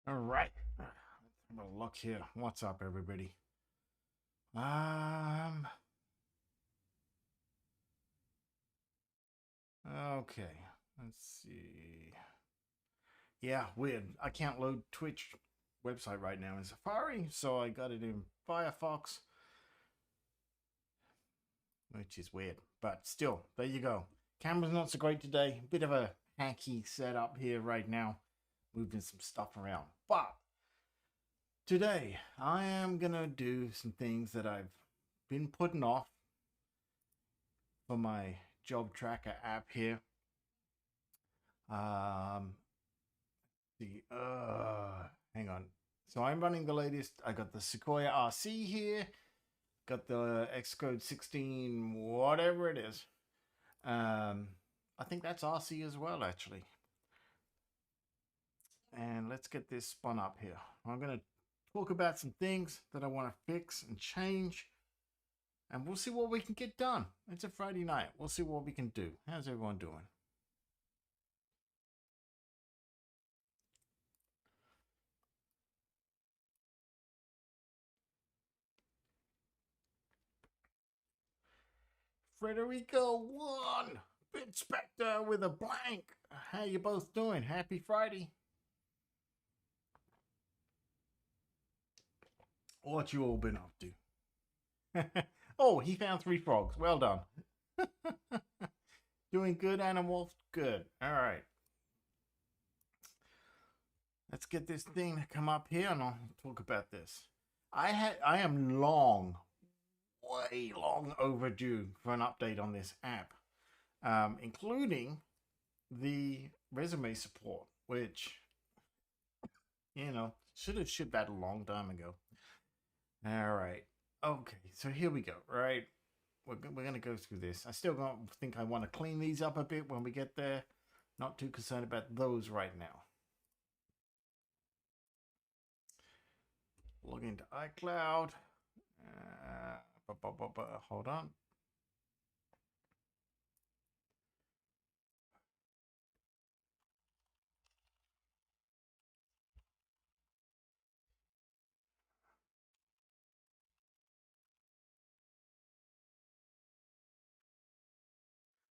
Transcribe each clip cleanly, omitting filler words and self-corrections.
All right. Let's have a look here. What's up, everybody? Um. Okay. Let's see. Yeah, weird. I can't load Twitch website right now in Safari, so I got it in Firefox, which is weird. But still, there you go. Camera's not so great today. Bit of a hacky setup here right now, moving some stuff around. But today, I am gonna do some things that I've been putting off for my job tracker app here. Um, the hang on. So I'm running the latest. I got the Sequoia RC here. Got the Xcode 16, whatever it is. Um, I think that's RC as well, actually. And let's get this spun up here. I'm gonna talk about some things that I want to fix and change, and we'll see what we can get done. It's a Friday night. We'll see what we can do. How's everyone doing? Frederico won. Bit Spectre with a blank. How you both doing? Happy Friday. What you all been up to? Oh, he found three frogs. Well done. Doing good, Animal. Good. All right. Let's get this thing to come up here and I'll talk about this. I am way long overdue for an update on this app, including the resume support, which should have shipped that a long time ago. All right. Okay, so here we go. Right, we're gonna go through this. I still don't think I want to clean these up a bit when we get there. Not too concerned about those right now. Log into iCloud. Hold on.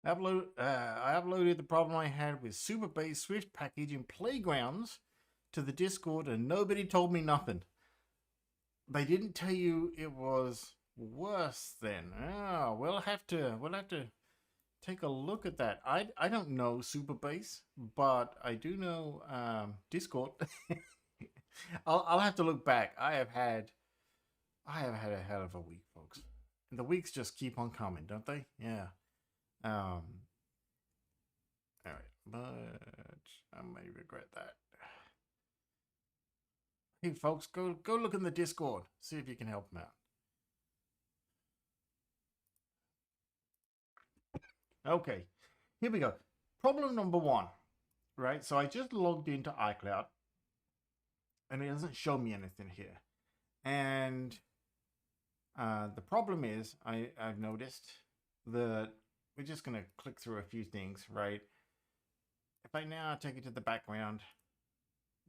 I uploaded the problem I had with Superbase Swift package in Playgrounds to the Discord, and nobody told me nothing. They didn't tell you it was worse then. Oh, we'll have to take a look at that. I don't know Superbase, but I do know Discord. I'll have to look back. I have had a hell of a week, folks. And the weeks just keep on coming, don't they? Yeah. Um, all right, but I may regret that. Hey, folks, go look in the Discord. See if you can help them out. Okay, here we go. Problem number one, right? So I just logged into iCloud, and it doesn't show me anything here. And the problem is, I've noticed that we're just gonna click through a few things, right? If I now take it to the background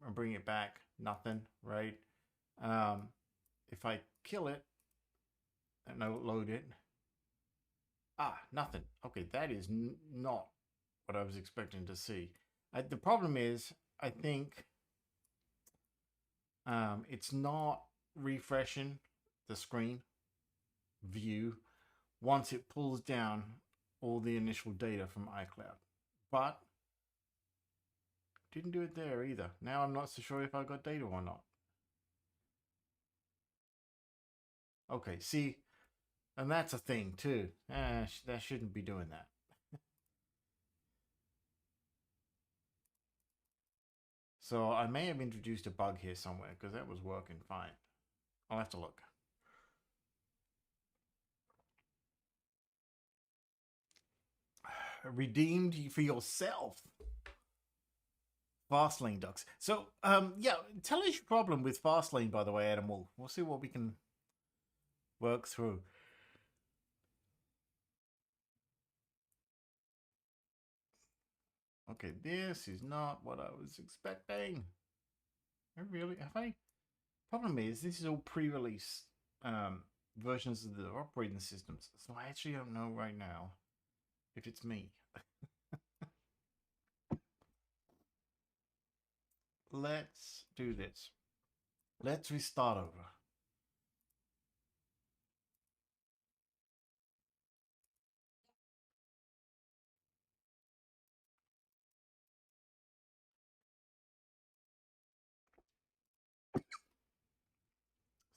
and bring it back, nothing, right? If I kill it and I load it, nothing. Okay, that is not what I was expecting to see. The problem is, I think it's not refreshing the screen view once it pulls down all the initial data from iCloud. But didn't do it there either. Now I'm not so sure if I got data or not. Okay, see, and that's a thing too. That shouldn't be doing that. So I may have introduced a bug here somewhere because that was working fine. I'll have to look. Redeemed for yourself. Fastlane ducks. So, yeah, tell us your problem with Fastlane, by the way, Adam Wolf. We'll see what we can work through. Okay, this is not what I was expecting. I really? Have I? Problem is, this is all pre-release versions of the operating systems, so I actually don't know right now if it's me. Let's do this. Let's restart over.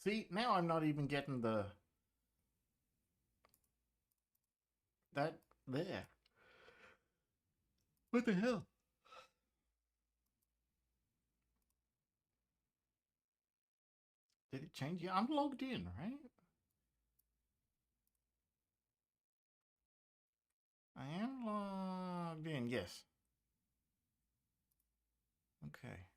See, now I'm not even getting that there. What the hell? Did it change? Yeah, I'm logged in, right? I am logged in, yes. Okay.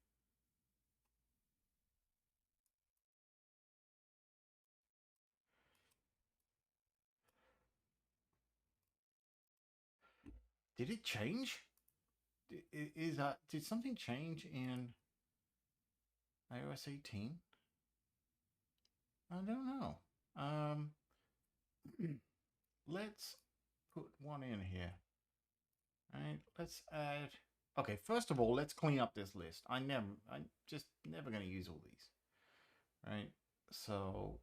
Did it change? Did something change in iOS 18? I don't know. Let's put one in here. All right, let's add. Okay, first of all, let's clean up this list. I'm just never going to use all these. Right, so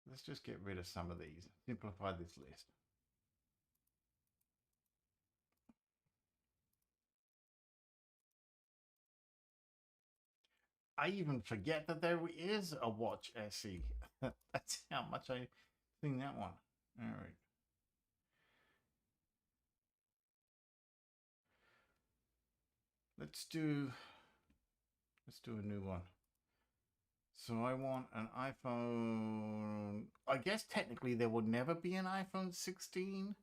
let's just get rid of some of these. Simplify this list. I even forget that there is a Watch SE. That's how much I think that one. All right. Let's do a new one. So I want an iPhone. I guess technically there would never be an iPhone 16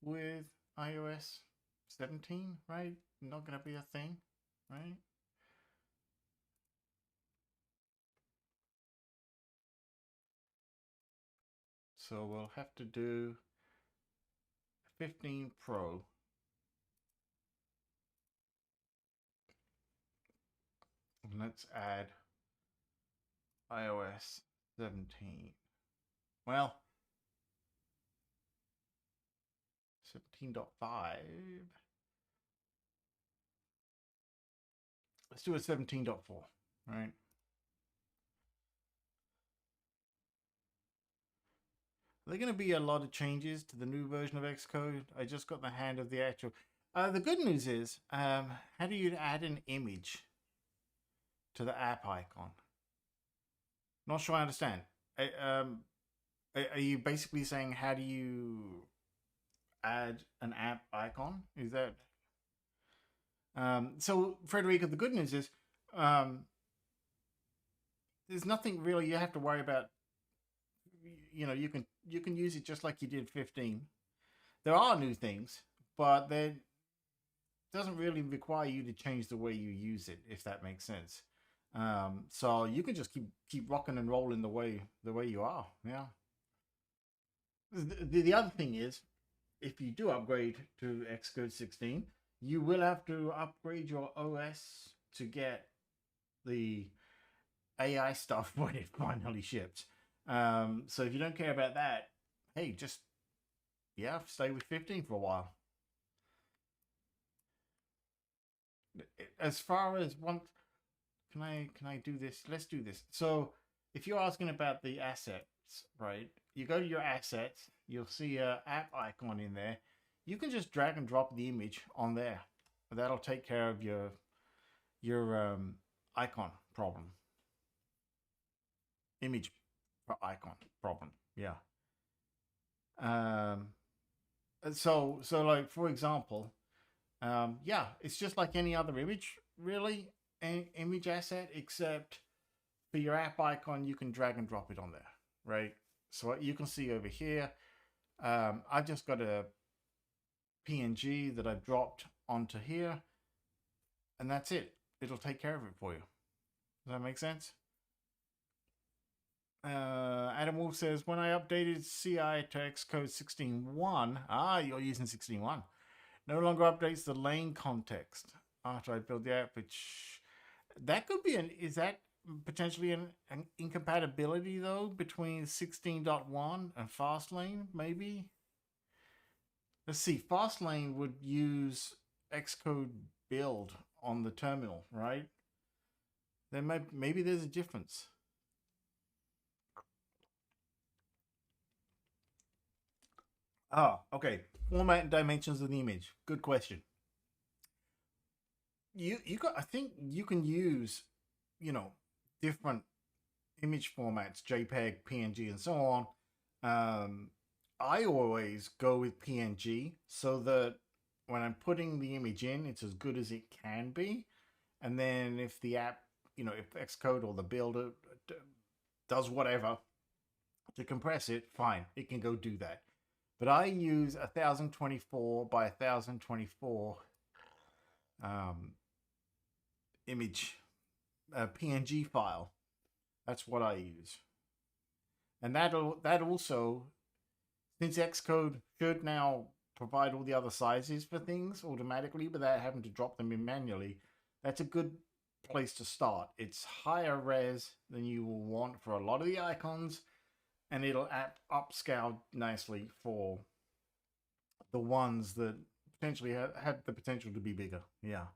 with iOS 17, right? Not gonna be a thing, right? So we'll have to do 15 Pro. And let's add iOS 17. Well, 17.5. Let's do a 17.4, right? Are there going to be a lot of changes to the new version of Xcode? I just got the hand of the actual. The good news is, how do you add an image to the app icon? Not sure I understand. Are you basically saying how do you add an app icon? Is that so, Frederica? The good news is, there's nothing really you have to worry about. You know, you can use it just like you did 15. There are new things, but they doesn't really require you to change the way you use it, if that makes sense. So you can just keep rocking and rolling the way you are. Yeah. The other thing is, if you do upgrade to Xcode 16, you will have to upgrade your OS to get the AI stuff when it finally ships. So if you don't care about that, hey, just stay with 15 for a while. As far as one, can I do this? Let's do this. So if you're asking about the assets, right? You go to your assets, you'll see a app icon in there. You can just drag and drop the image on there. That'll take care of your icon problem. Image for icon problem. Yeah. So like for example, yeah, it's just like any other image, really, an image asset, except for your app icon, you can drag and drop it on there, right? So you can see over here, I've just got a PNG that I've dropped onto here, and that's it. It'll take care of it for you. Does that make sense? Adam Wolf says, when I updated CI to Xcode 16.1, you're using 16.1, no longer updates the lane context after I build the app, which that could be is that potentially an incompatibility though between 16.1 and Fastlane, maybe? Let's see, Fastlane would use Xcode build on the terminal, right? Then maybe there's a difference. Okay. Format and dimensions of the image. Good question. I think you can use, different image formats, JPEG, PNG, and so on. I always go with PNG so that when I'm putting the image in, it's as good as it can be. And then if the app, if Xcode or the builder does whatever to compress it, fine, it can go do that. But I use 1024 by 1024 image PNG file. That's what I use, and that also, since Xcode should now provide all the other sizes for things automatically without having to drop them in manually, that's a good place to start. It's higher res than you will want for a lot of the icons, and it'll upscale nicely for the ones that potentially have the potential to be bigger. Yeah.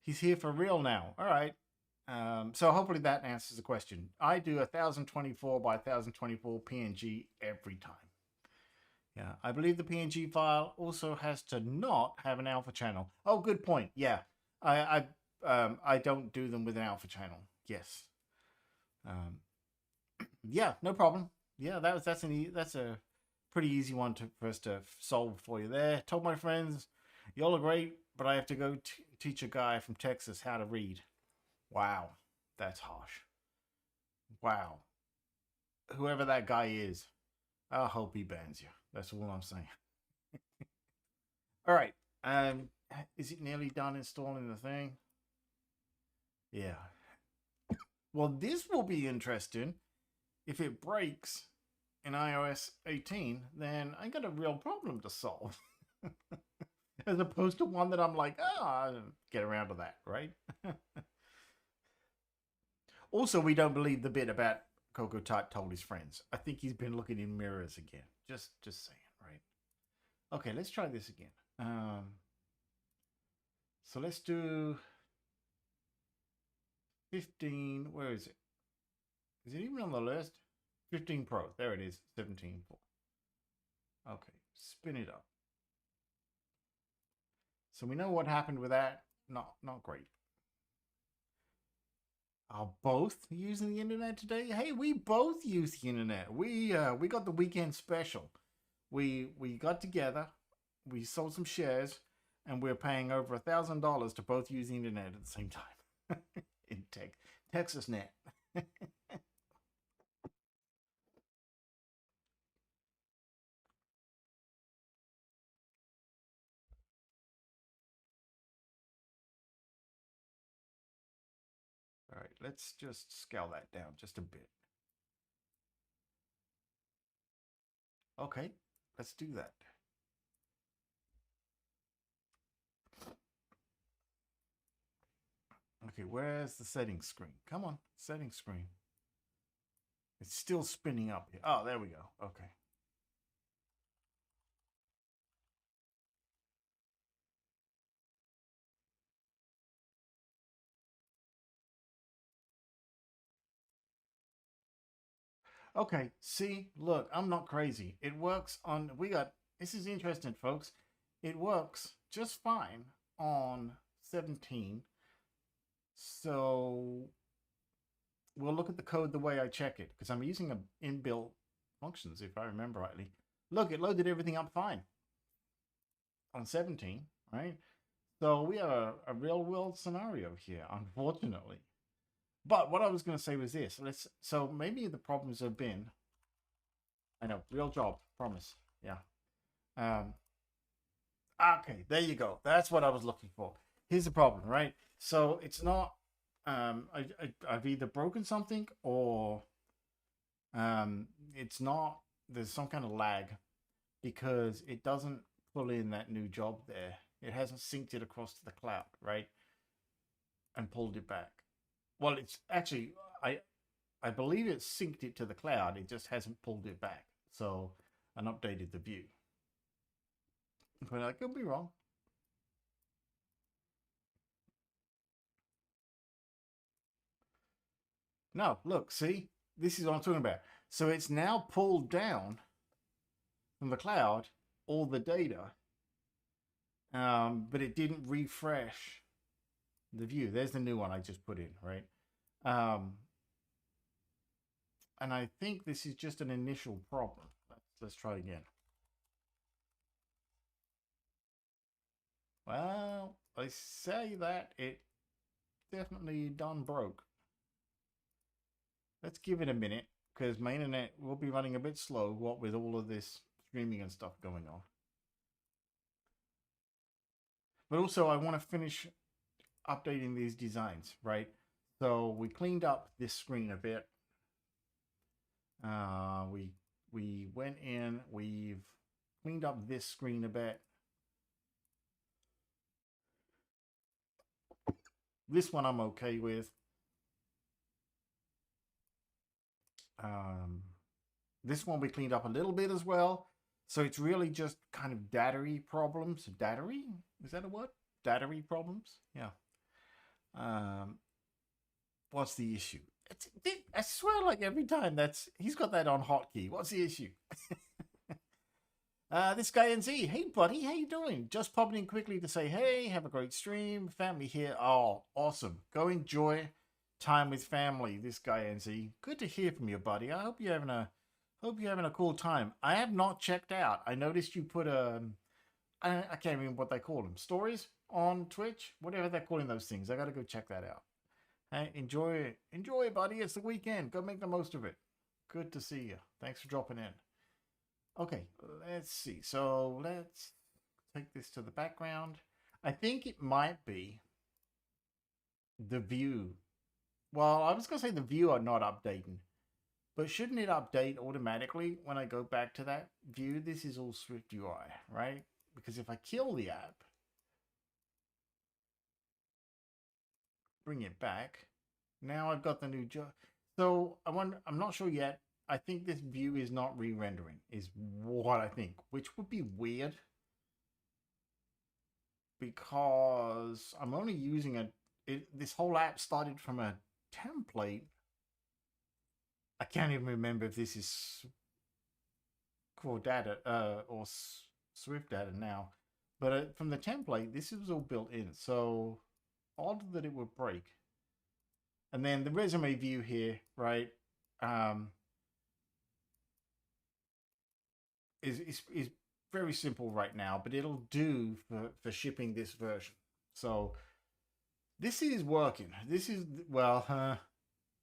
He's here for real now. All right. So hopefully that answers the question. I do 1024 by 1024 PNG every time. Yeah, I believe the PNG file also has to not have an alpha channel. Oh, good point. Yeah, I don't do them with an alpha channel. Yes. Yeah, no problem. Yeah, that's a pretty easy one for us to solve for you there. Told my friends, y'all are great, but I have to go teach a guy from Texas how to read. Wow, that's harsh. Wow. Whoever that guy is, I hope he bans you. That's all I'm saying. All right. Is it nearly done installing the thing? Yeah. Well, this will be interesting. If it breaks in iOS 18, then I got a real problem to solve. As opposed to one that I'm like, I'll get around to that, right? Also, we don't believe the bit about Coco Tart told his friends. I think he's been looking in mirrors again. Just saying, right? Okay, let's try this again. So let's do 15. Where is it? Is it even on the list? 15 Pro. There it is. 17 Pro. Okay, spin it up. So we know what happened with that. Not great. Are both using the internet today? Hey, we both use the internet. We got the weekend special. We got together, we sold some shares, and we're paying over $1,000 to both use the internet at the same time. In Texas Net. All right, let's just scale that down just a bit. Okay, let's do that. Okay, where's the settings screen? Come on, settings screen. It's still spinning up here. Oh, there we go. Okay. Okay, see, look, I'm not crazy. It works on, this is interesting, folks. It works just fine on 17. So we'll look at the code the way I check it, because I'm using an inbuilt functions, if I remember rightly. Look, it loaded everything up fine on 17, right? So we have a real world scenario here, unfortunately. But what I was going to say was this. So maybe the problems have been, I know, real job, promise. Yeah. Okay, there you go. That's what I was looking for. Here's the problem, right? So it's not, I've either broken something or It's not, there's some kind of lag because it doesn't pull in that new job there. It hasn't synced it across to the cloud, right? And pulled it back. Well, it's actually, I believe it synced it to the cloud. It just hasn't pulled it back. So, and updated the view. But I could be wrong. No, look, see, this is what I'm talking about. So it's now pulled down from the cloud all the data, but it didn't refresh the view. There's the new one I just put in, right? Um, and I think this is just an initial problem. Let's try again. Well, I say that it definitely done broke. Let's give it a minute because my internet will be running a bit slow, what with all of this streaming and stuff going on. But also, I want to finish updating these designs, right? So we cleaned up this screen a bit. We went in, we've cleaned up this screen a bit. This one I'm okay with. This one we cleaned up a little bit as well. So it's really just kind of dattery problems. Dattery? Is that a word? Dattery problems? Yeah. Um, what's the issue? I swear, like every time he's got that on hotkey. What's the issue? This guy NZ, hey buddy, how you doing? Just popping in quickly to say, hey, have a great stream, family here. Oh, awesome! Go enjoy time with family. This guy NZ, good to hear from you, buddy. I hope you're having a cool time. I have not checked out. I noticed you put I can't remember what they call them, stories on Twitch, whatever they're calling those things. I got to go check that out. Hey, enjoy, buddy. It's the weekend. Go make the most of it. Good to see you. Thanks for dropping in. Okay, let's see. So let's take this to the background. I think it might be the view. Well, I was going to say the view are not updating, but shouldn't it update automatically when I go back to that view? This is all Swift UI, right? Because if I kill the app, bring it back, now I've got the new job. So I'm not sure yet. I think this view is not re-rendering, is what I think, which would be weird because I'm only using this whole app started from a template. I can't even remember if this is Core Data or Swift Data now, but from the template, this was all built in. So odd that it would break. And then the resume view here, right? Is very simple right now, but it'll do for shipping this version. So this is working. This is, well,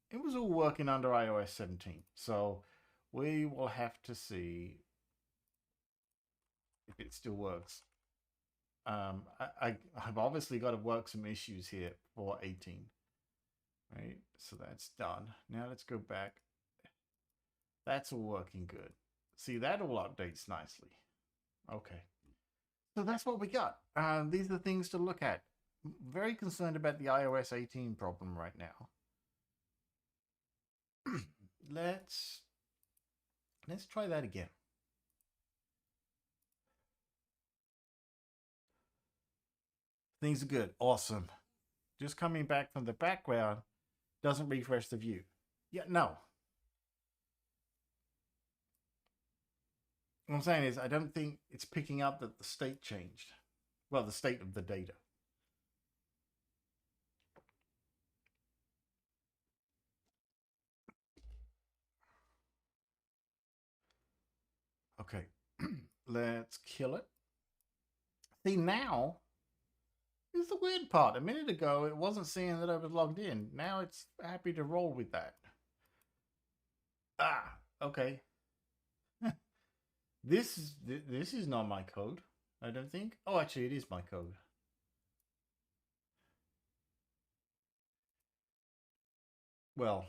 it was all working under iOS 17. So we will have to see if it still works. I've obviously got to work some issues here for 18. Right, so that's done. Now let's go back. That's all working good. See, that all updates nicely. Okay. So that's what we got. These are the things to look at. Very concerned about the iOS 18 problem right now. let's try that again. Things are good. Awesome. Just coming back from the background doesn't refresh the view. Yeah, no. What I'm saying is I don't think it's picking up that the state changed. Well, the state of the data. Okay. Let's kill it. See, now is the weird part. A minute ago, it wasn't seeing that I was logged in. Now it's happy to roll with that. Ah, okay. This is not my code, I don't think. Oh, actually, it is my code. Well,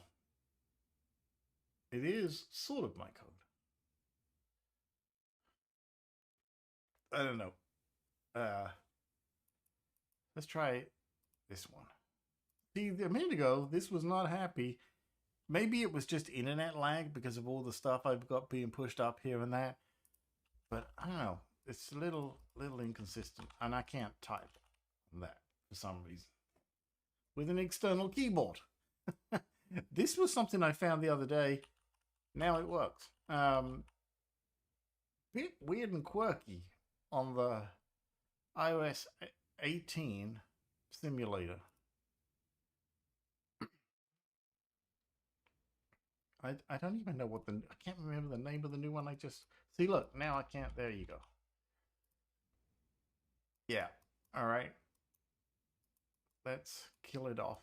It is sort of my code. I don't know. Let's try this one. See, a minute ago, this was not happy. Maybe it was just internet lag because of all the stuff I've got being pushed up here and there. But I don't know. It's a little inconsistent, and I can't type that for some reason with an external keyboard. This was something I found the other day. Now it works. Bit weird and quirky on the iOS 18 simulator. I don't even know what I can't remember the name of the new one. I just see. Look, now I can't. There you go. Yeah. All right. Let's kill it off.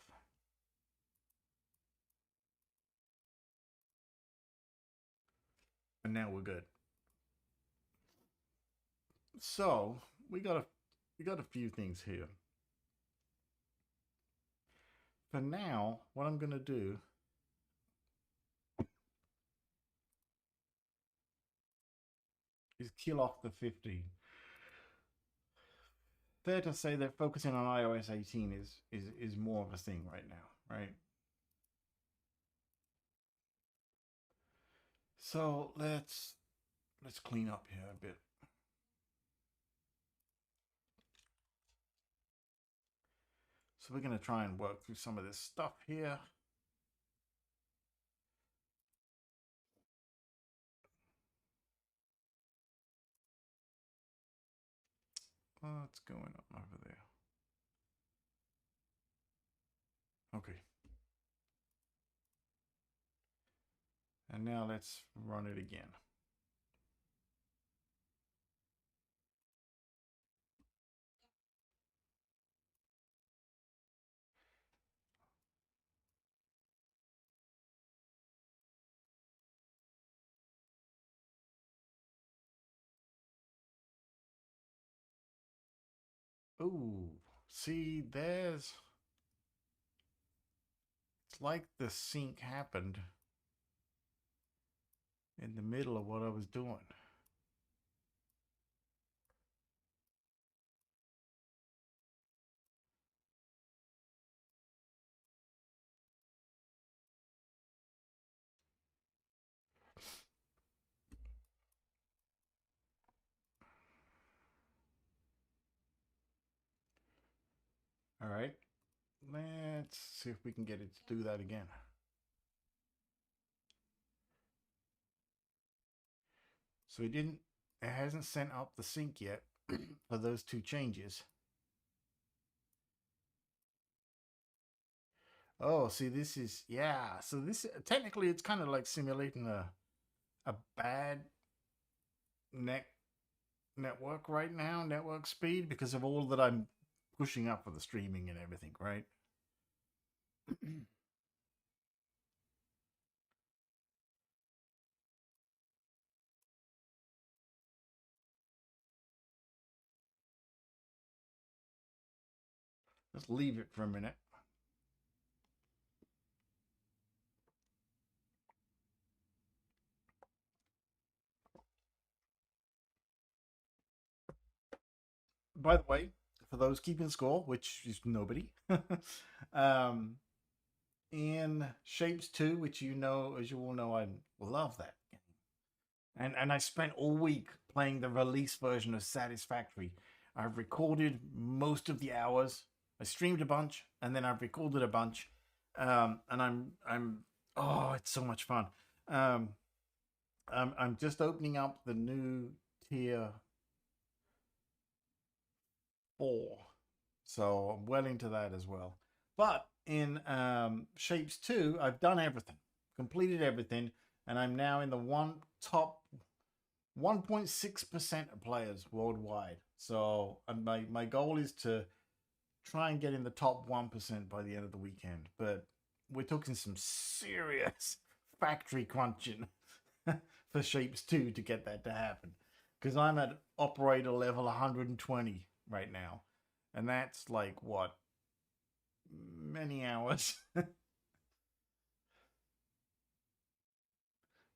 And now we're good. So we got a few things here. For now, what I'm gonna do is kill off the 15. Fair to say that focusing on iOS 18 is more of a thing right now, right? So let's clean up here a bit. So we're going to try and work through some of this stuff here. What's going on over there? Okay. And now let's run it again. Ooh, see, it's like the sync happened in the middle of what I was doing. All right, let's see if we can get it to do that again. So it hasn't sent up the sync yet for those two changes. Oh, see, this is, yeah. So this, technically, it's kind of like simulating a bad network right now, network speed, because of all that I'm pushing up for the streaming and everything, right? Let's leave it for a minute. By the way, for those keeping score, which is nobody, um, in Shapes 2, which you know, as you all know, I love that game. And I spent all week playing the release version of Satisfactory. I've recorded most of the hours. I streamed a bunch, and then I've recorded a bunch. And I'm oh, it's so much fun. Um, I'm just opening up the new tier 4, so I'm well into that as well. But in Shapes 2, I've done everything, completed everything, and I'm now in the top 1.6% of players worldwide. So my goal is to try and get in the top 1% by the end of the weekend. But we're talking some serious factory crunching for Shapes 2 to get that to happen. Because I'm at operator level 120 right now. And that's like what? Many hours.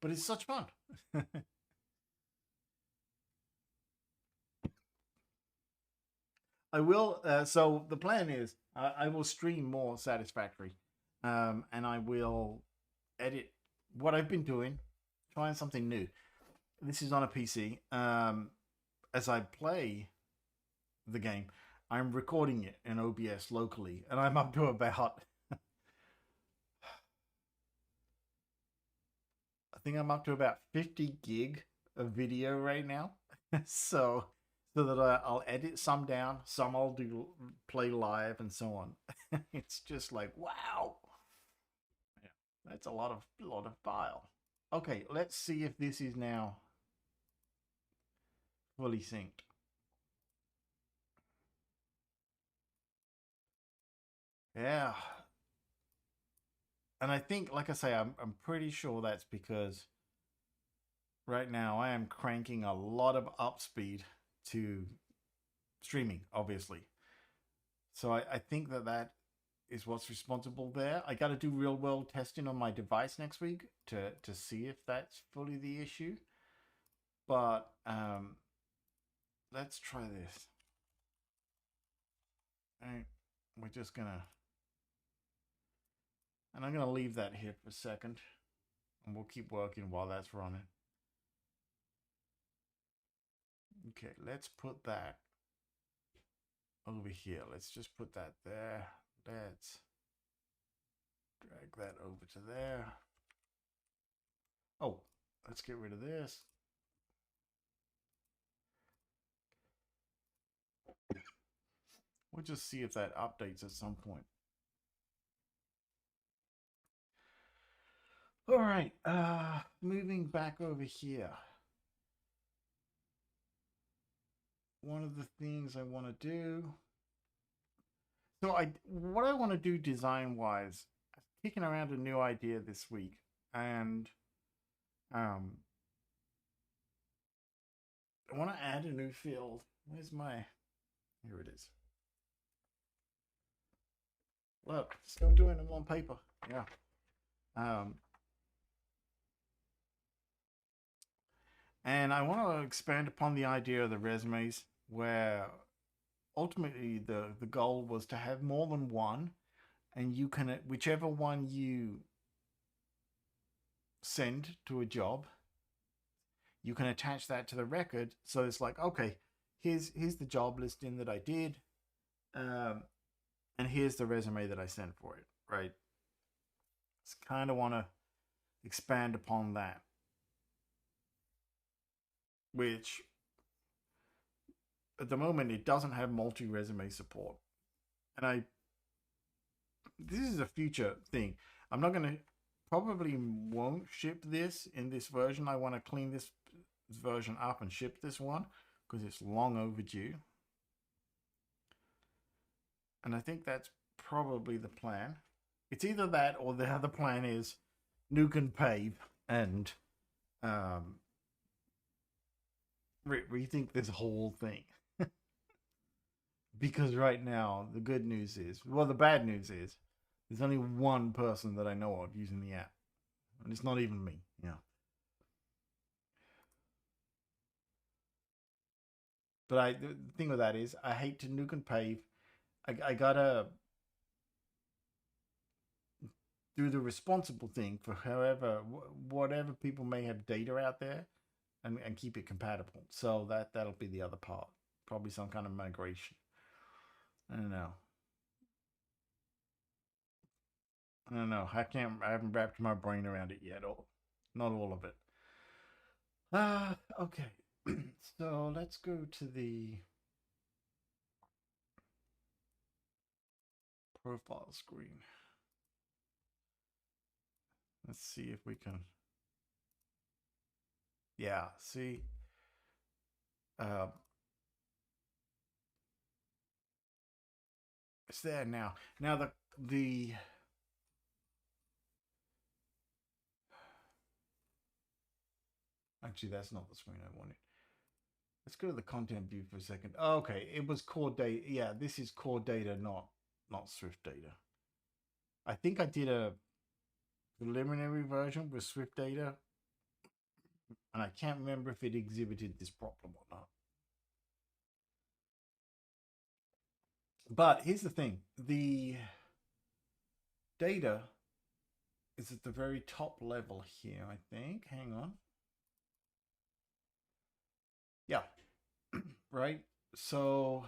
but it's such fun. I will. So the plan is, I will stream more Satisfactory, and I will edit what I've been doing, trying something new. This is on a PC. As I play the game, I'm recording it in OBS locally, and I'm up to about. I think I'm up to about 50 gig of video right now. so that I'll edit some down, some I'll do play live, and so on. It's just like wow, yeah, that's a lot of file. Okay, let's see if this is now fully synced. Yeah, and I think, like I say, I'm pretty sure that's because right now I am cranking a lot of up speed to streaming, obviously. So I think that is what's responsible there. I got to do real world testing on my device next week to see if that's fully the issue. But let's try this. All right, we're just gonna, and I'm gonna leave that here for a second, and we'll keep working while that's running. Okay, let's put that over here. Let's just put that there. Let's drag that over to there. Oh, let's get rid of this. We'll just see if that updates at some point. All right, moving back over here. One of the things I want to do. So what I want to do design wise, kicking around a new idea this week, and I want to add a new field. Where's my? Here it is. Look, still doing them on paper. Yeah. And I want to expand upon the idea of the resumes, where ultimately the goal was to have more than one, and you can, whichever one you send to a job, you can attach that to the record. So it's like, okay, here's the job listing that I did, and here's the resume that I sent for it. Right. Just kind of want to expand upon that, which at the moment it doesn't have multi-resume support, and this is a future thing. I'm not going to, probably won't ship this in this version. I want to clean this version up and ship this one because it's long overdue, and I think that's probably the plan. It's either that or the other plan is nuke and pave and rethink this whole thing. Because right now the good news is, well, the bad news is there's only one person that I know of using the app, and it's not even me. Yeah. But the thing with that is, I hate to nuke and pave. I gotta do the responsible thing for whatever people may have data out there, and keep it compatible. So that'll be the other part. Probably some kind of migration. I don't know. I don't know. I haven't wrapped my brain around it yet. Or not all of it. Okay. So let's go to the profile screen. Let's see if we can. Yeah, see. It's there now. Now the actually, that's not the screen I wanted. Let's go to the content view for a second. Oh, okay, it was core data. Yeah, this is core data, not Swift data. I think I did a preliminary version with Swift data And I can't remember if it exhibited this problem or not. But here's the thing, the data is at the very top level here, I think. Hang on. Yeah. Right. So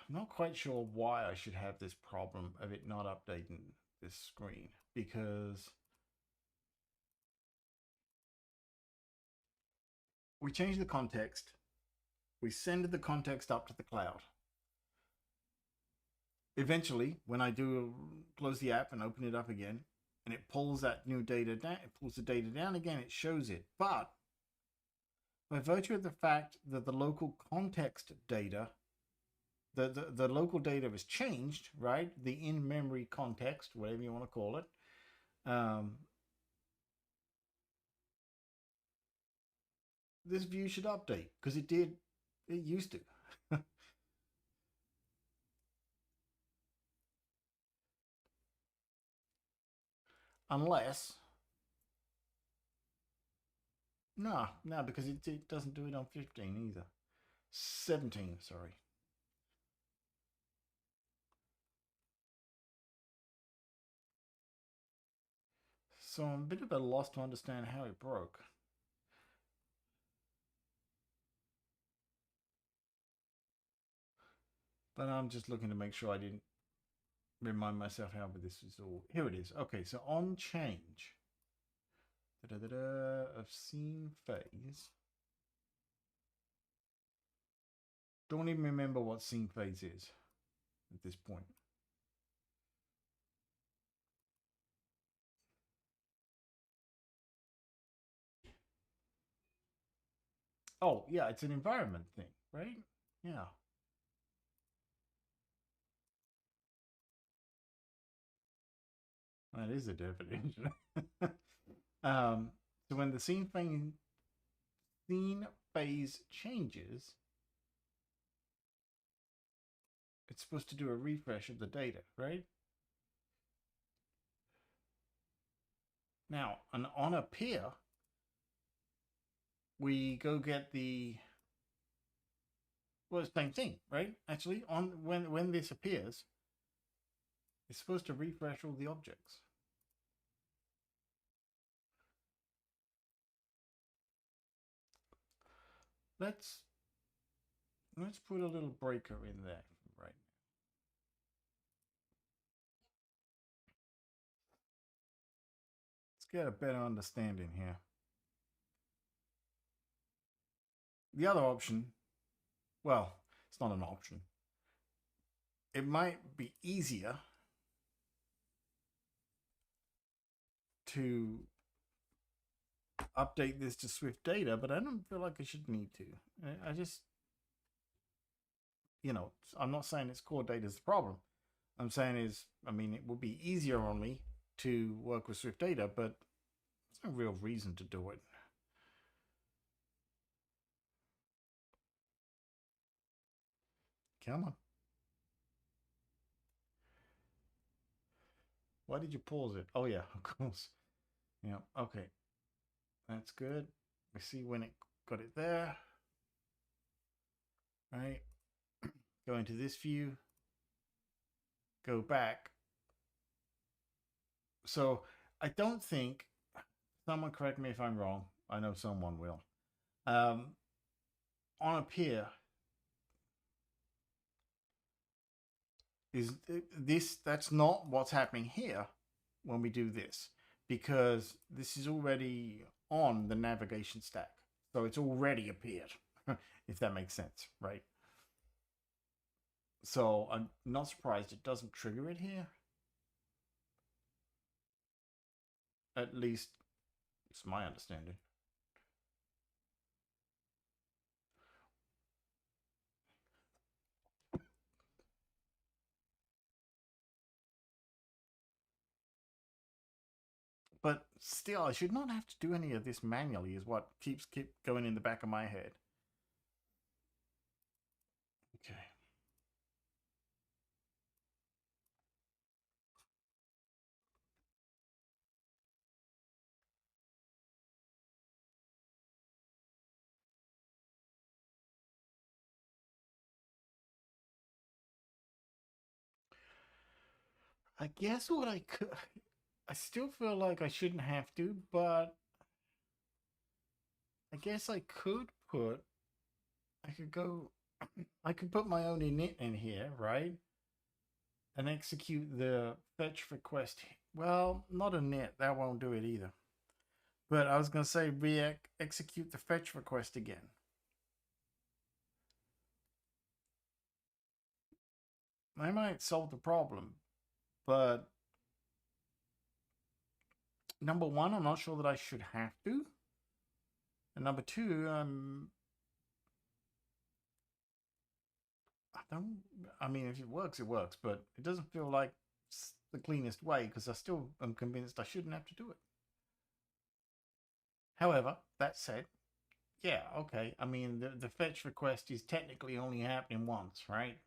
I'm not quite sure why I should have this problem of it not updating this screen, because we changed the context. We send the context up to the cloud. Eventually, when I do close the app and open it up again, and it pulls that new data down, it pulls the data down again, it shows it. But by virtue of the fact that the local context data, the local data was changed, right? The in-memory context, whatever you want to call it, this view should update, because it did, it used to. Unless, no, because it doesn't do it on 15 either. 17, sorry. So I'm a bit of a loss to understand how it broke. But I'm just looking to make sure I didn't remind myself how this is all. Here it is. Okay, so on change of scene phase. Don't even remember what scene phase is at this point. Oh, yeah, it's an environment thing, right? Yeah. That is a definition. So when the scene phase changes, it's supposed to do a refresh of the data, right? Now, on appear, we go get the, well, it's the same thing, right? Actually, on when this appears, it's supposed to refresh all the objects. Let's put a little breaker in there right now. Let's get a better understanding here. The other option, well, it's not an option. It might be easier to update this to Swift data, but I don't feel like I should need to. I just, I'm not saying it's core data is the problem. I'm saying is, I mean, it would be easier on me to work with Swift data, but there's no real reason to do it. Come on. Why did you pause it? Oh, yeah, of course. Yeah, okay. That's good. We see when it got it there. Right. Go into this view. Go back. So I don't think, someone correct me if I'm wrong. I know someone will. On appear, is this, that's not what's happening here when we do this, because this is already on the navigation stack, so it's already appeared. If that makes sense, right? So I'm not surprised it doesn't trigger it here. At least it's my understanding. But still, I should not have to do any of this manually, is what keeps going in the back of my head. Okay. I guess what I could, I still feel like I shouldn't have to, but I guess I could put, I could go, I could put my own init in here, right? And execute the fetch request. Well, not a init, that won't do it either. But I was going to say execute the fetch request again. I might solve the problem, but number one, I'm not sure that I should have to. And number two, I mean, if it works, it works, but it doesn't feel like the cleanest way because I still am convinced I shouldn't have to do it. However, that said, yeah, okay. I mean, the fetch request is technically only happening once, right?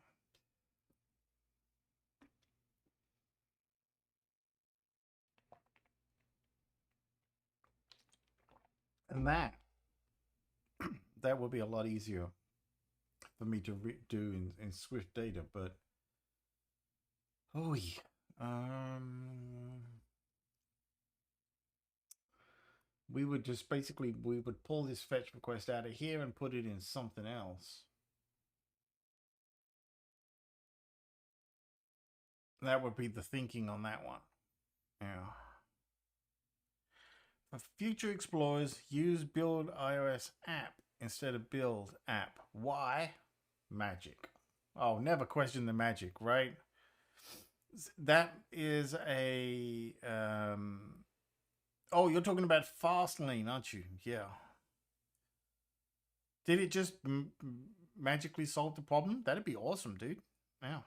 And that will be a lot easier for me to do in Swift Data, but oh yeah. We would just basically we would pull this fetch request out of here and put it in something else. That would be the thinking on that one. Yeah. For future explorers, use build iOS app instead of build app. Why? Magic. Oh, never question the magic, right? That is a oh, you're talking about Fastlane, aren't you? Yeah. Did it just magically solve the problem? That'd be awesome, dude. Yeah.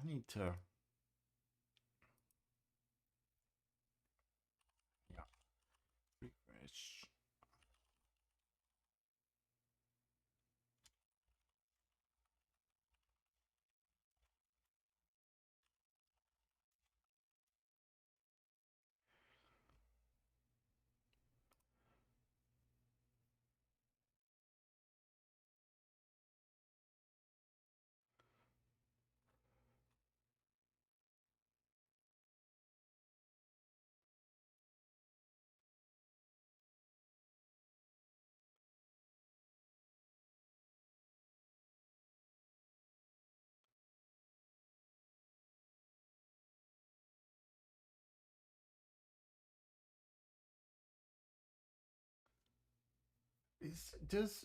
I need to. Yeah. Refresh.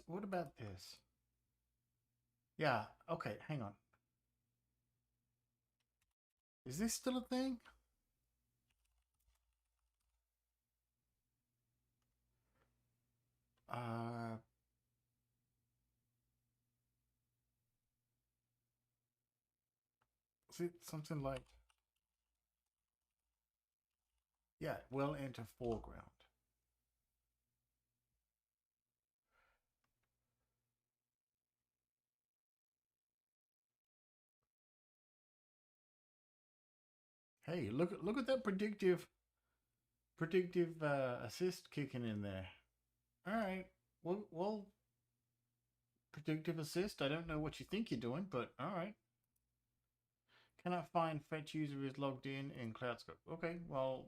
What about this? Yeah. Okay. Hang on. Is this still a thing? Uh. Is it something like? Yeah. We'll enter foreground. Hey, look at that predictive assist kicking in there. All right. Well, predictive assist. I don't know what you think you're doing, but all right. Cannot find fetch user is logged in CloudScope. Okay, well,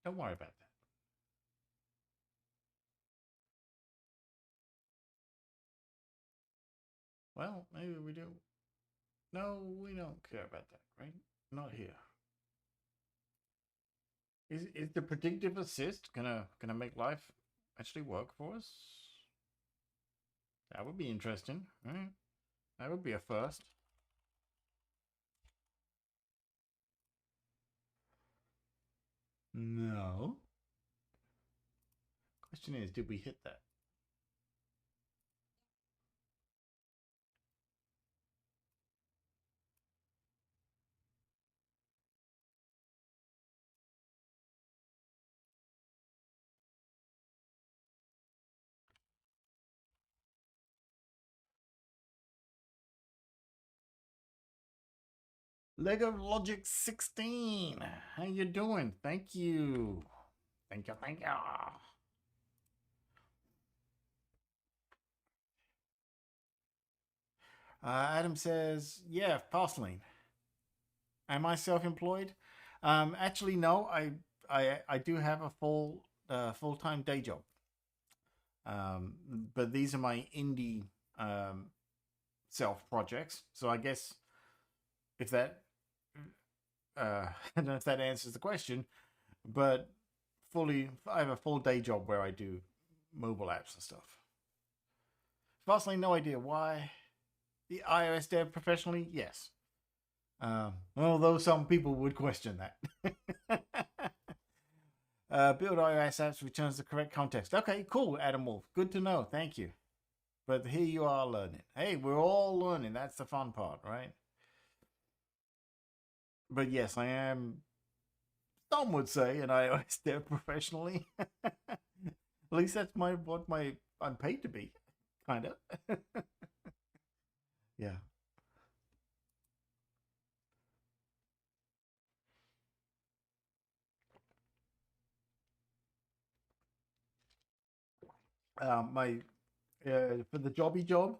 don't worry about that. Well, maybe we do. No, we don't care about that, right? Not here. Is the predictive assist gonna make life actually work for us? That would be interesting, right? That would be a first. No. Question is, did we hit that? Lego Logic 16. How you doing? Thank you. Thank you. Adam says, yeah, Fastlane. Am I self-employed? Actually, no. I do have a full-time day job. Um, but these are my indie um, self projects. So I guess if that I don't know if that answers the question, but I have a full day job where I do mobile apps and stuff. Personally, no idea why. The iOS dev professionally, yes. Although some people would question that. Build iOS apps returns the correct context. Okay, cool, Adam Wolf. Good to know. Thank you. But here you are learning. Hey, we're all learning. That's the fun part, right? But yes, I am, some would say, an iOS dev professionally. At least that's what I'm paid to be, kind of. Yeah. My For the jobby job,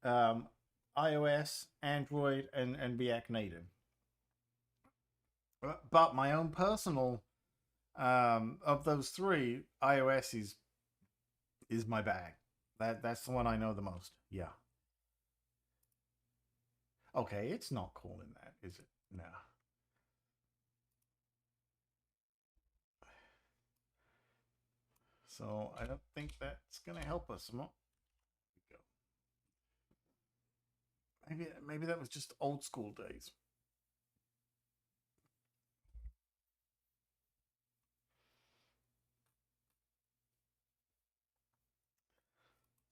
um, iOS, Android, and React Native. But my own personal, of those three, iOS is my bag. That's the one I know the most. Yeah. Okay, it's not calling that, is it? No. So I don't think that's gonna help us. Maybe that was just old school days.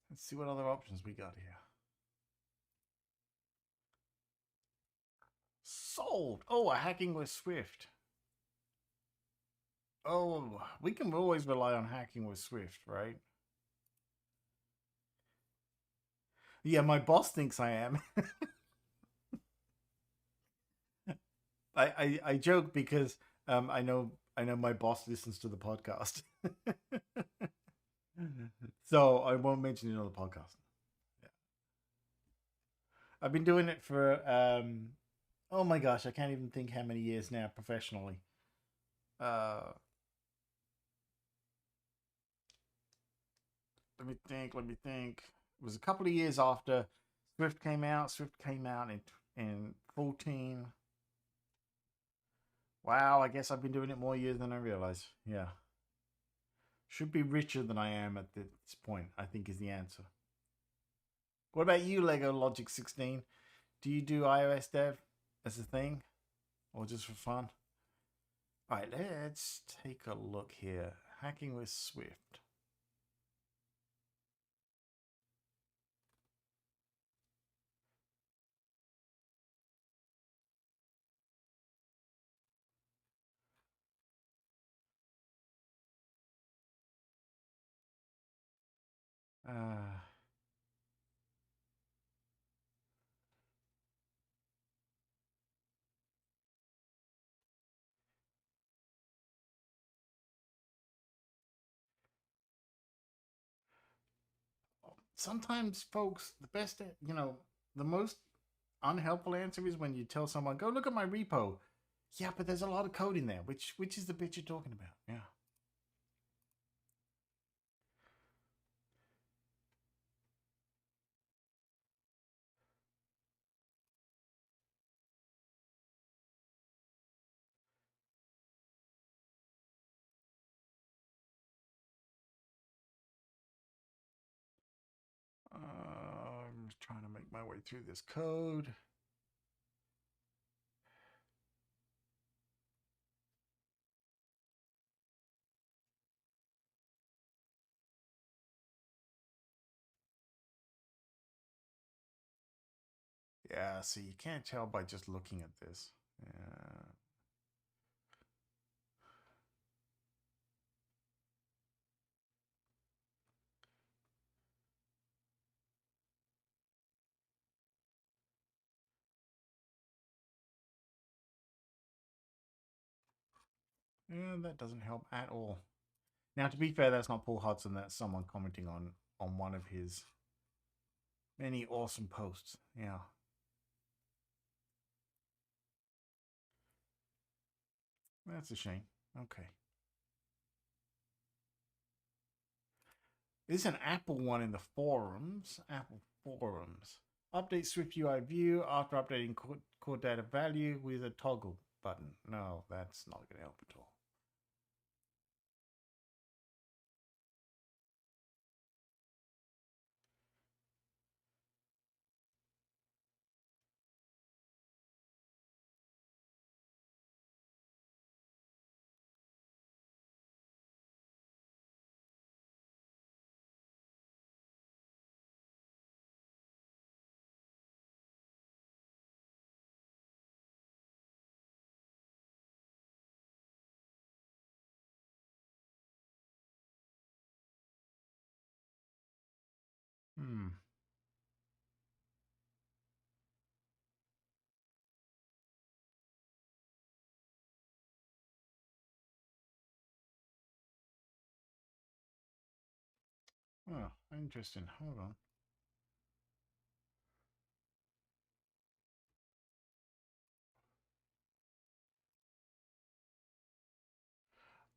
Let's see what other options we got here. Sold. Oh, a hacking with Swift. Oh, we can always rely on hacking with Swift, right? Yeah, my boss thinks I am. I joke because I know my boss listens to the podcast, so I won't mention it on the podcast. Yeah. I've been doing it for oh my gosh, I can't even think how many years now professionally. Uh, Let me think. Let me think. It was a couple of years after Swift came out. Swift came out in 14. Wow, I guess I've been doing it more years than I realize. Yeah. Should be richer than I am at this point, I think is the answer. What about you, Lego Logic 16? Do you do iOS dev as a thing or just for fun? All right, let's take a look here. Hacking with Swift. Uh, Sometimes, folks, the most unhelpful answer is when you tell someone, "Go look at my repo." Yeah, but there's a lot of code in there. Which is the bit you're talking about? Yeah. I'm just trying to make my way through this code. Yeah, see, you can't tell by just looking at this. Yeah. Yeah, that doesn't help at all. Now, to be fair, that's not Paul Hudson. That's someone commenting on one of his Many awesome posts. Yeah. That's a shame. Okay. There's an Apple one in the forums. Apple forums. Update Swift UI view after updating core data value with a toggle button. No, that's not going to help at all. Hmm. Oh, interesting. Hold on.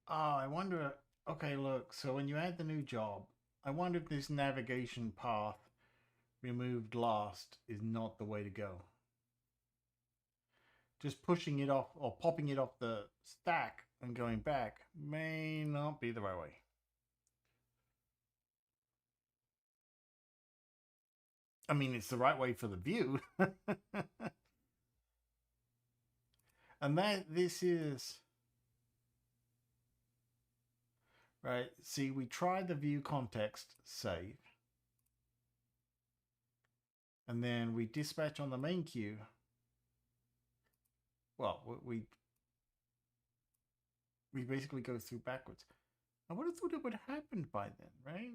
Oh, I wonder. Okay, look. So when you add the new job, I wonder if this navigation path removed last is not the way to go. Just pushing it off or popping it off the stack and going back may not be the right way. I mean, it's the right way for the view. And this is right. See, we tried the view context save, and then we dispatch on the main queue. Well, we basically go through backwards. I would have thought it would have happened by then, right?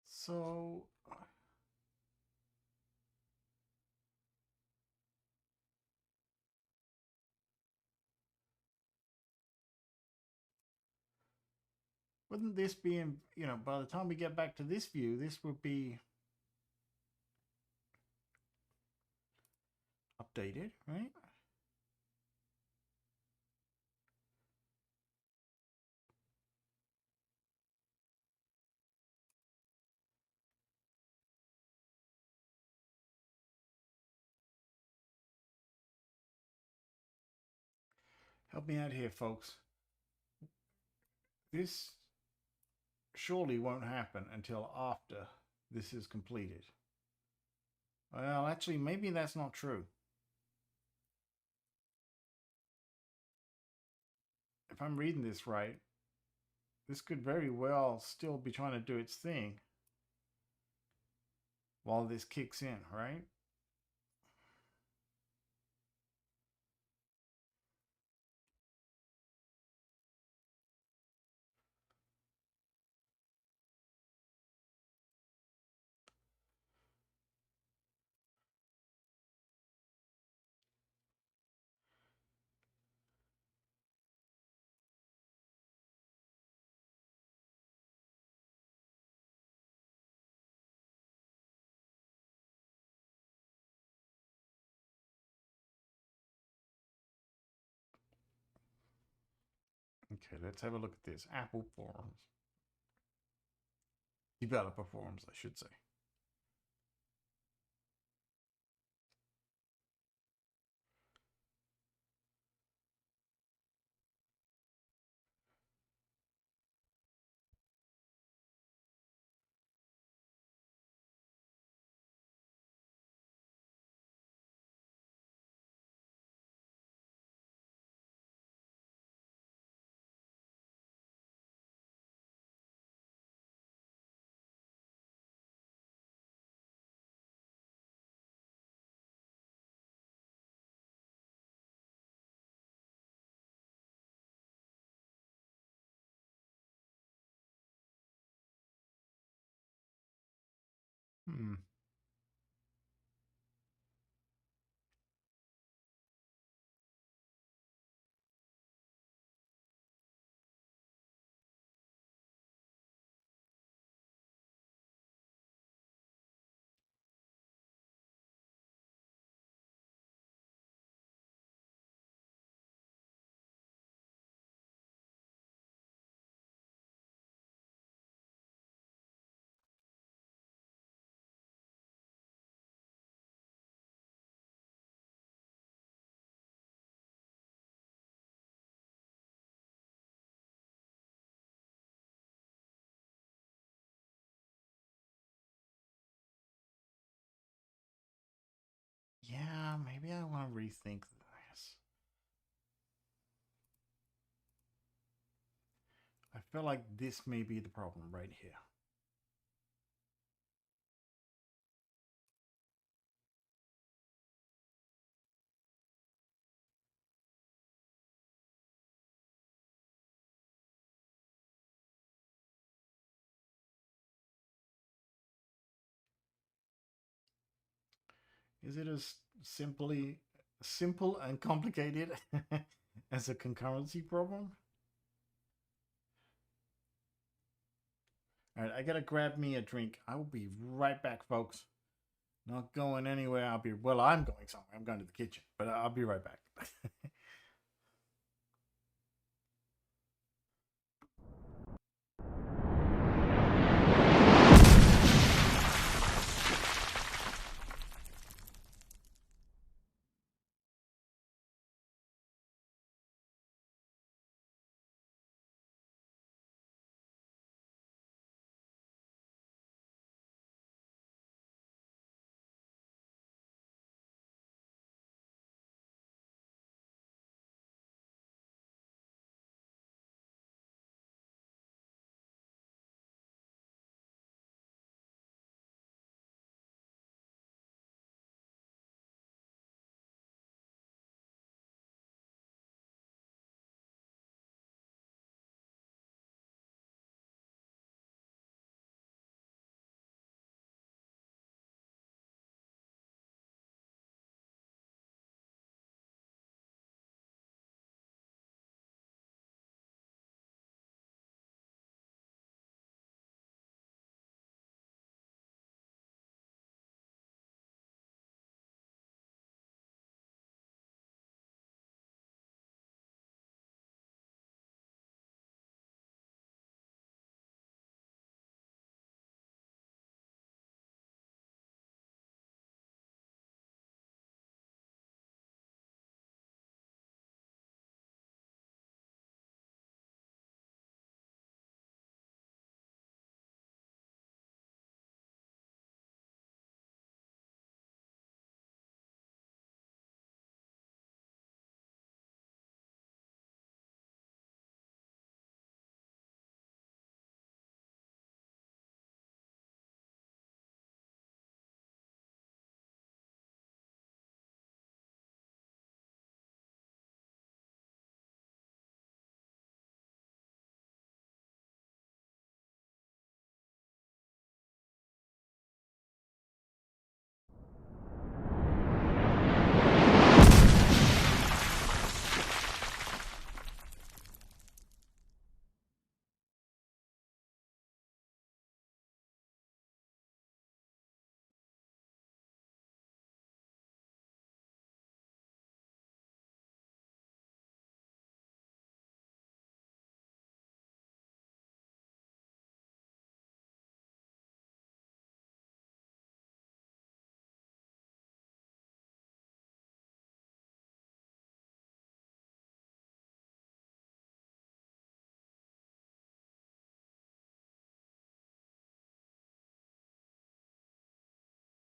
So wouldn't this be in, by the time we get back to this view, this would be updated, right? Help me out here, folks. This surely won't happen until after this is completed. Well, actually, maybe that's not true. If I'm reading this right, this could very well still be trying to do its thing while this kicks in, right? Okay, let's have a look at this. Apple forums. Developer forums, I should say. Hmm. maybe I want to rethink this. I feel like this may be the problem right here. Is it as simple and complicated as a concurrency problem? All right, I gotta grab me a drink. I will be right back, folks. Not going anywhere. I'm going somewhere. I'm going to the kitchen, but I'll be right back.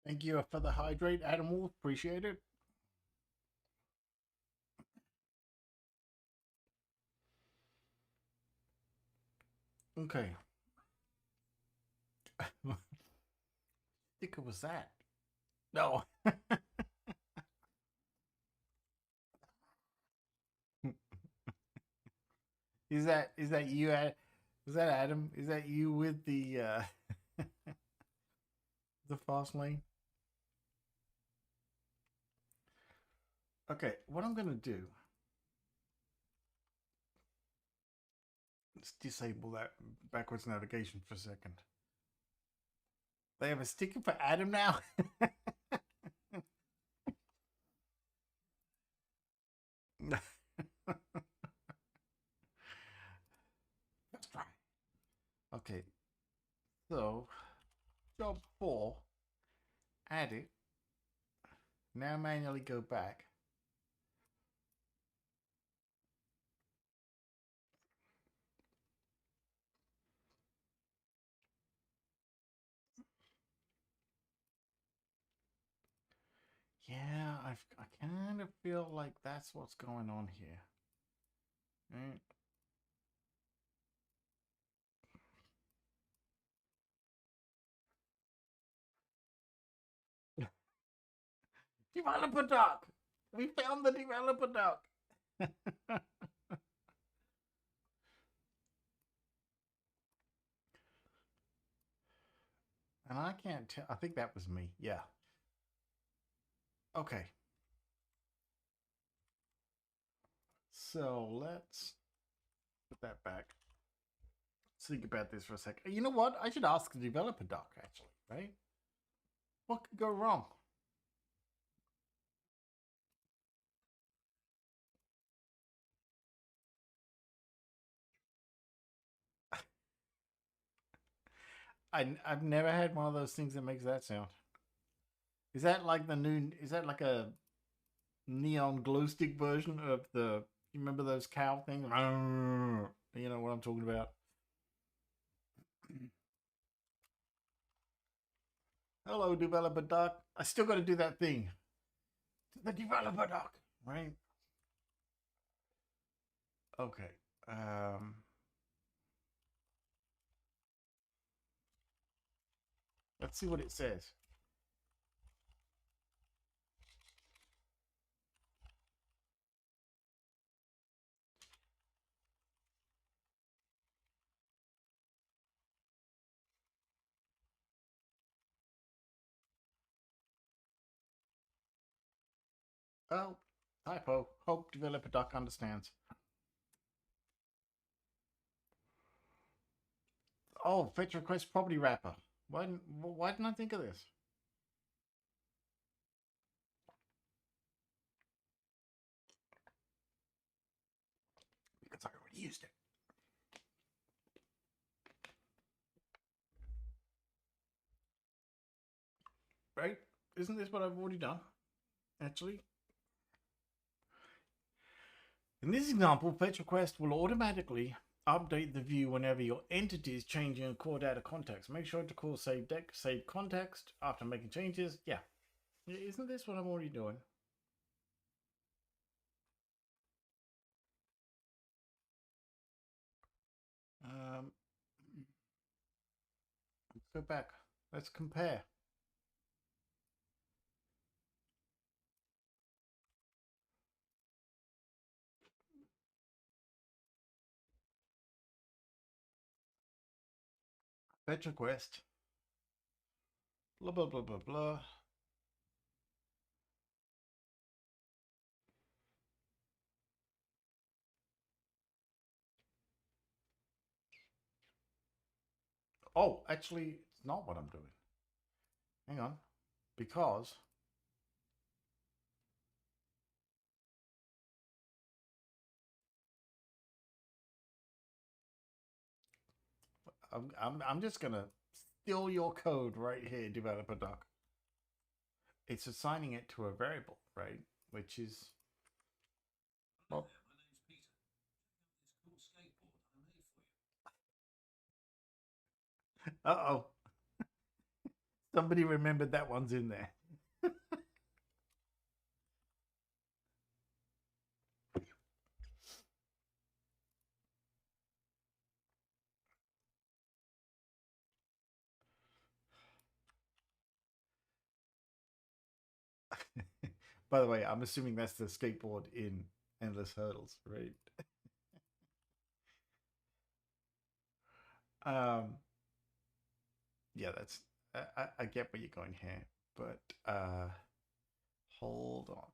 Thank you for the hydrate, Adam Wolf. Appreciate it. Okay. I think it was that. No. Is that you? Is that Adam? Is that you with the the fast lane? Okay, what I'm gonna do. Let's disable that backwards navigation for a second. They have a sticker for Adam now. Let's try. Okay, so job 4, add it. Now manually go back. Yeah, I kind of feel like that's what's going on here. Right? Developer doc. We found the developer doc. And I can't tell. I think that was me. Yeah. Okay. So let's put that back. Let's think about this for a second. You know what? I should ask the developer doc, actually, right? What could go wrong? I've never had one of those things that makes that sound. Is that like the new? Is that like a neon glow stick version of the? You remember those cow things? You know what I'm talking about. Hello, developer doc. I still got to do that thing. The developer doc, right? Okay. Um. Let's see what it says. Oh, typo. Hope developer doc understands. Oh, fetch request property wrapper. Why didn't I think of this? Because I already used it. Right? Isn't this what I've already done? Actually, in this example, fetch request will automatically update the view whenever your entity is changing a core data context. Make sure to call save context after making changes. Yeah. Isn't this what I'm already doing? Um, let's go back. Let's compare. Fetch request. Blah, blah, blah, blah, blah. Oh, actually, it's not what I'm doing. Hang on. Because I'm just going to steal your code right here, developer doc. It's assigning it to a variable, right? Which is. Well, uh-oh. Somebody remembered that one's in there. By the way, I'm assuming that's the skateboard in Endless Hurdles, right? Um, yeah, that's I get where you're going here, but hold on.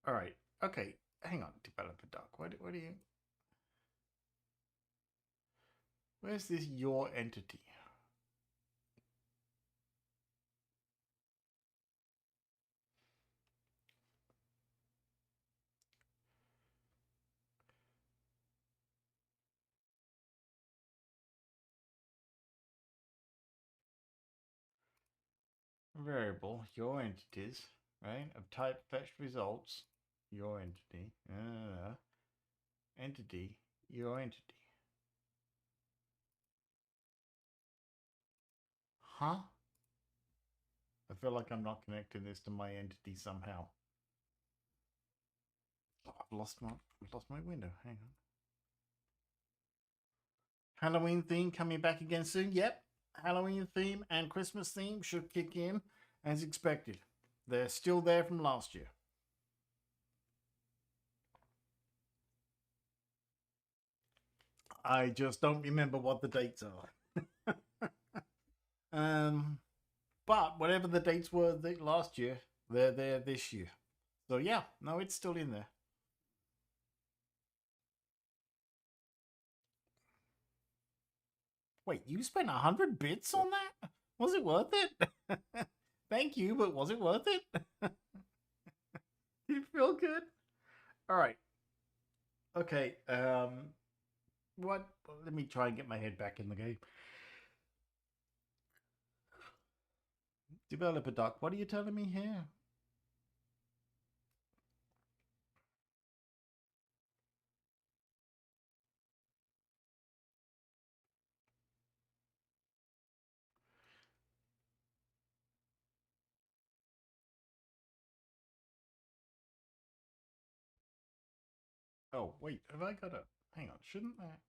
All right, okay, hang on, developer doc. What do you? Where's this your entity? Variable your entities, right? Of type fetched results. Your entity. Entity your entity. Huh? I feel like I'm not connecting this to my entity somehow. Oh, I've lost my window. Hang on. Halloween theme coming back again soon. Yep. Halloween theme and Christmas theme should kick in as expected. They're still there from last year. I just don't remember what the dates are. But whatever the dates were last year, they're there this year. So yeah, no, it's still in there. Wait, you spent 100 bits on that? Was it worth it? Thank you, but was it worth it? You feel good? All right. Okay. What? Let me try and get my head back in the game. Developer doc, what are you telling me here? Oh, wait, have I got a... Hang on, shouldn't that...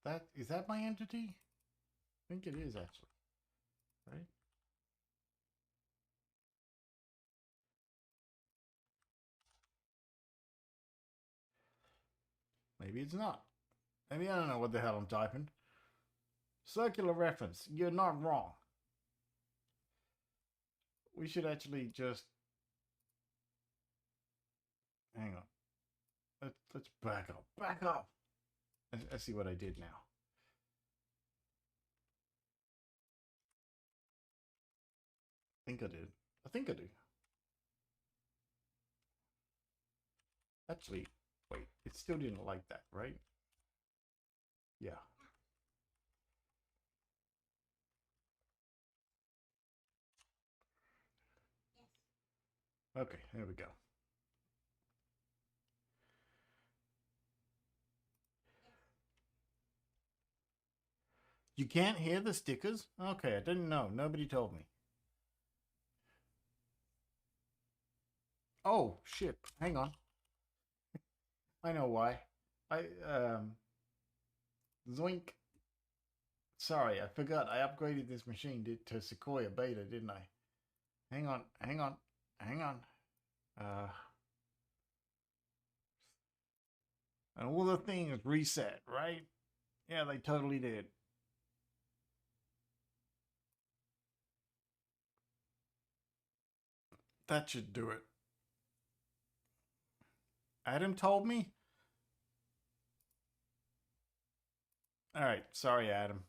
That... Is that my entity? I think it is, actually. Right? Maybe it's not. Maybe I don't know what the hell I'm typing. Circular reference. You're not wrong. We should actually just... Hang on. Let's back up. Back up! Let's see what I did now. I think I did. I think I do. Actually, wait. It still didn't like that, right? Yeah. Okay, there we go. You can't hear the stickers? Okay, I didn't know. Nobody told me. Oh, shit. Hang on. I know why. Zoink. Sorry, I forgot. I upgraded this machine to Sequoia Beta, didn't I? Hang on. And all the things reset, right? Yeah, they totally did. That should do it. Adam told me? Alright, sorry, Adam.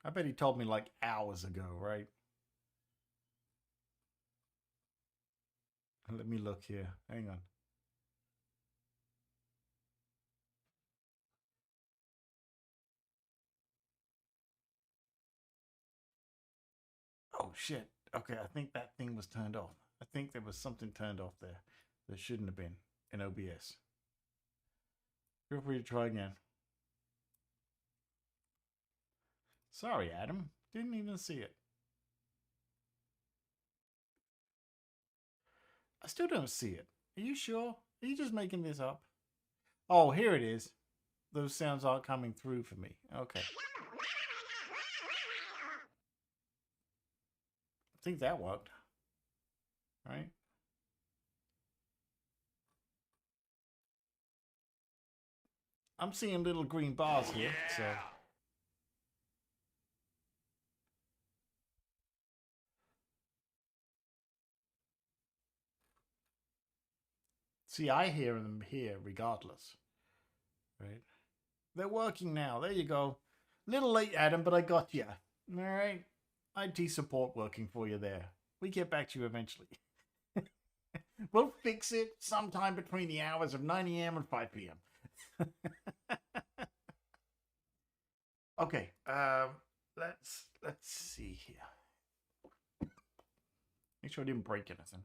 I bet he told me like hours ago, right? Let me look here. Hang on. Oh, shit. Okay, I think that thing was turned off. I think there was something turned off there that shouldn't have been in OBS. Feel free to try again. Sorry, Adam. Didn't even see it. I still don't see it. Are you sure? Are you just making this up? Oh, here it is. Those sounds aren't coming through for me. Okay. I think that worked. Right? I'm seeing little green bars here, so... See, I hear them here regardless. Right? They're working now. There you go. Little late, Adam, but I got you. All right. IT support working for you there. We get back to you eventually. We'll fix it sometime between the hours of 9 a.m. and 5 p.m. Okay. Let's see here. Make sure I didn't break anything.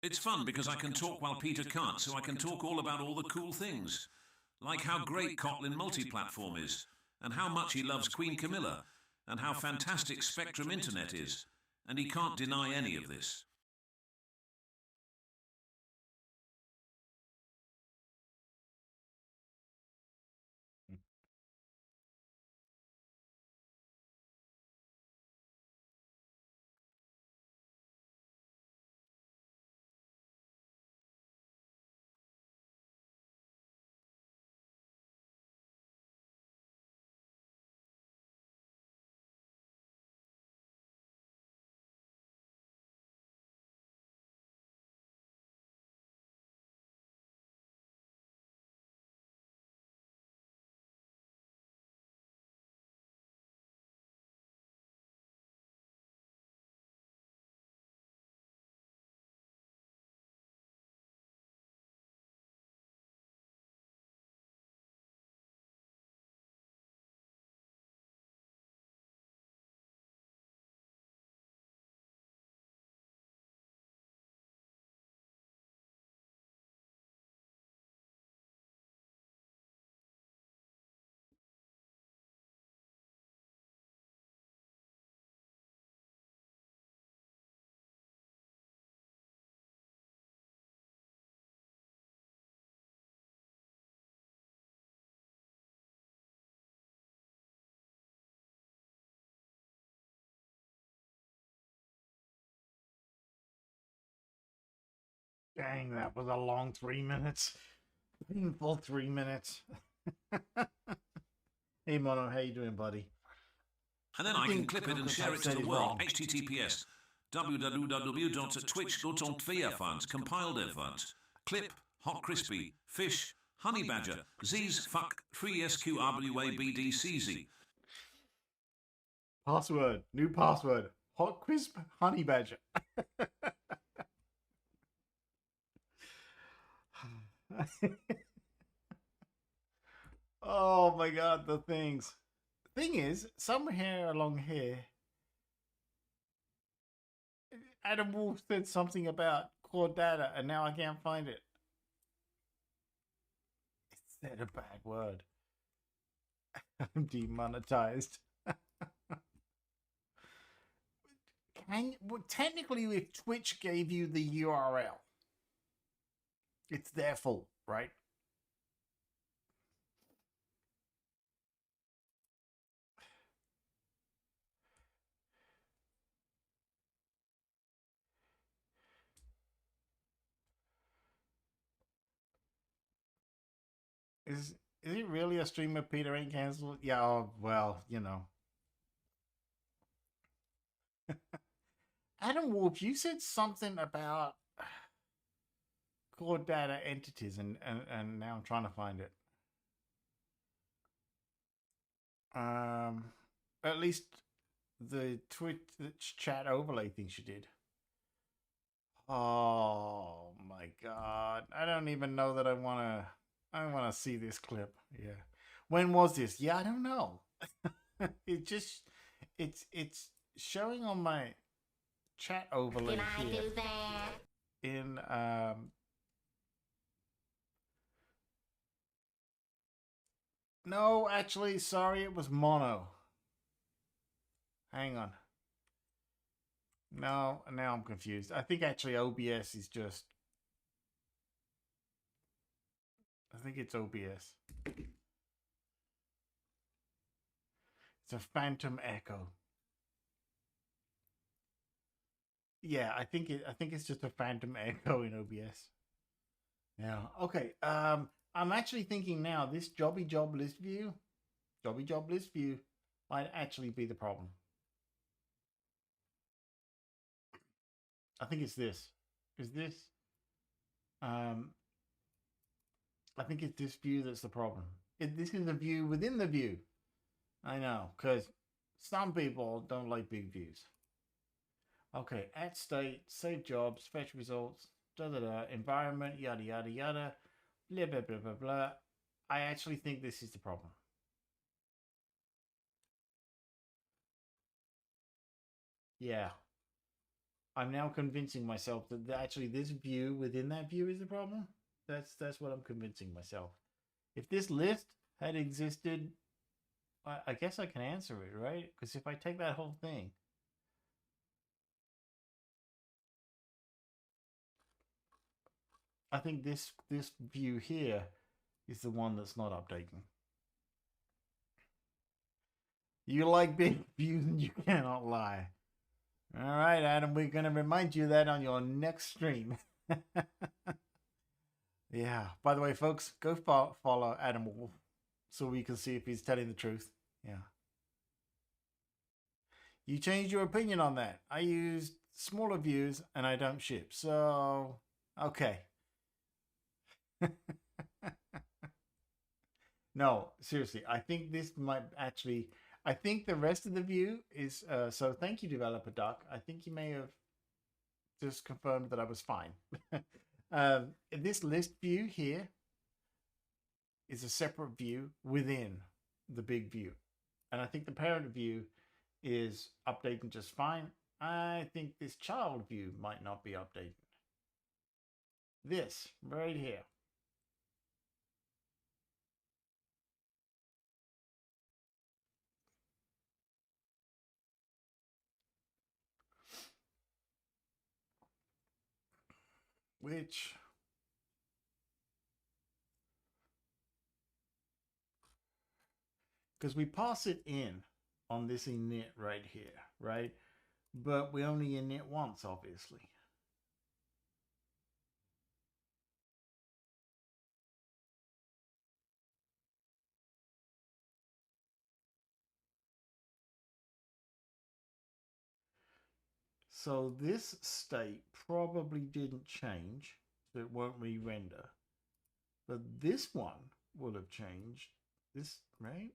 It's fun because I can talk while Peter can't, so I can talk all about all the cool things. Like how great Kotlin multi-platform is, and how much he loves Queen Camilla, and how fantastic Spectrum Internet is. And he can't deny any of this. Dang, that was a long 3 minutes. Painful 3 minutes. Hey, Mono, how you doing, buddy? And then I can clip it and share it to the world. HTTPS www.twitch.tv compiled font. Clip, hot crispy, fish, honey badger, Z's fuck 3SQRWABDCZ. Password. New password. Hot crisp honey badger. Oh my god, the things. Thing is, somewhere along here, Adam Wolf said something about core data, and now I can't find it. It said a bad word. I'm demonetized. Well, technically, if Twitch gave you the URL, it's their fault, right? Is it really a stream of Peter ain't canceled? Yeah, oh, well, you know. Adam Wolf, you said something about core data entities, and now I'm trying to find it. At least the Twitch chat overlay thing she did. Oh my god. I don't even know that I want to see this clip. Yeah. When was this? Yeah, I don't know. It's showing on my chat overlay Can I here do that? in no, actually, sorry, it was mono. Hang on. No, now I'm confused. I think actually OBS is just I think it's OBS. It's a phantom echo. Yeah, I think it's just a phantom echo in OBS. Yeah. Okay. I'm actually thinking now this jobby job list view might actually be the problem. I think it's this. Is this? I think it's this view that's the problem. This is a view within the view. I know, because some people don't like big views. Okay, at state, save jobs, fetch results, environment, yada yada yada, blah blah blah blah blah. I actually think this is the problem. Yeah. I'm now convincing myself that actually this view within that view is the problem. That's what I'm convincing myself. If this list had existed, I guess I can answer it, right? Because if I take that whole thing, I think this view here is the one that's not updating. You like big views and you cannot lie. All right, Adam, we're going to remind you that on your next stream. Yeah. By the way, folks, go follow Adam Wolf so we can see if he's telling the truth. Yeah. You changed your opinion on that. I used smaller views and I don't ship. So, okay. No, seriously, I think this might actually. I think the rest of the view is. So, thank you, developer Duck. I think you may have just confirmed that I was fine. This list view here is a separate view within the big view. And I think the parent view is updating just fine. I think this child view might not be updating. This right here. Which because we pass it in on this init right here, right? But we only init once, obviously. So this state probably didn't change, so it won't re-render. But this one will have changed. This, right?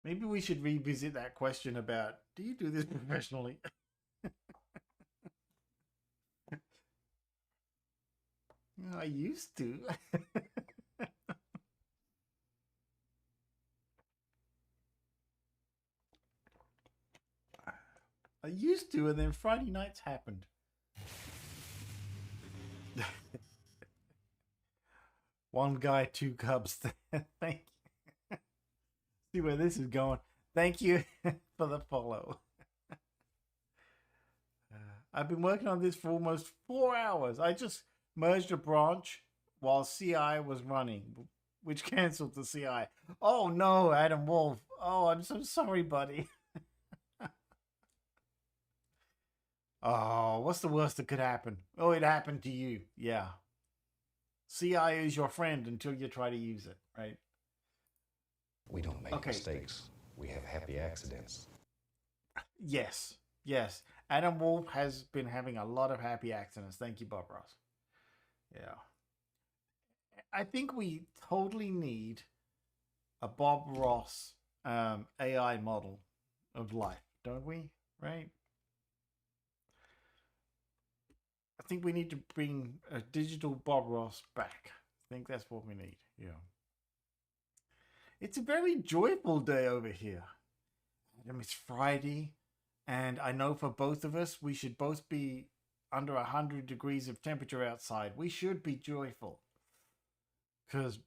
Maybe we should revisit that question about, do you do this professionally? I used to. I used to, and then Friday nights happened. One guy, two cubs. Thank you. See where this is going. Thank you for the follow. I've been working on this for almost 4 hours. I just merged a branch while CI was running, which canceled the CI. Oh no, Adam Wolf. Oh, I'm so sorry, buddy. Oh, what's the worst that could happen? Oh, it happened to you. Yeah. CI is your friend until you try to use it, right? We don't make Okay. mistakes. We have happy accidents. Yes. Yes. Adam Wolf has been having a lot of happy accidents. Thank you, Bob Ross. Yeah. I think we totally need a Bob Ross AI model of life, don't we? Right? I think we need to bring a digital Bob Ross back. I think that's what we need. Yeah. It's a very joyful day over here. It's Friday, and I know for both of us, we should both be under 100 degrees of temperature outside. We should be joyful. Because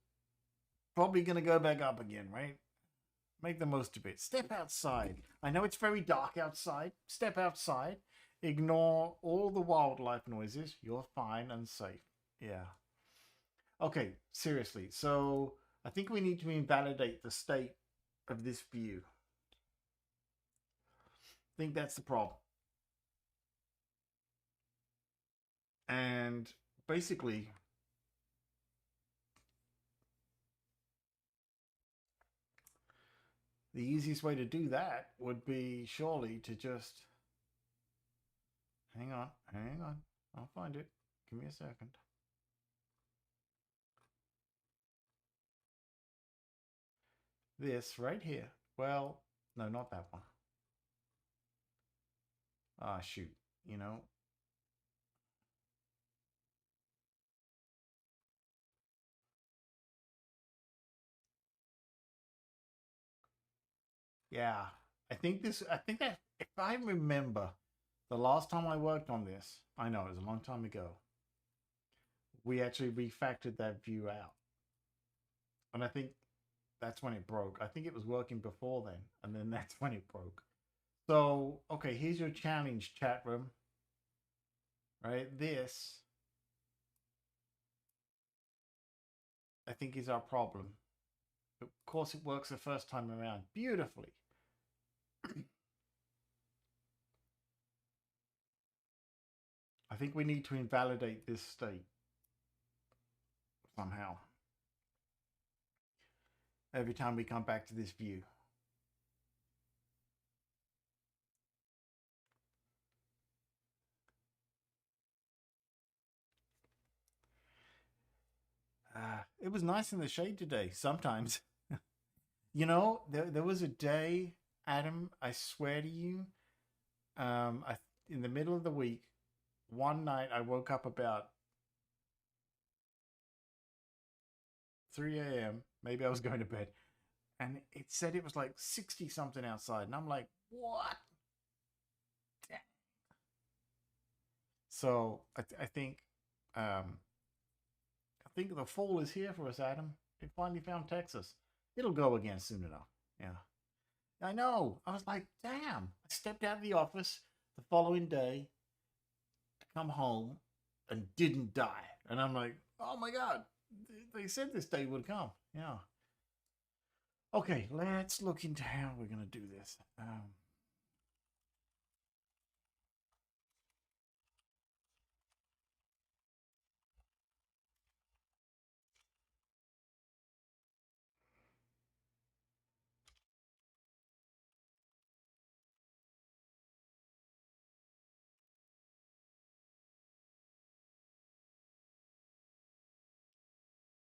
probably going to go back up again, right? Make the most of it. Step outside. I know it's very dark outside. Step outside. Ignore all the wildlife noises. You're fine and safe. Yeah. Okay, seriously. So I think we need to invalidate the state of this view. I think that's the problem. And basically, the easiest way to do that would be surely to just hang on. I'll find it. Give me a second. This right here. Well, no, not that one. Ah, shoot. You know, Yeah. I think that if I remember the last time I worked on this, I know it was a long time ago, we actually refactored that view out. And I think that's when it broke. I think it was working before then, and then that's when it broke. So, okay, here's your challenge, chat room. Right? This, I think, is our problem. Of course, it works the first time around beautifully. I think we need to invalidate this state somehow every time we come back to this view. It was nice in the shade today, sometimes. You know, there was a day, Adam, I swear to you, in the middle of the week, one night I woke up about 3 a.m. Maybe I was going to bed, and it said it was like 60 something outside, and I'm like, what? Damn. So I think the fall is here for us, Adam. It finally found Texas. It'll go again soon enough. Yeah. I know. I was like, damn. I stepped out of the office the following day to come home and didn't die. And I'm like, oh my God. They said this day would come. Yeah. Okay, let's look into how we're going to do this.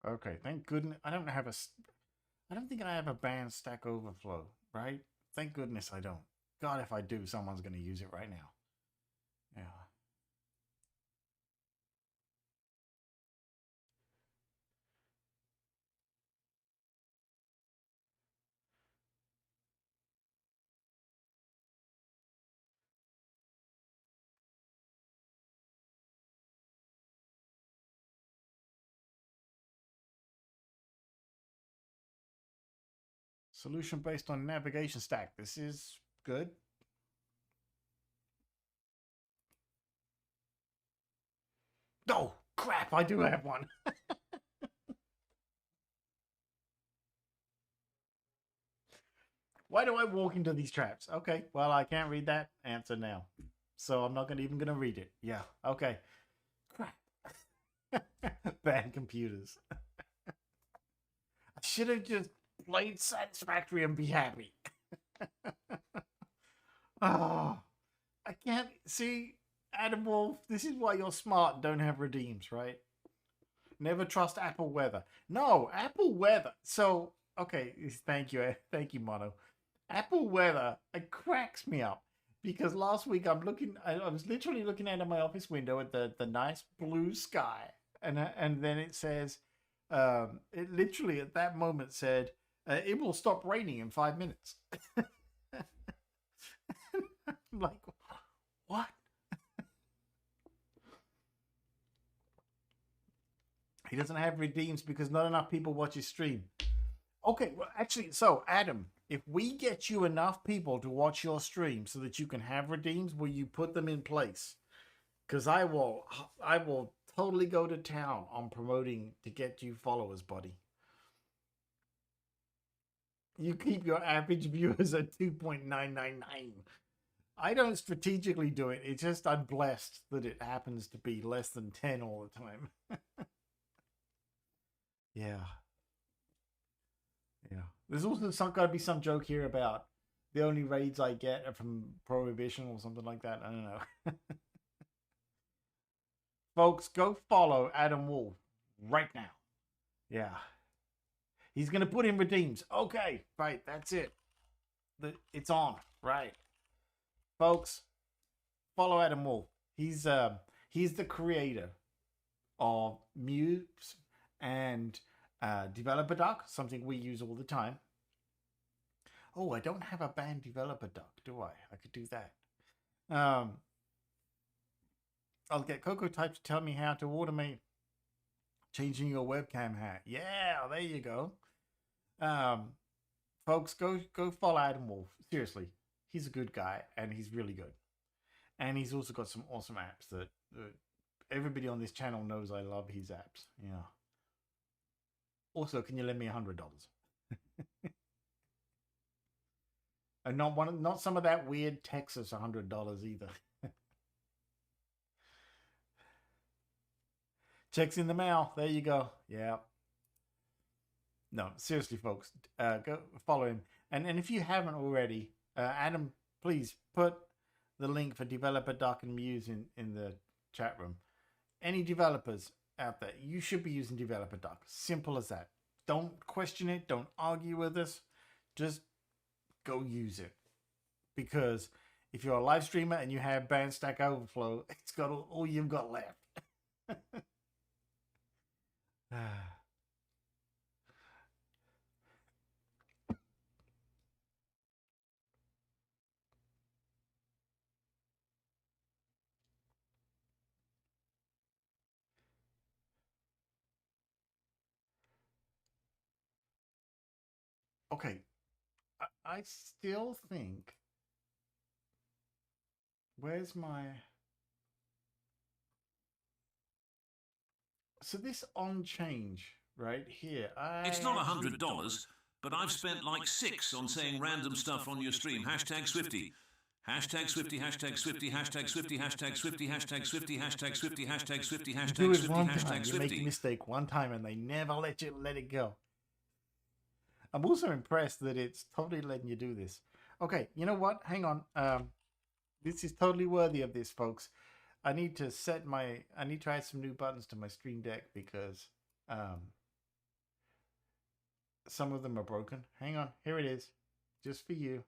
Okay, thank goodness. I don't think I have a band Stack Overflow, right? Thank goodness I don't. God, if I do, someone's going to use it right now. Yeah. Solution based on navigation stack. This is good. Oh, crap, I do have one. Why do I walk into these traps? Okay, well, I can't read that answer now. So I'm not even going to read it. Yeah, okay. Crap. Bad computers. I should have just played Satisfactory and be happy. Oh, I can't see, Adam Wolf. This is why you're smart. Don't have redeems, right? Never trust Apple Weather. No, Apple Weather. So okay, thank you, Mono. Apple Weather, it cracks me up because last week I was literally looking out of my office window at the nice blue sky, and then it says, it literally at that moment said, it will stop raining in 5 minutes. I'm like, what? He doesn't have redeems because not enough people watch his stream. Okay, well, actually, so Adam, if we get you enough people to watch your stream so that you can have redeems, will you put them in place? Because I will totally go to town on promoting to get you followers, buddy. You keep your average viewers at 2.999. I don't strategically do it. It's just I'm blessed that it happens to be less than 10 all the time. Yeah. Yeah. There's also got to be some joke here about the only raids I get are from Prohibition or something like that. I don't know. Folks, go follow Adam Wolf right now. Yeah. He's going to put in redeems. Okay. Right. That's it. It's on. Right. Folks, follow Adam Wolf. He's the creator of Muse and Developer Doc, something we use all the time. Oh, I don't have a banned developer duck, do I? I could do that. I'll get CocoType to tell me how to automate changing your webcam hat. Yeah, there you go. Folks, go follow Adam Wolf. Seriously, he's a good guy and he's really good. And he's also got some awesome apps that everybody on this channel knows I love his apps. Yeah. Also, can you lend me $100? And not some of that weird Texas $100 either. Checks in the mail. There you go. Yeah. No, seriously, folks, go follow him. And if you haven't already, Adam, please put the link for Developer Duck and Muse in the chat room. Any developers out there, you should be using Developer Duck. Simple as that. Don't question it. Don't argue with us. Just go use it. Because if you're a live streamer and you have Band Stack Overflow, it's got all you've got left. Okay, I still think, where's my, so this on change right here, It's not $100, but I've spent like 6 on saying random stuff on your stream. Hashtag Swifty. Hashtag Swifty, hashtag Swifty, hashtag Swifty, hashtag Swifty, hashtag Swifty, hashtag Swifty, hashtag Swifty, hashtag do it Swifty, one time, hashtag you make a Swifty. mistake one time and they never let it go. I'm also impressed that it's totally letting you do this. Okay, you know what? Hang on. This is totally worthy of this, folks. I need to add some new buttons to my Stream Deck because some of them are broken. Hang on, here it is. Just for you.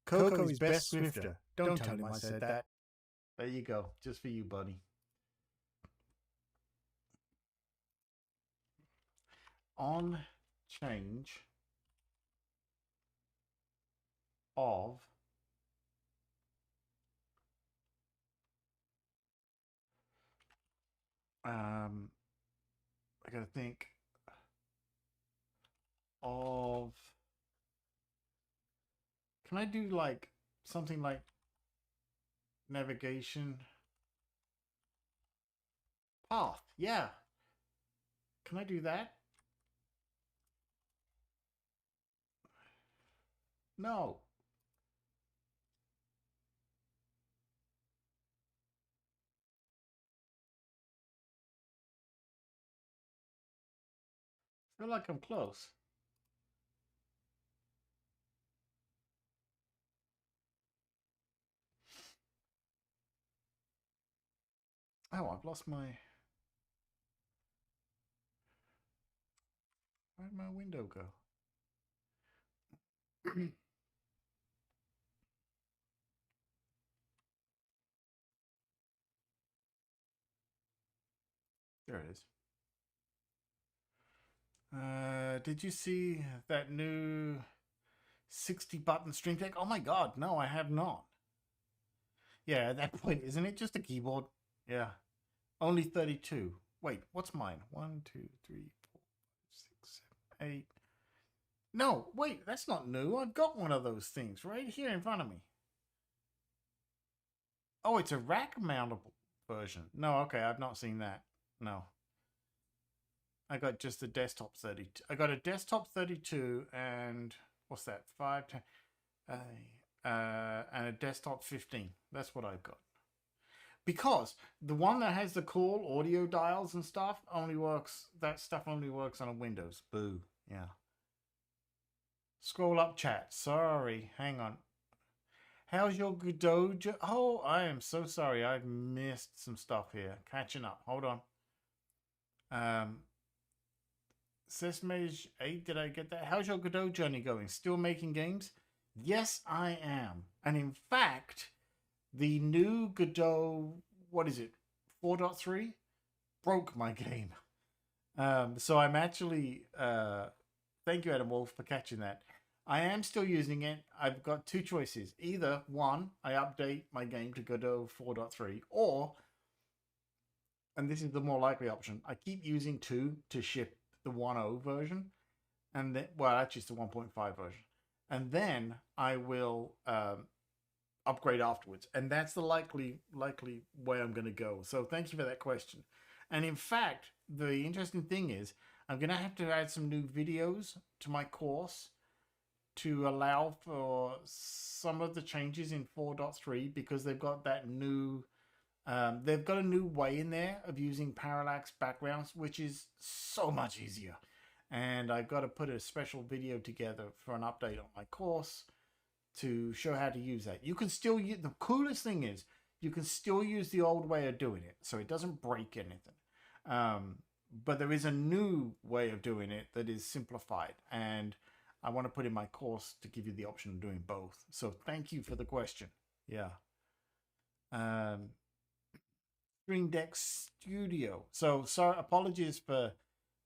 Coco is best Swifter. Don't tell him I said that. There you go. Just for you, buddy. On change of I gotta think of, can I do like something like navigation path? Yeah, can I do that? No. I feel like I'm close. Oh, I've lost my... Where'd my window go? There it is. Did you see that new 60 button Stream Deck? Oh my god, no, I have not. Yeah, at that point, isn't it just a keyboard? Yeah. Only 32. Wait, what's mine? 1, 2, 3, 4, 5, 6, 7, 8. No, wait, that's not new. I've got one of those things right here in front of me. Oh, it's a rack mountable version. No, okay, I've not seen that. No. I got just the desktop 32. I got a desktop 32 and what's that? 5, 10, and a desktop 15. That's what I've got. Because the one that has the cool audio dials and stuff only works. That stuff only works on a Windows. Boo. Yeah. Scroll up, chat. Sorry. Hang on. How's your Godot? Oh, I am so sorry. I've missed some stuff here. Catching up. Hold on. Sesame 8, did I get that? How's your Godot journey going? Still making games? Yes, I am. And in fact, the new Godot, what is it, 4.3? Broke my game. So I'm actually, thank you, Adam Wolf, for catching that. I am still using it. I've got two choices. Either one, I update my game to Godot 4.3, or, and this is the more likely option, I keep using 2 to ship the 1.0 version, and then, well, actually it's the 1.5 version, and then I will upgrade afterwards, and that's the likely way I'm going to go. So thank you for that question. And in fact, the interesting thing is I'm going to have to add some new videos to my course to allow for some of the changes in 4.3, because they've got that new they've got a new way in there of using parallax backgrounds, which is so much easier. And I've got to put a special video together for an update on my course to show how to use that. You can still use, the coolest thing is you can still use the old way of doing it, so it doesn't break anything. But there is a new way of doing it that is simplified, and I want to put in my course to give you the option of doing both. So thank you for the question. Yeah. Stream Deck Studio. So sorry, apologies for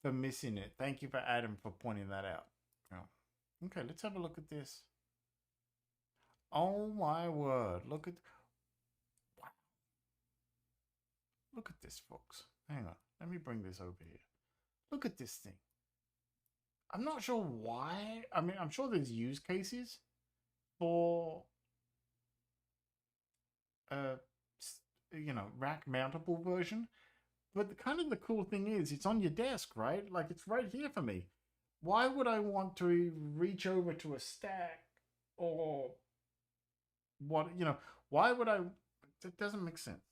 missing it. Thank you for Adam for pointing that out. Oh. Okay, let's have a look at this. Oh my word! Look at, wow. Look at this, folks. Hang on, let me bring this over here. Look at this thing. I'm not sure why. I mean, I'm sure there's use cases for rack mountable version, but the cool thing is it's on your desk, right? Like, it's right here for me. Why would I want to reach over to a stack, or what, why would I? It doesn't make sense.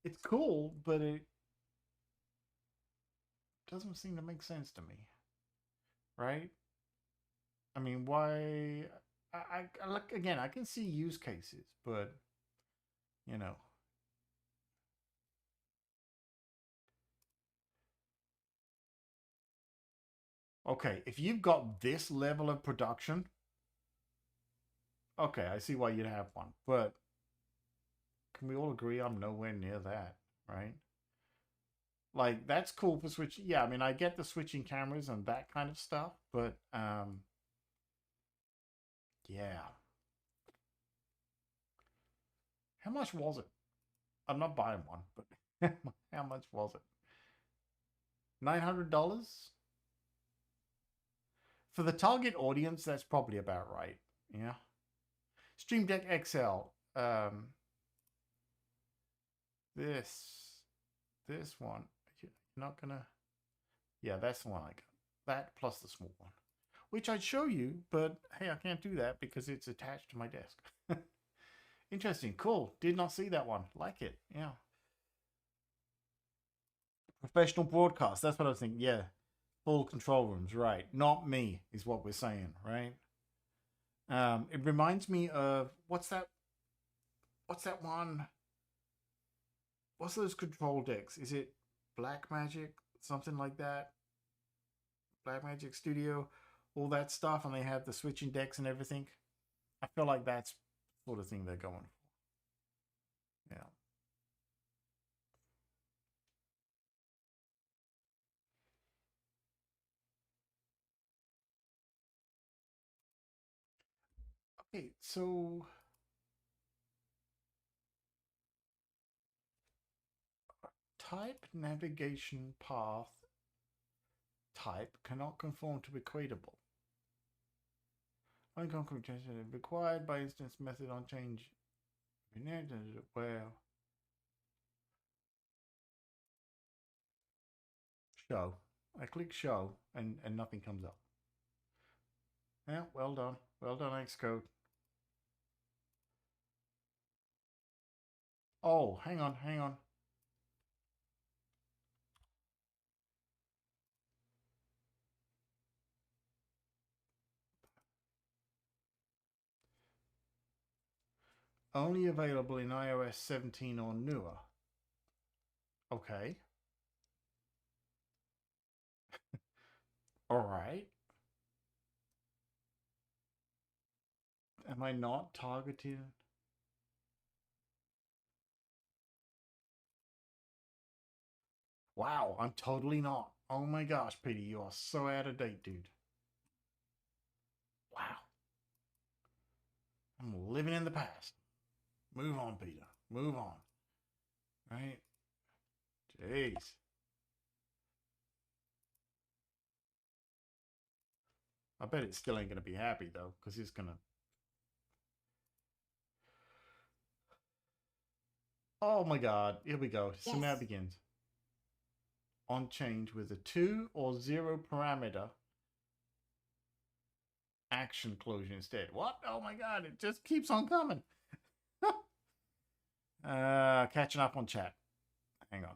It's cool, but it doesn't seem to make sense to me, right? I mean, why? I look again. I can see use cases, but okay, if you've got this level of production, okay, I see why you'd have one. But can we all agree I'm nowhere near that, right? Like, that's cool for switch. Yeah, I mean, I get the switching cameras and that kind of stuff, but yeah. How much was it? I'm not buying one, but how much was it? $900? For the target audience, that's probably about right. Yeah. Stream Deck XL. This one. You're not gonna. Yeah, that's the one I got. That plus the small one, which I'd show you, but hey, I can't do that because it's attached to my desk. Interesting. Cool. Did not see that one. Like it. Yeah. Professional broadcast. That's what I was thinking. Yeah. Full control rooms. Right. Not me is what we're saying. Right. It reminds me of what's that one? What's those control decks? Is it Blackmagic? Something like that? Blackmagic Studio, all that stuff, and they have the switching decks and everything. I feel like that's the sort of thing they're going for. Yeah. Okay, so type navigation path type cannot conform to equatable. Unconfirmation required by instance method on change. Well, show. I click show and nothing comes up. Yeah, well done. Well done, Xcode. Oh, hang on. Only available in iOS 17 or newer. Okay. All right. Am I not targeted? Wow, I'm totally not. Oh my gosh, Peter, you are so out of date, dude. I'm living in the past. Move on, Peter. Move on. Right? Jeez. I bet it still ain't going to be happy, though, because it's going to... Oh, my God. Here we go. So now it begins. On change with a 2 or 0 parameter action closure instead. What? Oh, my God. It just keeps on coming. Catching up on chat. Hang on.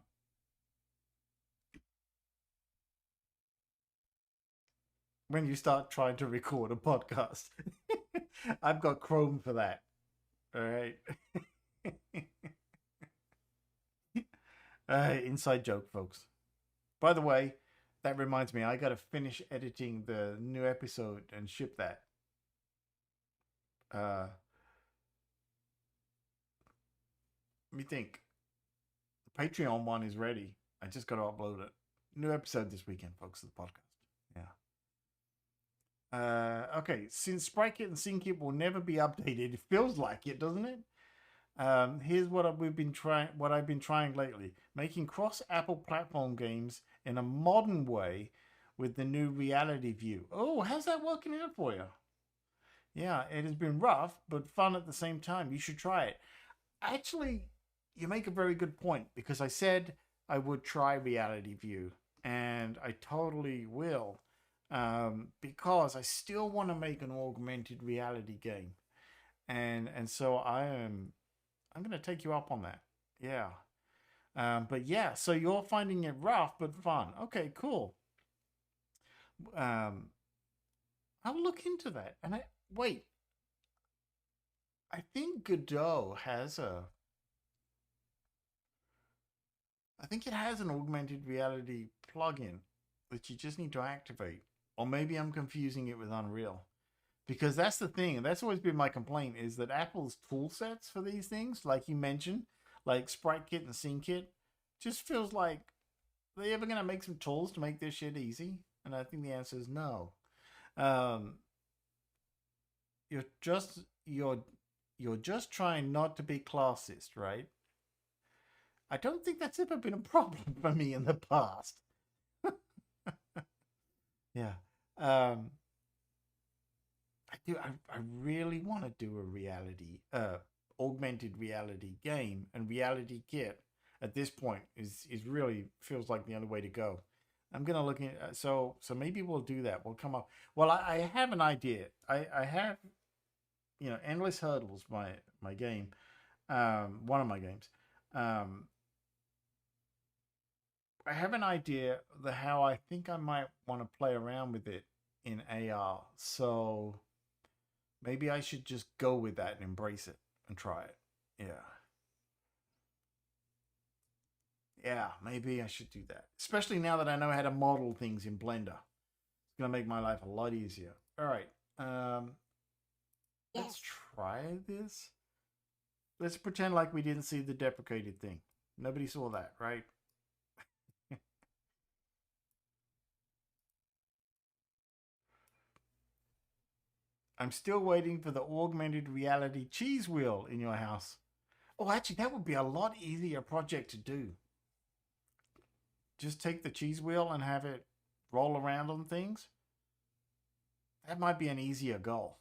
When you start trying to record a podcast. I've got Chrome for that. All right. Inside joke, folks. By the way, that reminds me, I got to finish editing the new episode and ship that. Let me think. The Patreon one is ready. I just got to upload it. New episode this weekend, folks, of the podcast. Yeah. Okay, since SpriteKit and SceneKit will never be updated, it feels like it, doesn't it? Here's what I've been trying lately: making cross-Apple platform games in a modern way with the new Reality View. Oh, how's that working out for you? Yeah, it has been rough, but fun at the same time. You should try it. Actually, you make a very good point, because I said I would try Reality View, and I totally will, because I still want to make an augmented reality game, and so I'm going to take you up on that. Yeah. But yeah, so you're finding it rough but fun. Okay, cool. I'll look into that. And wait. I think Godot has I think it has an augmented reality plugin that you just need to activate. Or maybe I'm confusing it with Unreal. Because that's the thing. That's always been my complaint, is that Apple's tool sets for these things, like you mentioned, like SpriteKit and SceneKit, just feels like, are they ever going to make some tools to make this shit easy? And I think the answer is no. You're just trying not to be classist, right? I don't think that's ever been a problem for me in the past. Yeah. I really want to do a reality, augmented reality game, and Reality Kit at this point is really feels like the only way to go. I'm gonna look at so maybe we'll do that. We'll come up. Well, I have an idea. I have, Endless Hurdles, my game, one of my games. I have an idea of how I think I might want to play around with it in AR. So maybe I should just go with that and embrace it and try it. Yeah. Yeah, maybe I should do that. Especially now that I know how to model things in Blender. It's going to make my life a lot easier. All right. Let's try this. Let's pretend like we didn't see the deprecated thing. Nobody saw that, right? I'm still waiting for the augmented reality cheese wheel in your house. Oh, actually, that would be a lot easier project to do. Just take the cheese wheel and have it roll around on things. That might be an easier goal.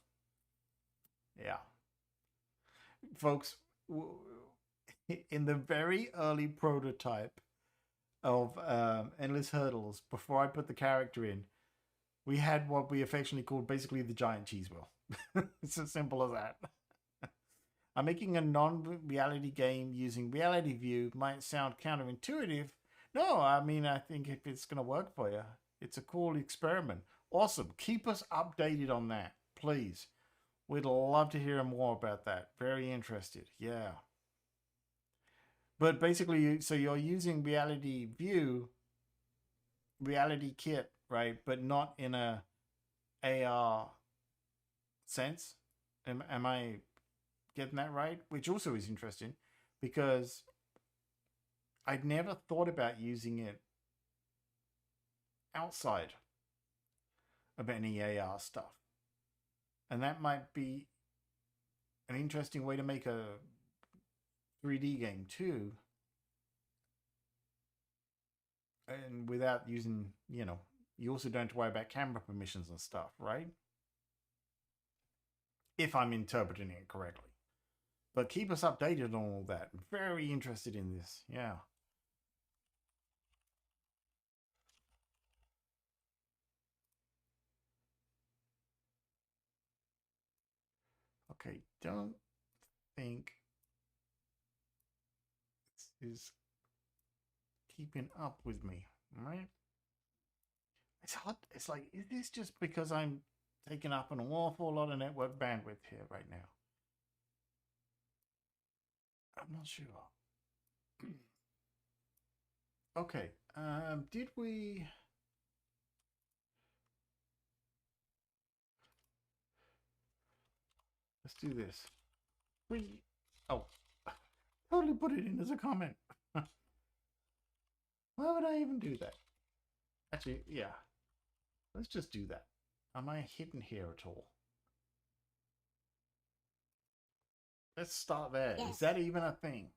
Yeah. Folks, in the very early prototype of Endless Hurdles, before I put the character in, we had what we affectionately called basically the giant cheese wheel. It's as simple as that. I'm making a non-reality game using Reality View. Might sound counterintuitive. No, I mean, I think if it's going to work for you, it's a cool experiment. Awesome. Keep us updated on that, please. We'd love to hear more about that. Very interested. Yeah. But basically, so you're using Reality View, Reality Kit, right? But not in a AR sense. Am I getting that right? Which also is interesting, because I'd never thought about using it outside of any AR stuff. And that might be an interesting way to make a 3D game too. And without using, you also don't have to worry about camera permissions and stuff, right? If I'm interpreting it correctly. But keep us updated on all that. I'm very interested in this. Yeah. Okay, don't think this is keeping up with me, right? It's hard. It's like, is this just because I'm taking up an awful lot of network bandwidth here right now? I'm not sure. Okay, did we... Let's do this. Oh, totally put it in as a comment. Why would I even do that? Actually, yeah. Let's just do that. Am I hidden here at all? Let's start there. Yes. Is that even a thing?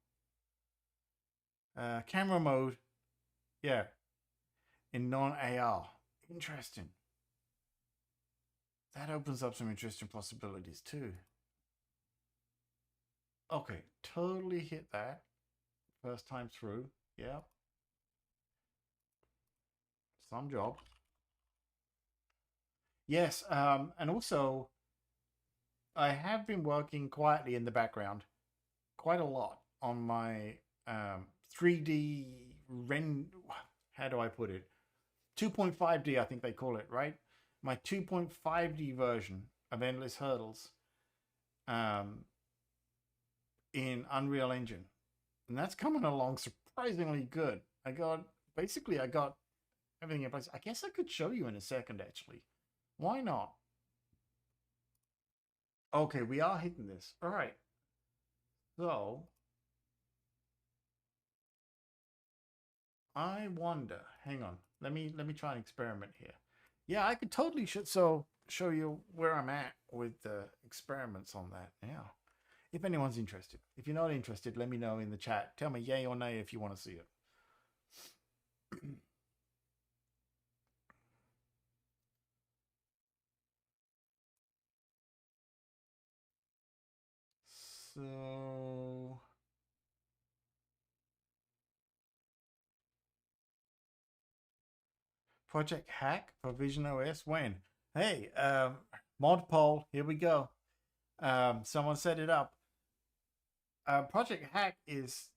Camera mode. Yeah. In non-AR. Interesting. That opens up some interesting possibilities too. Okay, totally hit that. First time through. Yeah. Some job. Yes, and also I have been working quietly in the background quite a lot on my 3D how do I put it? 2.5D, I think they call it, right? My 2.5D version of Endless Hurdles in Unreal Engine. And that's coming along surprisingly good. I got everything in place. I guess I could show you in a second, actually. Why not? Okay, we are hitting this. All right. So I wonder. Hang on. Let me try and experiment here. Yeah, I could totally show you where I'm at with the experiments on that. Yeah. If anyone's interested. If you're not interested, let me know in the chat. Tell me yay or nay if you want to see it. So Project Hack for Vision OS when? Hey, mod poll, here we go. Someone set it up. Project Hack is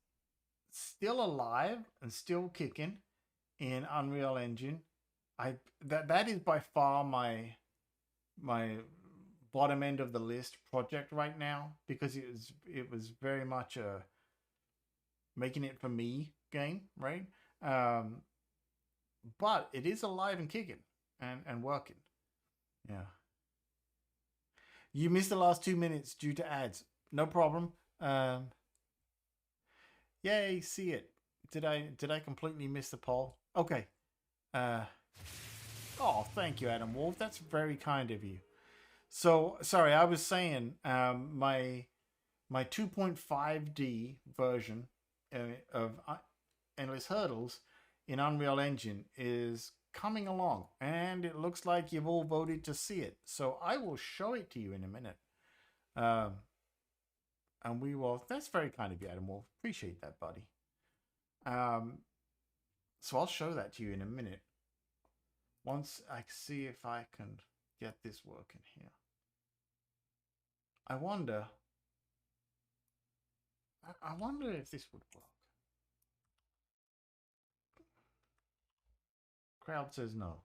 still alive and still kicking in Unreal Engine. That is by far my bottom end of the list project right now, because it was very much a making it for me game, right? But it is alive and kicking and working. Yeah. You missed the last 2 minutes due to ads. No problem. Yay, see it. Did I completely miss the poll? Okay. Oh, thank you, Adam Wolf. That's very kind of you. So, sorry, I was saying my 2.5D version of Endless Hurdles in Unreal Engine is coming along, and it looks like you've all voted to see it. So I will show it to you in a minute. And we will... That's very kind of you, Adam Wolf. Appreciate that, buddy. So I'll show that to you in a minute. Once I see if I can get this working here. I wonder if this would work. Crowd says no.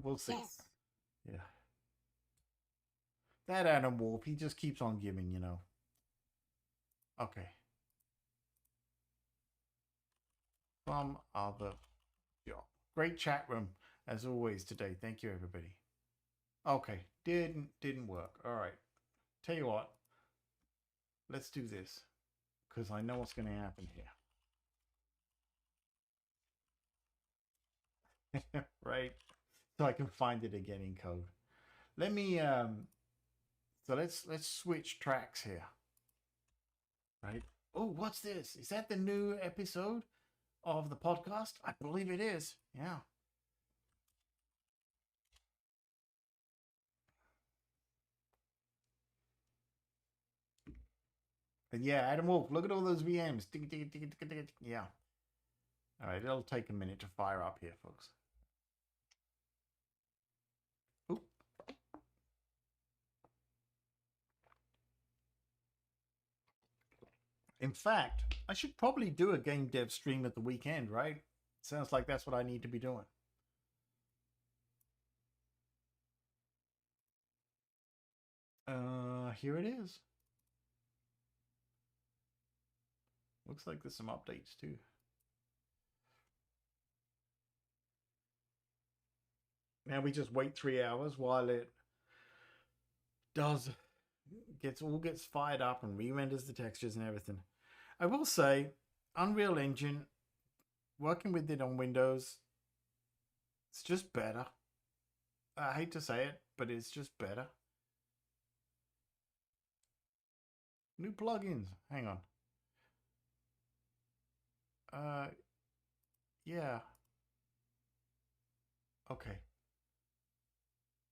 We'll see. Yes. Yeah. That Adam Wolf, he just keeps on giving, you know. Okay. From other job. Great chat room as always today. Thank you, everybody. Okay. Didn't work. All right. Tell you what. Let's do this, because I know what's going to happen here. Right? So I can find it again in code. Let me So let's switch tracks here. Right? Oh, what's this? Is that the new episode of the podcast? I believe it is. Yeah. And yeah, Adam Wolf, look at all those VMs. Yeah. All right, it'll take a minute to fire up here, folks. Oop. In fact, I should probably do a game dev stream at the weekend, right? Sounds like that's what I need to be doing. Here it is. Looks like there's some updates too. Now we just wait 3 hours while it gets fired up and re-renders the textures and everything. I will say, Unreal Engine, working with it on Windows, it's just better. I hate to say it, but it's just better. New plugins. Hang on. Yeah. Okay.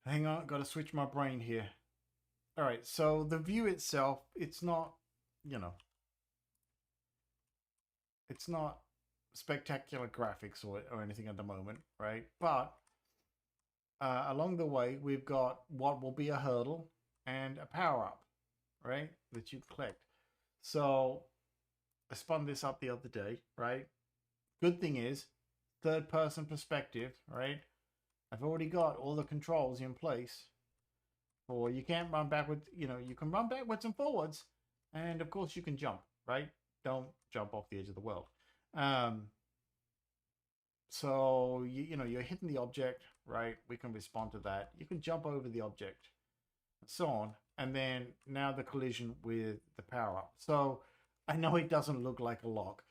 Hang on, gotta switch my brain here. All right, so the view itself, it's not, it's not spectacular graphics or anything at the moment, right? But along the way, we've got what will be a hurdle and a power-up, right, that you collect. So I spun this up the other day, right? Good thing is, third-person perspective, right? I've already got all the controls in place. For you can't run backwards, you can run backwards and forwards, and of course you can jump, right? Don't jump off the edge of the world. So you're hitting the object, right? We can respond to that. You can jump over the object, and so on, and then now the collision with the power up. So I know it doesn't look like a lot,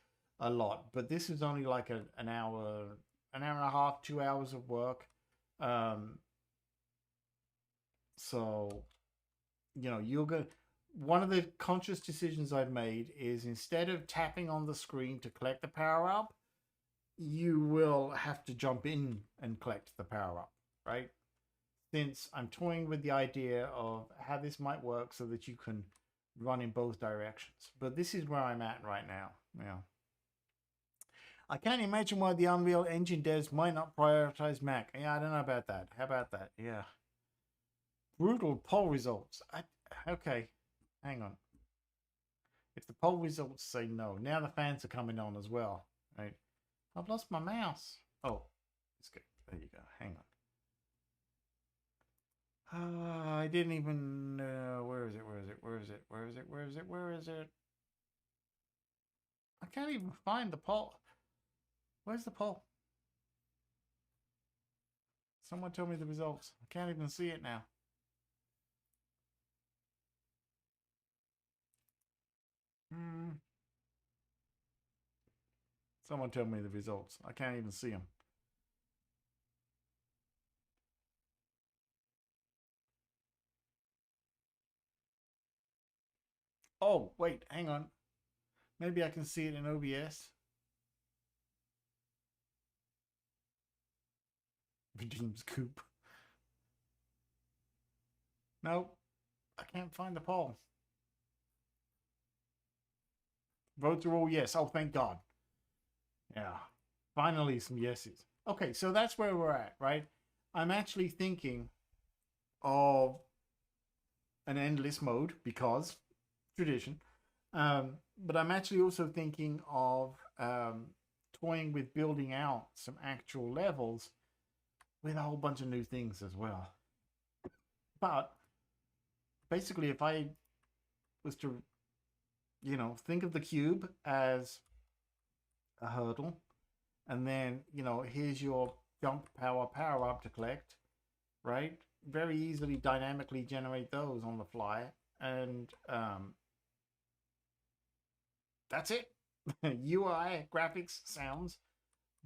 but this is only like an hour and a half, 2 hours of work. So you're going. One of the conscious decisions I've made is instead of tapping on the screen to collect the power up, you will have to jump in and collect the power up, right? Since I'm toying with the idea of how this might work so that you can run in both directions. But this is where I'm at right now. Yeah. I can't imagine why the Unreal Engine devs might not prioritize Mac. Yeah, I don't know about that. How about that? Yeah. Brutal poll results. Okay. Hang on. If the poll results say no, now the fans are coming on as well, right? I've lost my mouse. Oh, it's good. There you go. Hang on. I didn't even. Where is it? I can't even find the poll. Where's the poll? Someone tell me the results. I can't even see it now. Someone tell me the results. I can't even see them. Oh, wait, hang on. Maybe I can see it in OBS. Redeems Coop. No, I can't find the poll. Votes are all yes. Oh, thank God. Yeah, finally some yeses. Okay, so that's where we're at, right? I'm actually thinking of an endless mode because tradition. But I'm actually also thinking of toying with building out some actual levels with a whole bunch of new things as well. But basically, if I was to, think of the cube as a hurdle, and then, here's your jump power up to collect, right? Very easily dynamically generate those on the fly, and that's it. UI, graphics, sounds,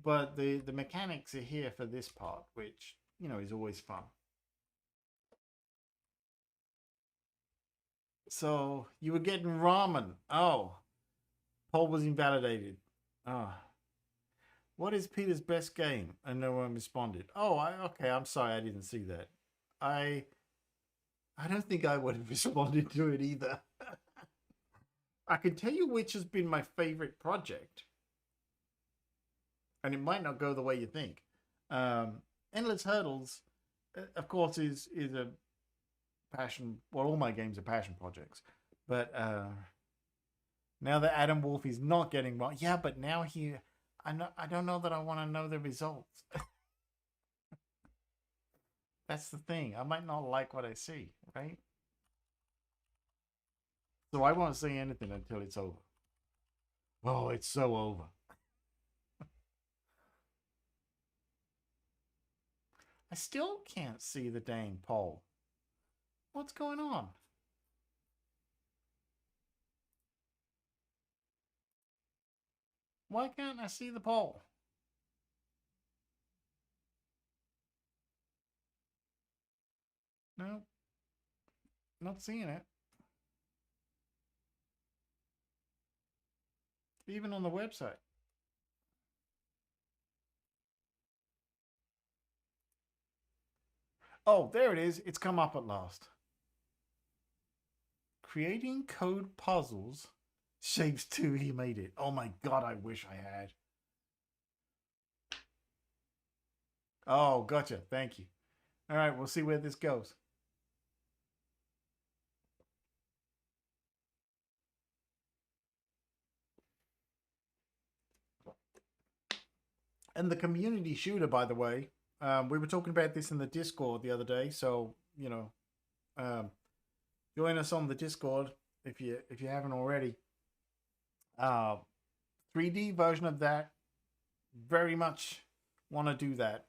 but the mechanics are here for this part, which is always fun. So you were getting ramen. Oh, poll was invalidated. Oh. What is Peter's best game? And no one responded. Oh, okay. I'm sorry, I didn't see that. I don't think I would have responded to it either. I can tell you which has been my favorite project, and it might not go the way you think. Endless Hurdles, of course, is a passion. Well, all my games are passion projects, but now that Adam Wolf is not getting well, yeah, but now I don't know that I want to know the results. That's the thing. I might not like what I see, right? So I won't say anything until it's over. Oh, it's so over. I still can't see the dang poll. What's going on? Why can't I see the poll? No, not seeing it. Even on the website. Oh, there it is. It's come up at last. Creating code puzzles. Shapes 2, he made it. Oh my god, I wish I had. Oh, gotcha. Thank you. All right, we'll see where this goes. And the community shooter, by the way, we were talking about this in the Discord the other day. So, you know, join us on the Discord if you haven't already. 3D version of that. Very much want to do that.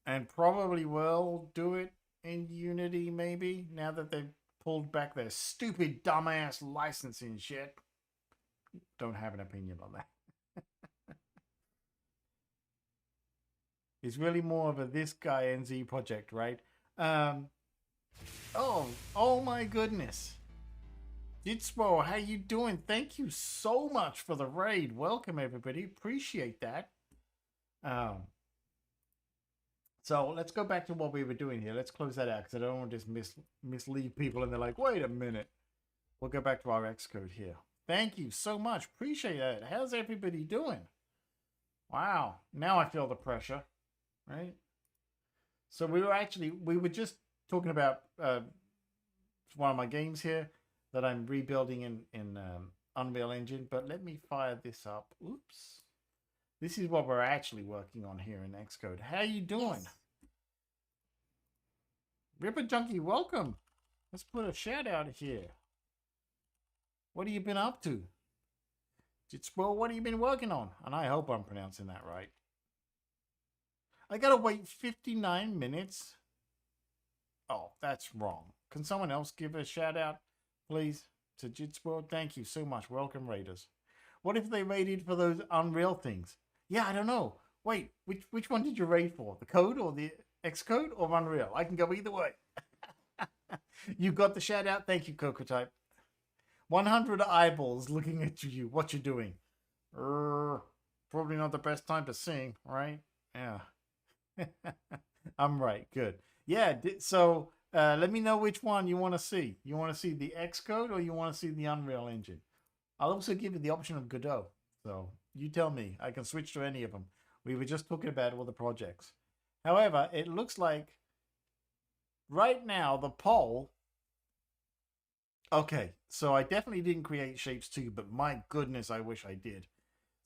And probably will do it in Unity, maybe, now that they've pulled back their stupid dumbass licensing shit. Don't have an opinion on that. It's really more of a this guy NZ project, right? Oh my goodness. Jitspo, how you doing? Thank you so much for the raid. Welcome, everybody. Appreciate that. So let's go back to what we were doing here. Let's close that out because I don't want to just mislead people and they're like, wait a minute. We'll go back to our Xcode here. Thank you so much. Appreciate that. How's everybody doing? Wow. Now I feel the pressure, right? So we were just talking about one of my games here that I'm rebuilding in Unreal Engine, but let me fire this up. Oops. This is what we're actually working on here in Xcode. How you doing? Yes. Ripper Junkie, welcome. Let's put a shout out here. What have you been up to? Jitspo, what have you been working on? And I hope I'm pronouncing that right. I gotta wait 59 minutes. Oh, that's wrong. Can someone else give a shout out, please, to Jitspo? Thank you so much. Welcome, Raiders. What if they raided for those Unreal things? Yeah, I don't know. Wait, which one did you raid for? The code or the Xcode or Unreal? I can go either way. You got the shout out. Thank you, Cocotype. 100 eyeballs looking at you. What you doing? Probably not the best time to sing, right? Yeah. I'm right. Good. Yeah. So let me know which one you want to see. You want to see the Xcode or you want to see the Unreal Engine? I'll also give you the option of Godot. So you tell me. I can switch to any of them. We were just talking about all the projects. However, it looks like right now the poll. Okay, so I definitely didn't create Shapes 2, but my goodness, I wish I did.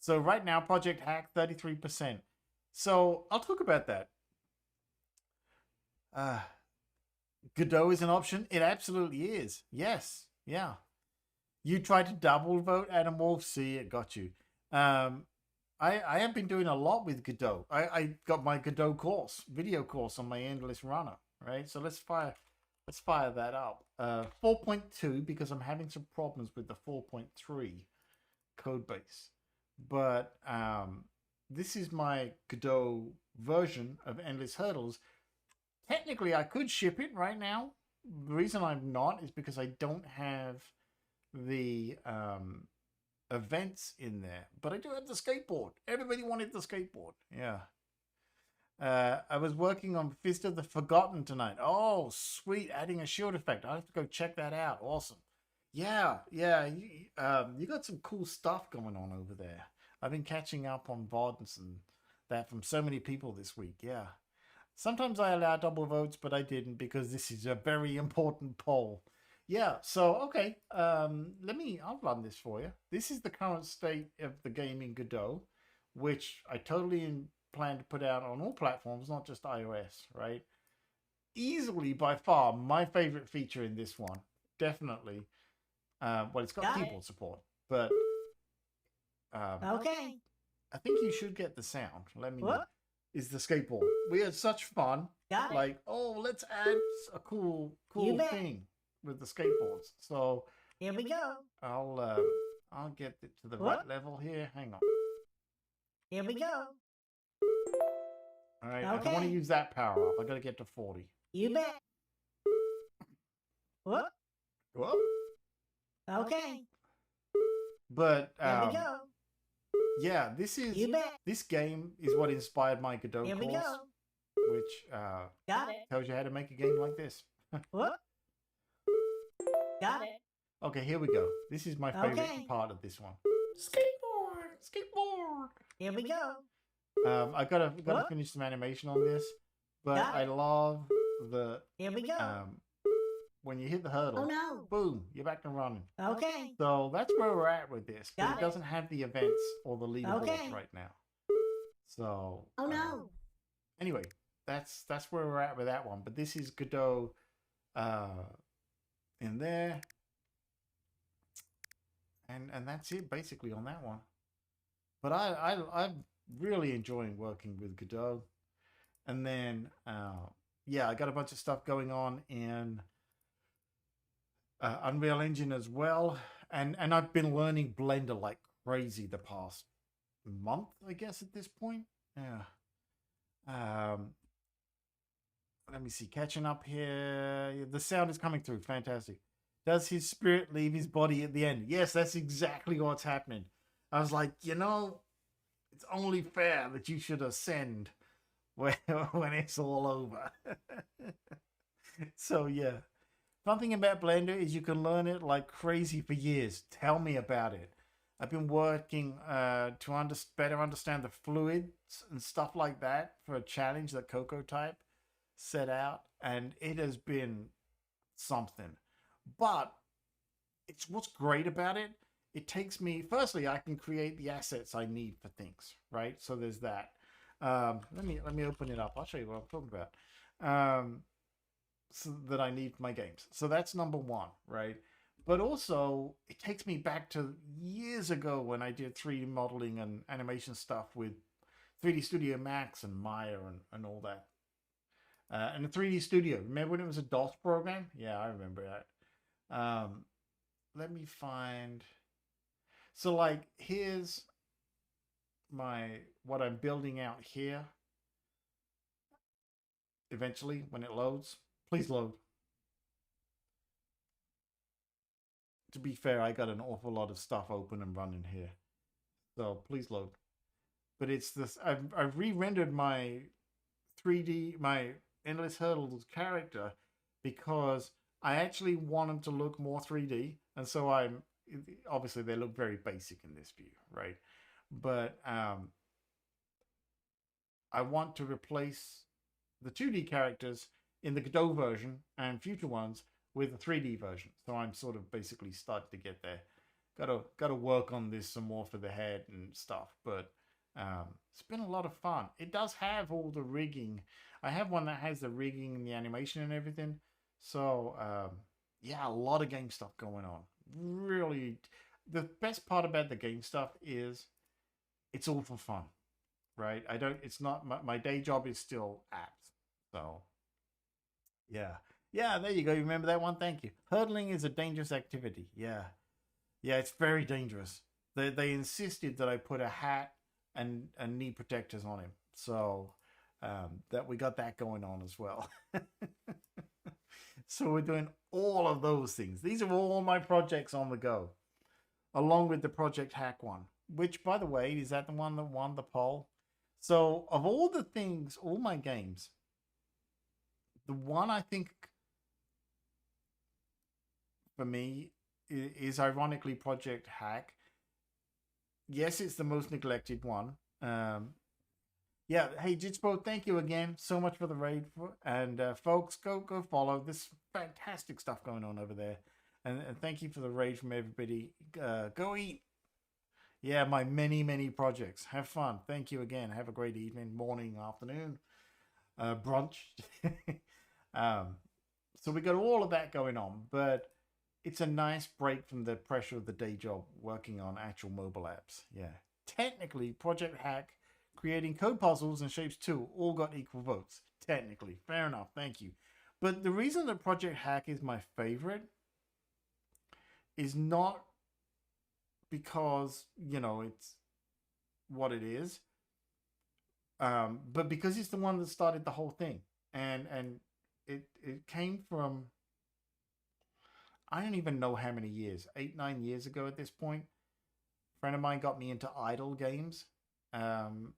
So right now, Project Hack, 33%. So I'll talk about that. Godot is an option. It absolutely is. Yes. Yeah. You tried to double vote, Adam Wolf. See, it got you. I have been doing a lot with Godot. I got my Godot course, video course on my Endless Runner, right? So let's fire that up. 4.2 because I'm having some problems with the 4.3 code base. But this is my Godot version of Endless Hurdles. Technically, I could ship it right now, the reason I'm not is because I don't have the events in there, but I do have the skateboard. Everybody wanted the skateboard. Yeah. I was working on Fist of the Forgotten tonight. Oh, sweet. Adding a shield effect. I have to go check that out. Awesome. Yeah. You got some cool stuff going on over there. I've been catching up on VODs and that from so many people this week. Yeah. Sometimes I allow double votes, but I didn't because this is a very important poll. Yeah, so, okay. I'll run this for you. This is the current state of the game in Godot, which I totally plan to put out on all platforms, not just iOS, right? Easily, by far, my favorite feature in this one, definitely. Well, it's got keyboard support, but Okay. I think you should get the sound. Let me know. Is the skateboard. We had such fun. Got it. Like, oh, let's add a cool You bet. thing with the skateboards. So Here we go. I'll get it to the right What? level here. Hang on. Here we go. All right, I don't want to Okay. use that power up. I gotta get to 40. You bet. Whoop. Whoa. Okay. But Here we go. yeah, this You bet. game is what inspired my Godot Here we course, go. which Got it. tells you how to make a game like this. Whoop. Got it. Okay, here we go. This is my favorite Okay. part of this one. Skateboard. Here we go. I gotta What? finish some animation on this, but Got I it. love the Here we go. when you hit the hurdle, Oh no. boom, you're back and running. Okay. So that's where we're at with this. But Got it it. doesn't have the events or the leaderboards Okay. right now. So Oh no. anyway, that's where we're at with that one. But this is Godot in there. And that's it basically on that one. But I'm really enjoying working with Godot. And then yeah, I got a bunch of stuff going on in Unreal Engine as well. And I've been learning Blender like crazy the past month, I guess, at this point. Yeah. Let me see. Catching up here. The sound is coming through. Fantastic. Does his spirit leave his body at the end? Yes, that's exactly what's happening. I was like, it's only fair that you should ascend when it's all over. So, yeah. Fun thing about Blender is you can learn it like crazy for years. Tell me about it. I've been working to better understand the fluids and stuff like that for a challenge that Coco Type set out, and it has been something. But it's what's great about it. It takes me, firstly, I can create the assets I need for things, right? So there's that. Let me open it up. I'll show you what I'm talking about. So that I need for my games. So that's number one, right? But also, it takes me back to years ago when I did 3D modeling and animation stuff with 3D Studio Max and Maya and all that. And the 3D Studio. Remember when it was a DOS program? Yeah, I remember that. Let me find. So, like, here's what I'm building out here. Eventually, when it loads. Please load. To be fair, I got an awful lot of stuff open and running here. So please load. But it's this, I've re-rendered my 3D, my Endless Hurdles character because I actually want them to look more 3D. And so obviously they look very basic in this view, right? But I want to replace the 2D characters in the Godot version and future ones with the 3D version. So I'm sort of basically starting to get there. Got to work on this some more for the head and stuff, but it's been a lot of fun. It does have all the rigging. I have one that has the rigging and the animation and everything. So yeah, a lot of game stuff going on. Really, the best part about the game stuff is it's all for fun, right? It's not my day job is still apps. So yeah, there you go. You remember that one? Thank you. Hurdling is a dangerous activity. Yeah, it's very dangerous. They insisted that I put a hat and knee protectors on him, so that we got that going on as well. So we're doing all of those things. These are all my projects on the go, along with the Project Hack one, which, by the way, is that the one that won the poll? So of all the things, all my games, the one I think for me is ironically Project Hack. Yes, it's the most neglected one. Yeah, hey Jitspo, thank you again so much for the raid, and folks, go follow. This fantastic stuff going on over there, and thank you for the raid from everybody. Go eat. Yeah, my many projects. Have fun. Thank you again. Have a great evening, morning, afternoon, brunch. So we got all of that going on, but it's a nice break from the pressure of the day job working on actual mobile apps. Yeah, technically, Project Hack, creating code puzzles, and Shapes 2 all got equal votes. Technically, fair enough. Thank you. But the reason that Project Hack is my favorite is not because, you know, it's what it is, but because it's the one that started the whole thing, and it came from, I don't even know how many years, 8-9 years ago at this point. A friend of mine got me into idle games, and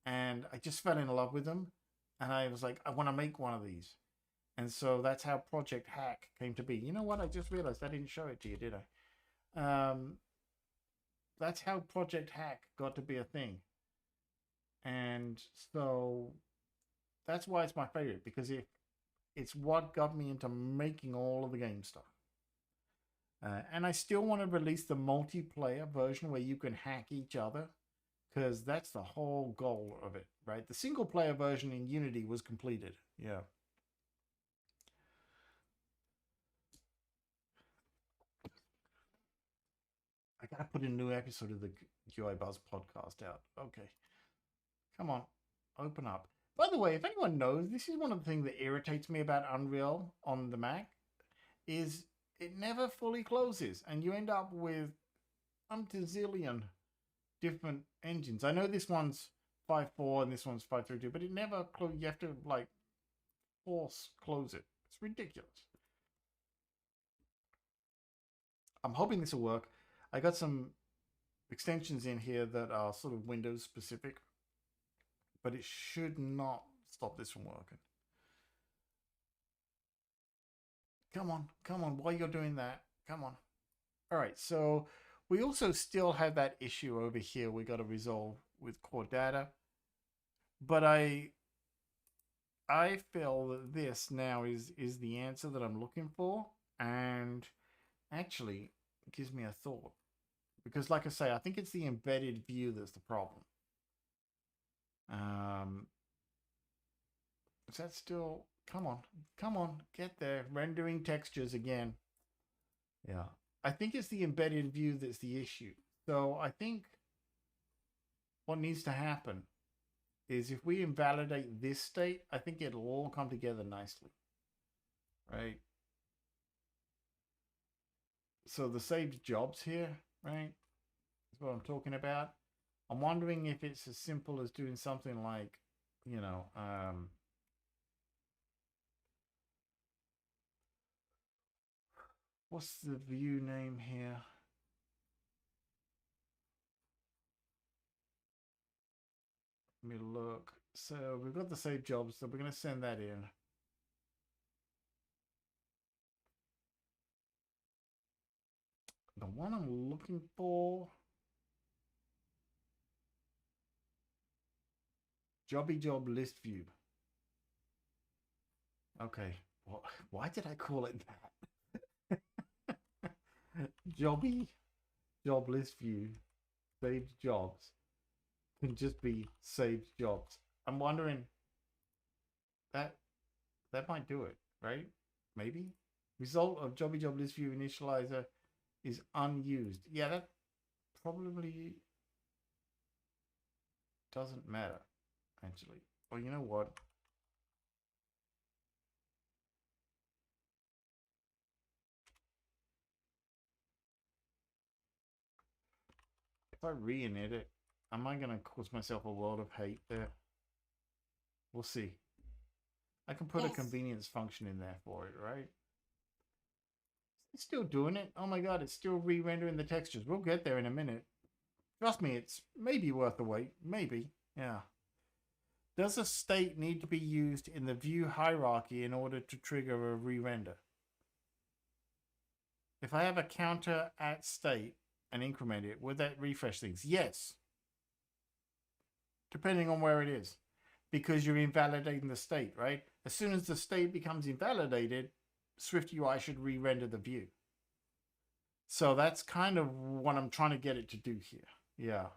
I just fell in love with them, and I was like, I want to make one of these. And so that's how Project Hack came to be. You know what? I just realized I didn't show it to you, did I? That's how Project Hack got to be a thing. And so that's why it's my favorite, because it's what got me into making all of the game stuff. And I still want to release the multiplayer version where you can hack each other, because that's the whole goal of it, right? The single player version in Unity was completed. Yeah. I gotta put a new episode of the UI Buzz podcast out. Okay. Come on. Open up. By the way, if anyone knows, this is one of the things that irritates me about Unreal on the Mac, is it never fully closes, and you end up with umptazillion different engines. I know this one's 5.4 and this one's 5.3.2, but it never you have to like force close it. It's ridiculous. I'm hoping this will work. I got some extensions in here that are sort of Windows specific, but it should not stop this from working. Come on, while you're doing that, come on. All right, so we also still have that issue over here we got to resolve with core data, but I feel that this now is the answer that I'm looking for, and actually it gives me a thought, because like I say, I think it's the embedded view that's the problem. Is that still, come on, get there. Rendering textures again. Yeah, I think it's the embedded view that's the issue. So I think what needs to happen is if we invalidate this state, I think it'll all come together nicely, right? So the saved jobs here, right, is what I'm talking about. I'm wondering if it's as simple as doing something like, you know, what's the view name here? Let me look. So we've got the save jobs, so we're going to send that in. The one I'm looking for, Jobby Job List View. Okay, well, why did I call it that? Jobby Job List View, saved jobs, can just be saved jobs. I'm wondering, that might do it, right? Maybe. Result of Jobby Job List View initializer is unused. Yeah, that probably doesn't matter, actually. Well, you know what? If I re-init it, am I going to cause myself a world of hate there? We'll see. I can put a Yes. convenience function in there for it, right? It's still doing it. Oh my god, it's still re-rendering the textures. We'll get there in a minute. Trust me, it's maybe worth the wait. Maybe. Yeah. Does a state need to be used in the view hierarchy in order to trigger a re-render? If I have a counter at state and increment it, would that refresh things? Yes. Depending on where it is. Because you're invalidating the state, right? As soon as the state becomes invalidated, SwiftUI should re-render the view. So that's kind of what I'm trying to get it to do here. Yeah.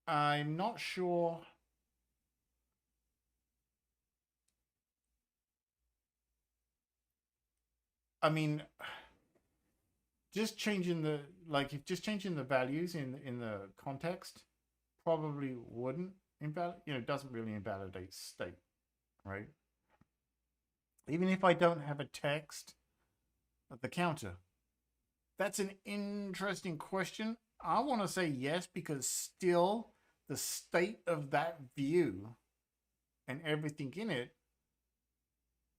I'm not sure. I mean, just changing the just changing the values in the context probably wouldn't doesn't really invalidate state, right? Even if I don't have a text at the counter. That's an interesting question. I want to say yes, because still the state of that view and everything in it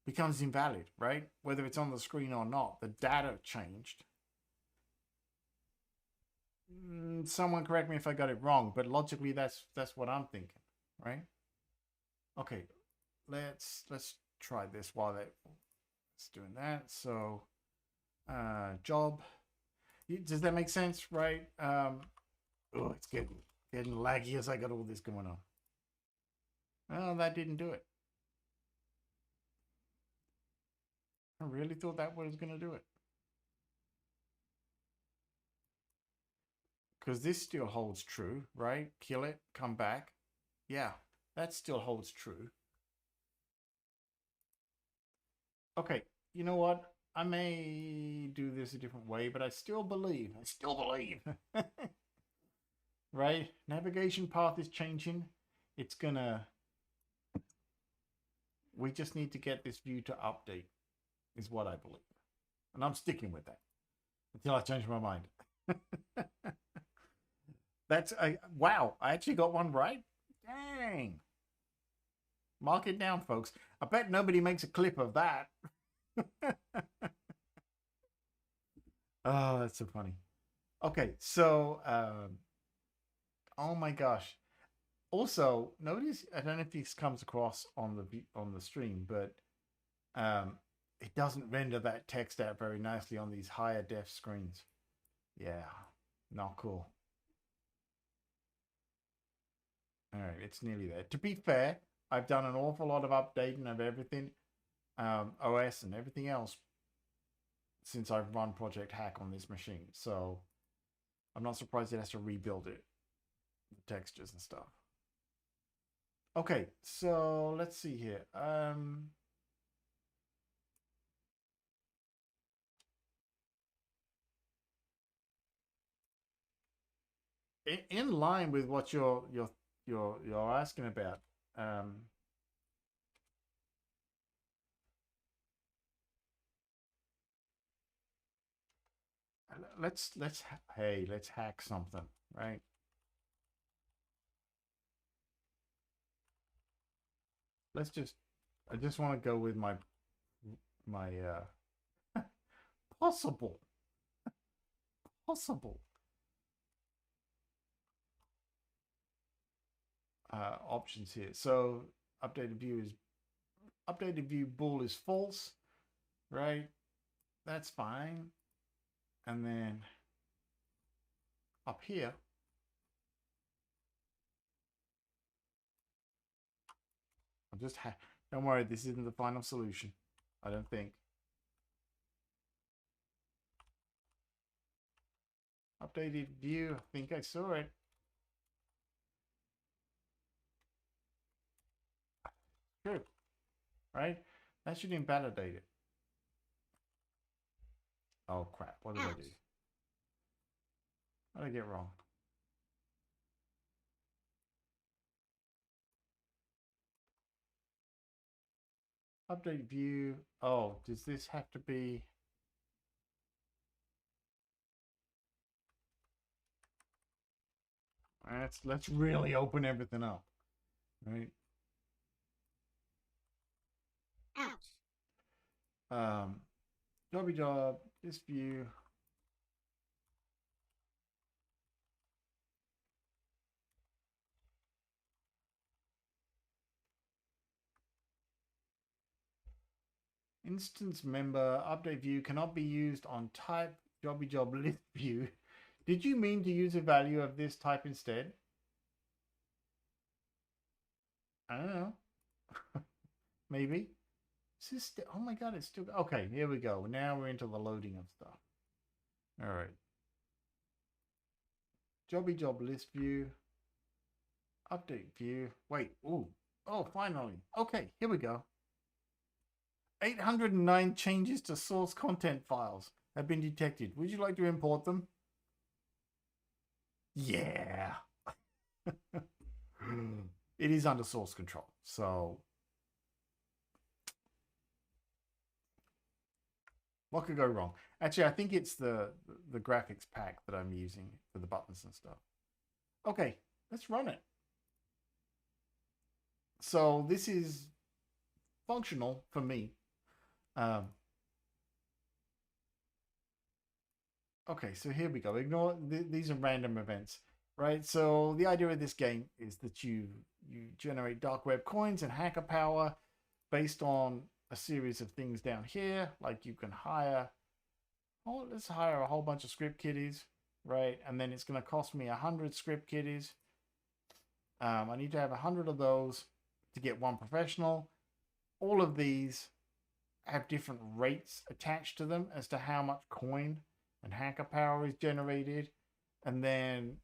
becomes invalid, right? Whether it's on the screen or not, the data changed. Someone correct me if I got it wrong, but logically that's what I'm thinking, right? Okay, let's try this while it's doing that. So job, does that make sense, right? Oh, it's getting laggy as I got all this going on. Oh, that didn't do it. I really thought that was going to do it. Because this still holds true, right? Kill it, come back. Yeah, that still holds true. Okay, you know what? I may do this a different way, but I still believe. Right? Navigation path is changing. It's gonna... We just need to get this view to update, is what I believe. And I'm sticking with that until I change my mind. That's wow, I actually got one right. Dang. Mark it down, folks. I bet nobody makes a clip of that. Oh, that's so funny. Okay, so oh my gosh. Also, notice, I don't know if this comes across on the stream, but it doesn't render that text out very nicely on these higher def screens. Yeah, not cool. All right, it's nearly there. To be fair, I've done an awful lot of updating of everything, OS and everything else, since I've run Project Hack on this machine. So I'm not surprised it has to rebuild it, the textures and stuff. Okay, so let's see here. In line with what you're asking about, let's hack something, right? I just want to go with my possible options here. So updated view bool is false, right? That's fine. And then up here, I'll just don't worry, this isn't the final solution, I don't think. Updated view, I think I saw it. True, right? That should invalidate it. Oh crap, what did I do? What did I get wrong? Update view. Oh, does this have to be... Let's really open everything up, right? Job, this view. Instance member update view cannot be used on type job list view. Did you mean to use a value of this type instead? I don't know. Maybe. Oh my god, it's still okay. Here we go. Now we're into the loading of stuff. All right. Job list view. Update view. Wait. Ooh. Oh, finally. Okay, here we go. 809 changes to source content files have been detected. Would you like to import them? Yeah. It is under source control. So what could go wrong? Actually, I think it's the graphics pack that I'm using for the buttons and stuff. Okay, let's run it. So this is functional for me. Okay, so here we go. Ignore these are random events, right? So the idea of this game is that you generate dark web coins and hacker power based on a series of things down here. Like you can hire, let's hire a whole bunch of script kiddies, right? And then it's going to cost me 100 script kiddies. I need to have 100 of those to get one professional. All of these have different rates attached to them as to how much coin and hacker power is generated. And then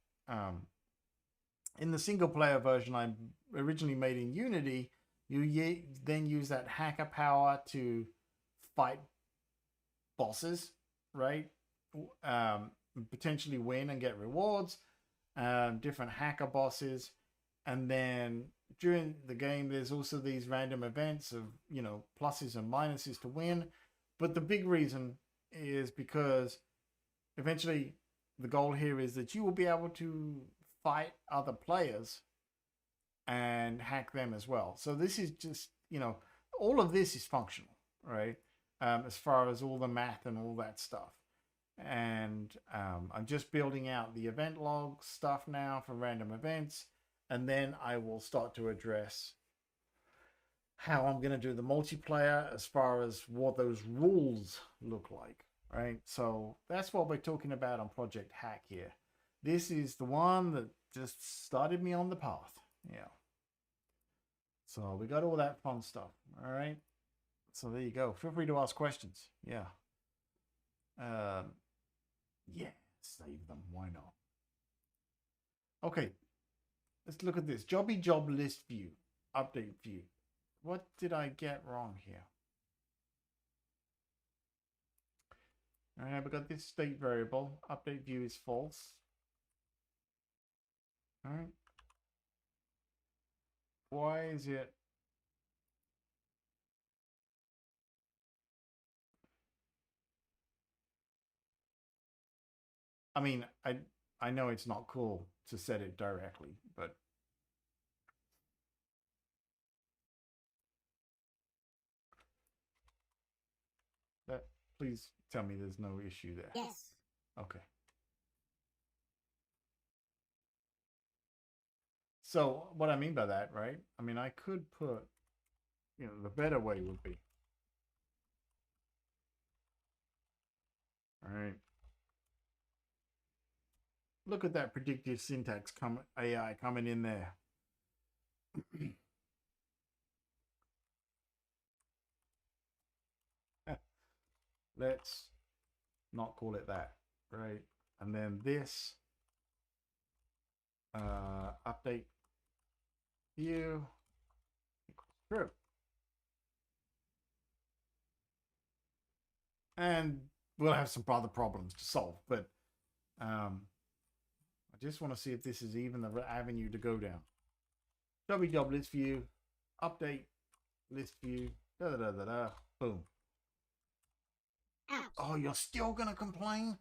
in the single player version I originally made in Unity, you then use that hacker power to fight bosses, right? Potentially win and get rewards, different hacker bosses. And then during the game, there's also these random events of, pluses and minuses to win. But the big reason is because eventually the goal here is that you will be able to fight other players and hack them as well. So this is just, all of this is functional, right? As far as all the math and all that stuff. And I'm just building out the event log stuff now for random events. And then I will start to address how I'm going to do the multiplayer as far as what those rules look like, right? So that's what we're talking about on Project Hack here. This is the one that just started me on the path. Yeah. So we got all that fun stuff. All right. So there you go. Feel free to ask questions. Yeah. Yeah, save them. Why not? Okay. Let's look at this. Job list view. Update view. What did I get wrong here? All right, we got this state variable. Update view is false. All right. Why is it? I mean, I know it's not cool to set it directly, but please tell me there's no issue there. Yes. Okay. So what I mean by that, right? I mean, I could put, the better way would be. All right. Look at that predictive syntax AI coming in there. Let's not call it that, right? And then this update view equals true. And we'll have some other problems to solve, but I just want to see if this is even the avenue to go down. Job list view, update list view, boom. Ouch. Oh, you're still gonna complain?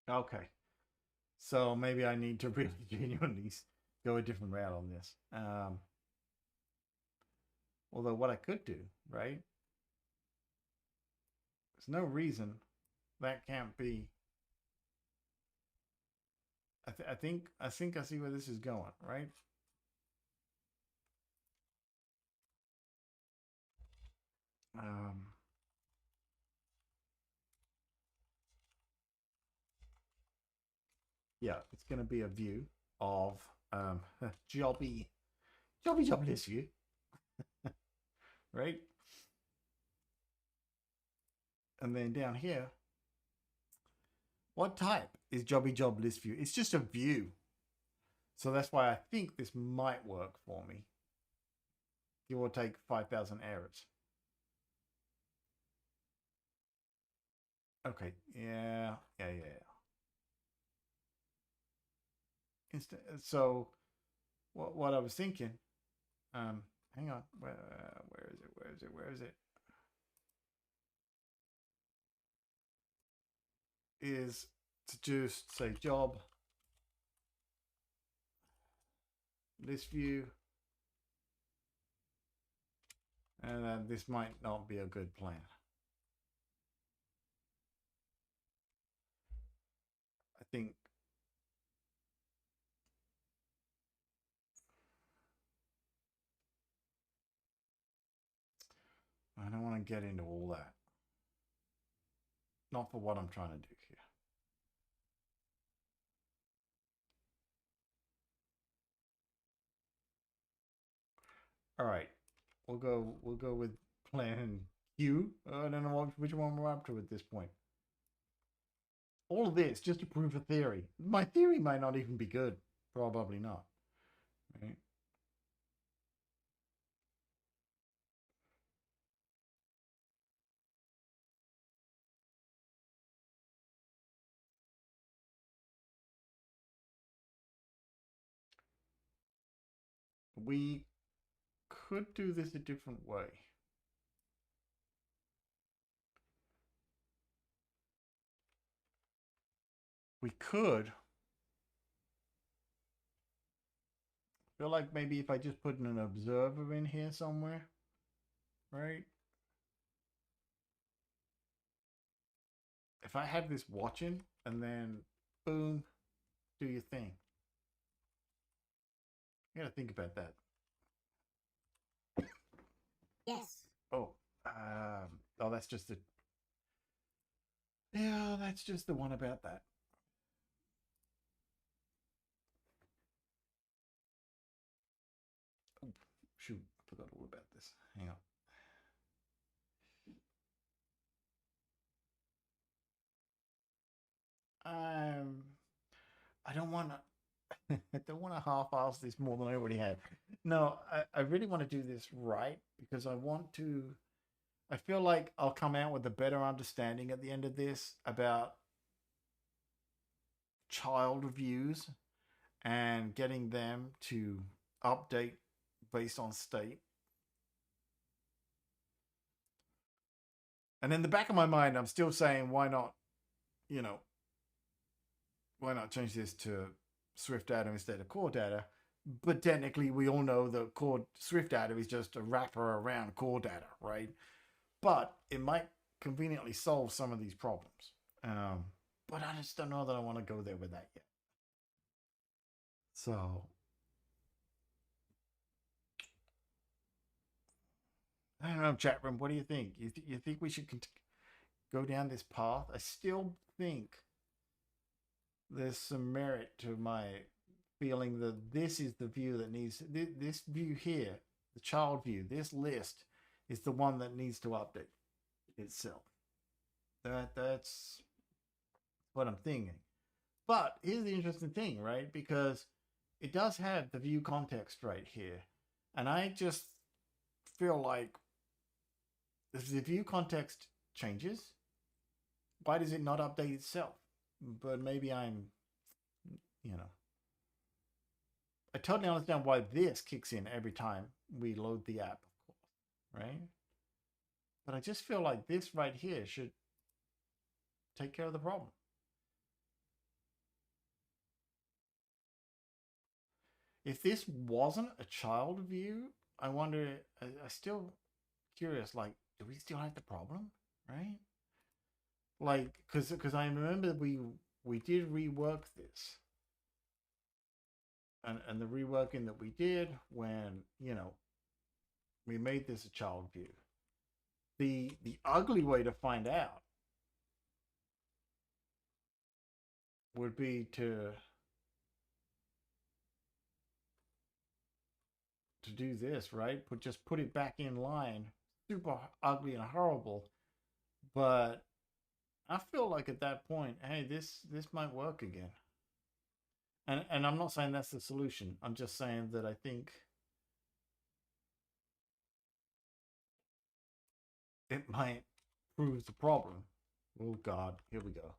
Okay. So maybe I need to really genuinely go a different route on this. Although what I could do, right? There's no reason that can't be. I think I see where this is going, right? Yeah, it's going to be a view of jobby jobless view, right? And then down here, what type is jobless view? It's just a view. So that's why I think this might work for me. Give or take 5,000 errors. Okay, yeah. So what I was thinking, hang on, where is it? Is to just say job list view, and then this might not be a good plan. I think I don't want to get into all that. Not for what I'm trying to do here. All right, we'll go with plan Q. I don't know which one we're up to at this point. All of this just to prove a theory. My theory might not even be good. Probably not. Right? We could do this a different way. We could. I feel like maybe if I just put an observer in here somewhere, right? If I have this watching and then boom, do your thing. You gotta think about that. Yes. Oh, that's just the. Yeah, that's just the one about that. Oh, shoot, I forgot all about this. Hang on. I don't want to. I don't want to half-ass this more than I already have. No, I really want to do this right because I want to. I feel like I'll come out with a better understanding at the end of this about child reviews and getting them to update based on state. And in the back of my mind, I'm still saying, why not, why not change this to Swift data instead of core data? But technically, we all know that core Swift data is just a wrapper around core data, right? But it might conveniently solve some of these problems. But I just don't know that I want to go there with that yet. So I don't know, chat room. What do you think? You think we should go down this path? I still think there's some merit to my feeling that this is the view that needs this view here, the child view. This list is the one that needs to update itself. That's what I'm thinking. But here's the interesting thing, right? Because it does have the view context right here, and I just feel like if the view context changes, why does it not update itself? But maybe I'm, I totally understand why this kicks in every time we load the app, of course, right? But I just feel like this right here should take care of the problem. if this wasn't a child view, I wonder. I still curious. Like, do we still have the problem? Right? Like, because I remember we did rework this, and the reworking that we did when we made this a child view. The ugly way to find out would be to do this, right? Just put it back in line. Super ugly and horrible. But I feel like at that point, hey, this might work again. And I'm not saying that's the solution. I'm just saying that I think it might prove the problem. Oh God, here we go.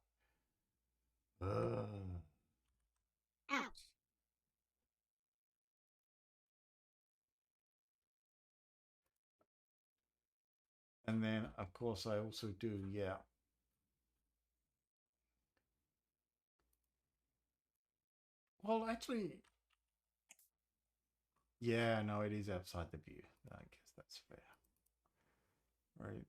Ouch. And then, of course, I also do, yeah. Well, actually, yeah, no, it is outside the view. I guess that's fair. Right.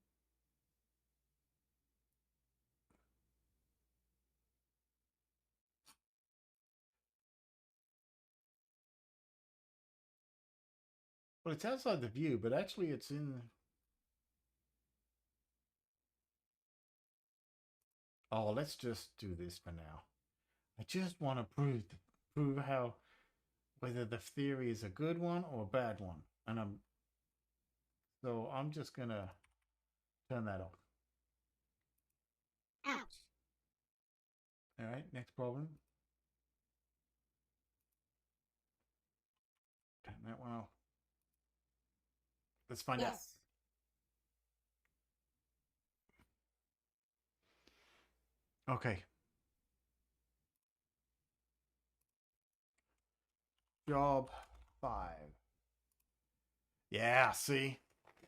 Well, it's outside the view, but actually it's in... Oh, let's just do this for now. I just want to prove how whether the theory is a good one or a bad one. And I'm just gonna turn that off. Ouch. All right, next problem. Turn that one off. Let's find out. Yes. Okay. Job 5. Yeah, see?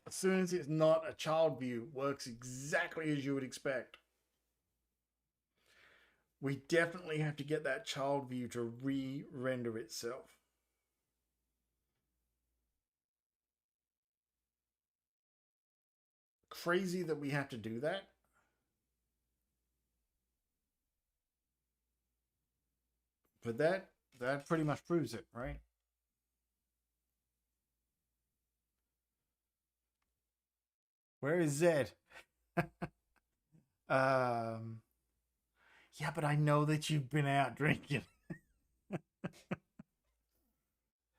As soon as it's not a child view, it works exactly as you would expect. We definitely have to get that child view to re-render itself. Crazy that we have to do that. But that pretty much proves it, right? Where is Zed? Yeah, but I know that you've been out drinking.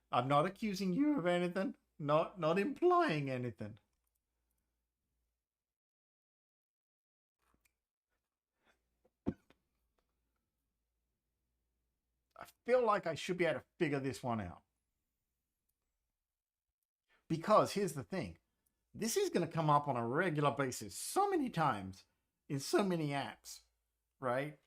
I'm not accusing you of anything. Not implying anything. I feel like I should be able to figure this one out. Because here's the thing. This is going to come up on a regular basis so many times in so many apps, right?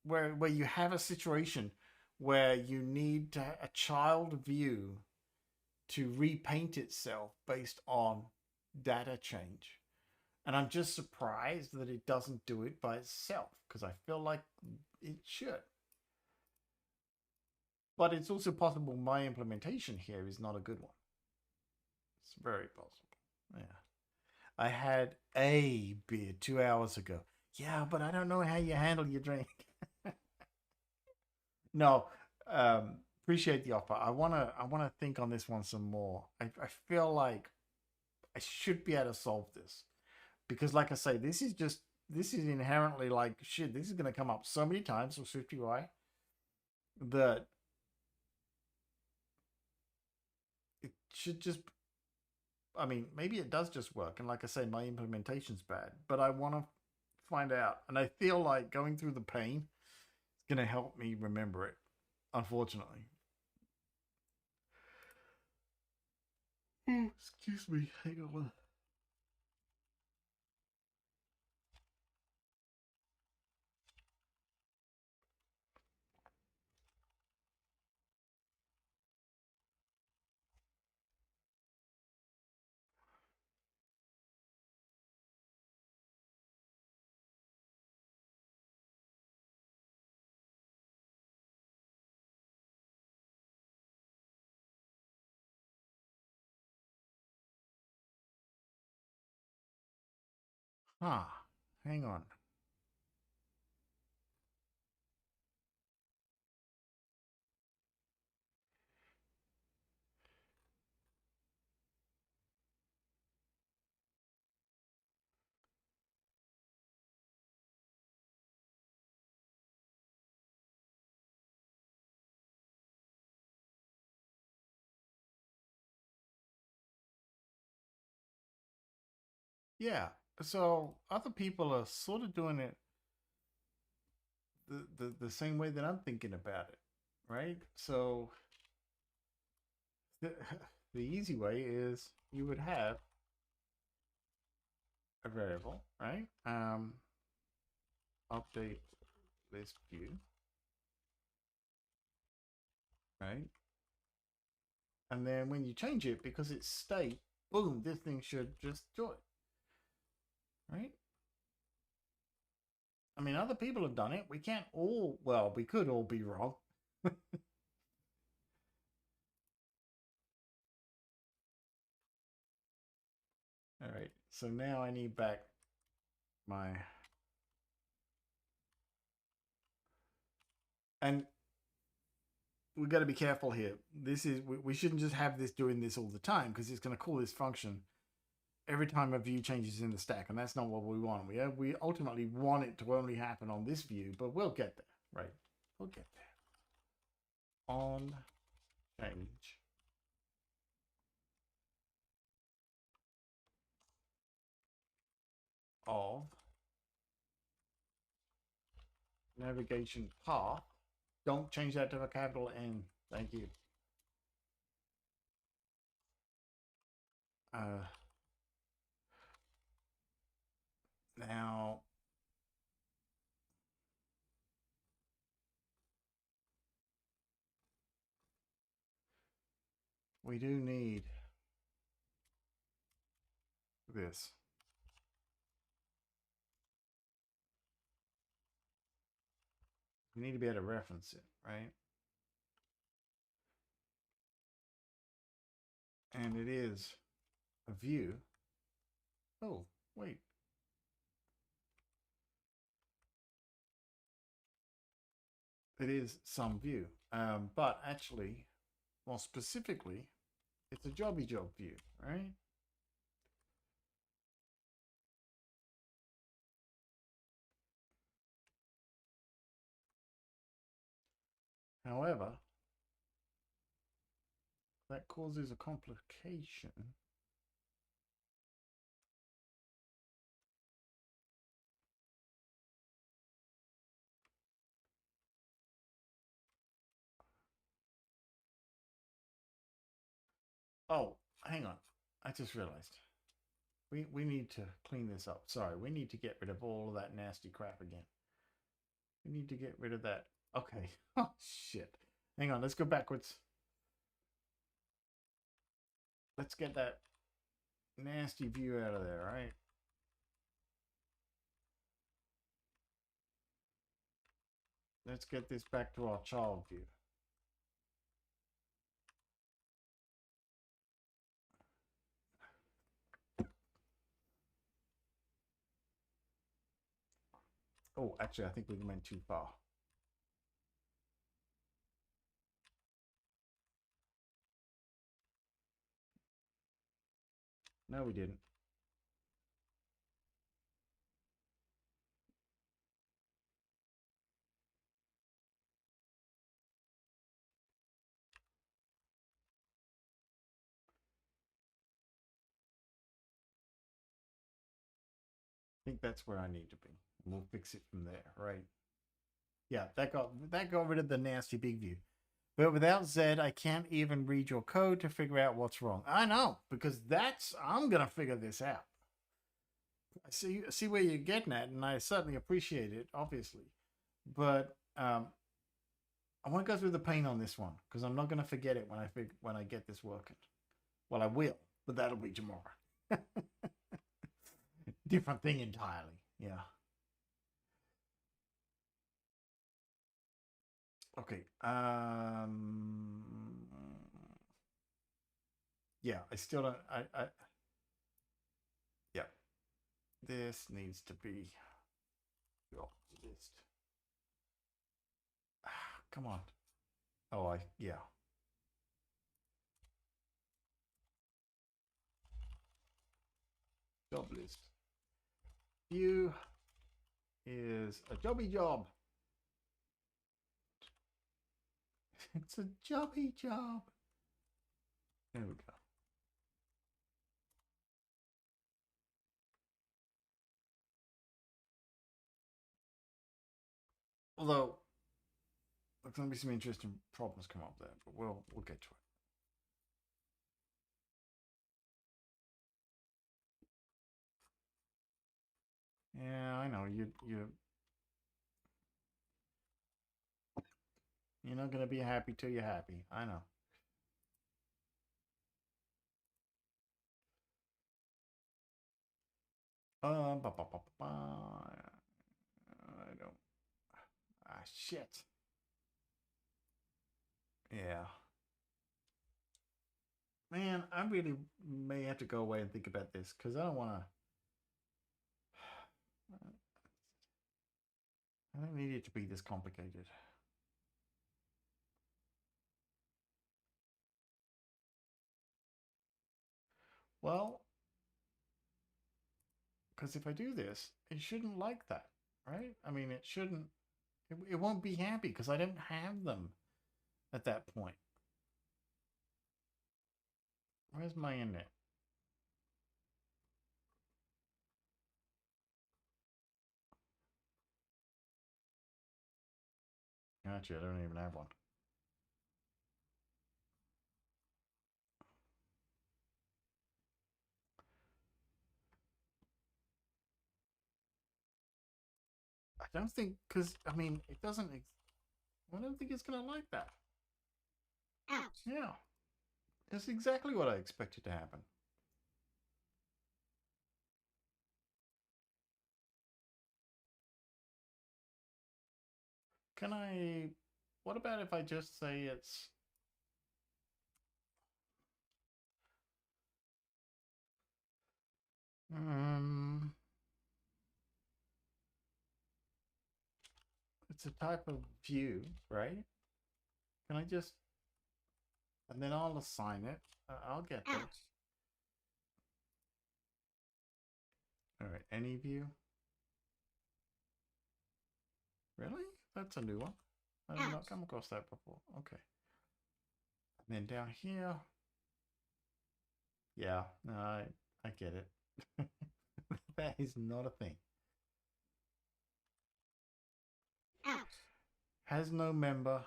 Where you have a situation where you need a child view to repaint itself based on data change. And I'm just surprised that it doesn't do it by itself, because I feel like it should. But it's also possible my implementation here is not a good one. It's very possible. Yeah. I had a beer 2 hours ago. Yeah, but I don't know how you handle your drink. No, appreciate the offer. I wanna think on this one some more. I feel like I should be able to solve this. Because like I say, this is inherently like shit, this is gonna come up so many times with SwiftUI that it should just, I mean, maybe it does just work. And like I say, my implementation's bad, but I want to find out. And I feel like going through the pain is going to help me remember it, unfortunately. Excuse me. Hang on. Ah, hang on. Yeah. So other people are sort of doing it the same way that I'm thinking about it, right? So the, the easy way is you would have a variable, right? Update list view, right? And then when you change it, because it's state, boom, this thing should just do it, right? I mean, other people have done it. We can't all, well, we could all be wrong. All right, so now I need back my, and we got to be careful here. This is, we shouldn't just have this doing this all the time, because it's going to call this function every time a view changes in the stack, and that's not what we want. We ultimately want it to only happen on this view, but we'll get there, right? We'll get there. On change of navigation path. Don't change that to a capital N. Thank you. Now we do need this. We need to be able to reference it, right? And it is a view. Oh, wait. It is some view. But actually, more specifically, it's a jobby job view, right? However, that causes a complication. Oh, hang on. I just realized. We need to clean this up. Sorry, we need to get rid of all of that nasty crap again. We need to get rid of that. Okay. Oh, shit. Hang on, let's go backwards. Let's get that nasty view out of there, right? Let's get this back to our child view. Oh, actually, I think we went too far. No, we didn't. I think that's where I need to be. We'll fix it from there, right? Yeah, that got rid of the nasty big view. But without Z, I can't even read your code to figure out what's wrong. I know, because I'm gonna figure this out. I see where you're getting at, and I certainly appreciate it, obviously. But I want to go through the pain on this one, because I'm not gonna forget it when I get this working. Well, I will, but that'll be tomorrow. Different thing entirely. Yeah. Okay. Yeah, I still don't. Yeah. This needs to be job list. Come on. Oh, yeah. Job list. View is a jobby job. It's a jobby job. There we go. Although there's going to be some interesting problems come up there, but we'll get to it. Yeah, I know you're not gonna be happy till you're happy. I know. I don't. Shit. Yeah. Man, I really may have to go away and think about this because I don't want to. I don't need it to be this complicated. Well, because if I do this, it shouldn't like that, right? I mean, it shouldn't. It won't be happy because I didn't have them at that point. Where's my init? Actually, I don't even have one. I don't think, because, I mean, it doesn't, I don't think it's going to like that. Ouch. Yeah. That's exactly what I expected to happen. Can I, what about if I just say it's, it's a type of view, right? Can I just, and then I'll assign it. I'll get this. Ouch. All right, any view. Really? That's a new one. I did not come across that before. Okay. And then down here. Yeah, no, I get it. That is not a thing. Ouch. Has no member.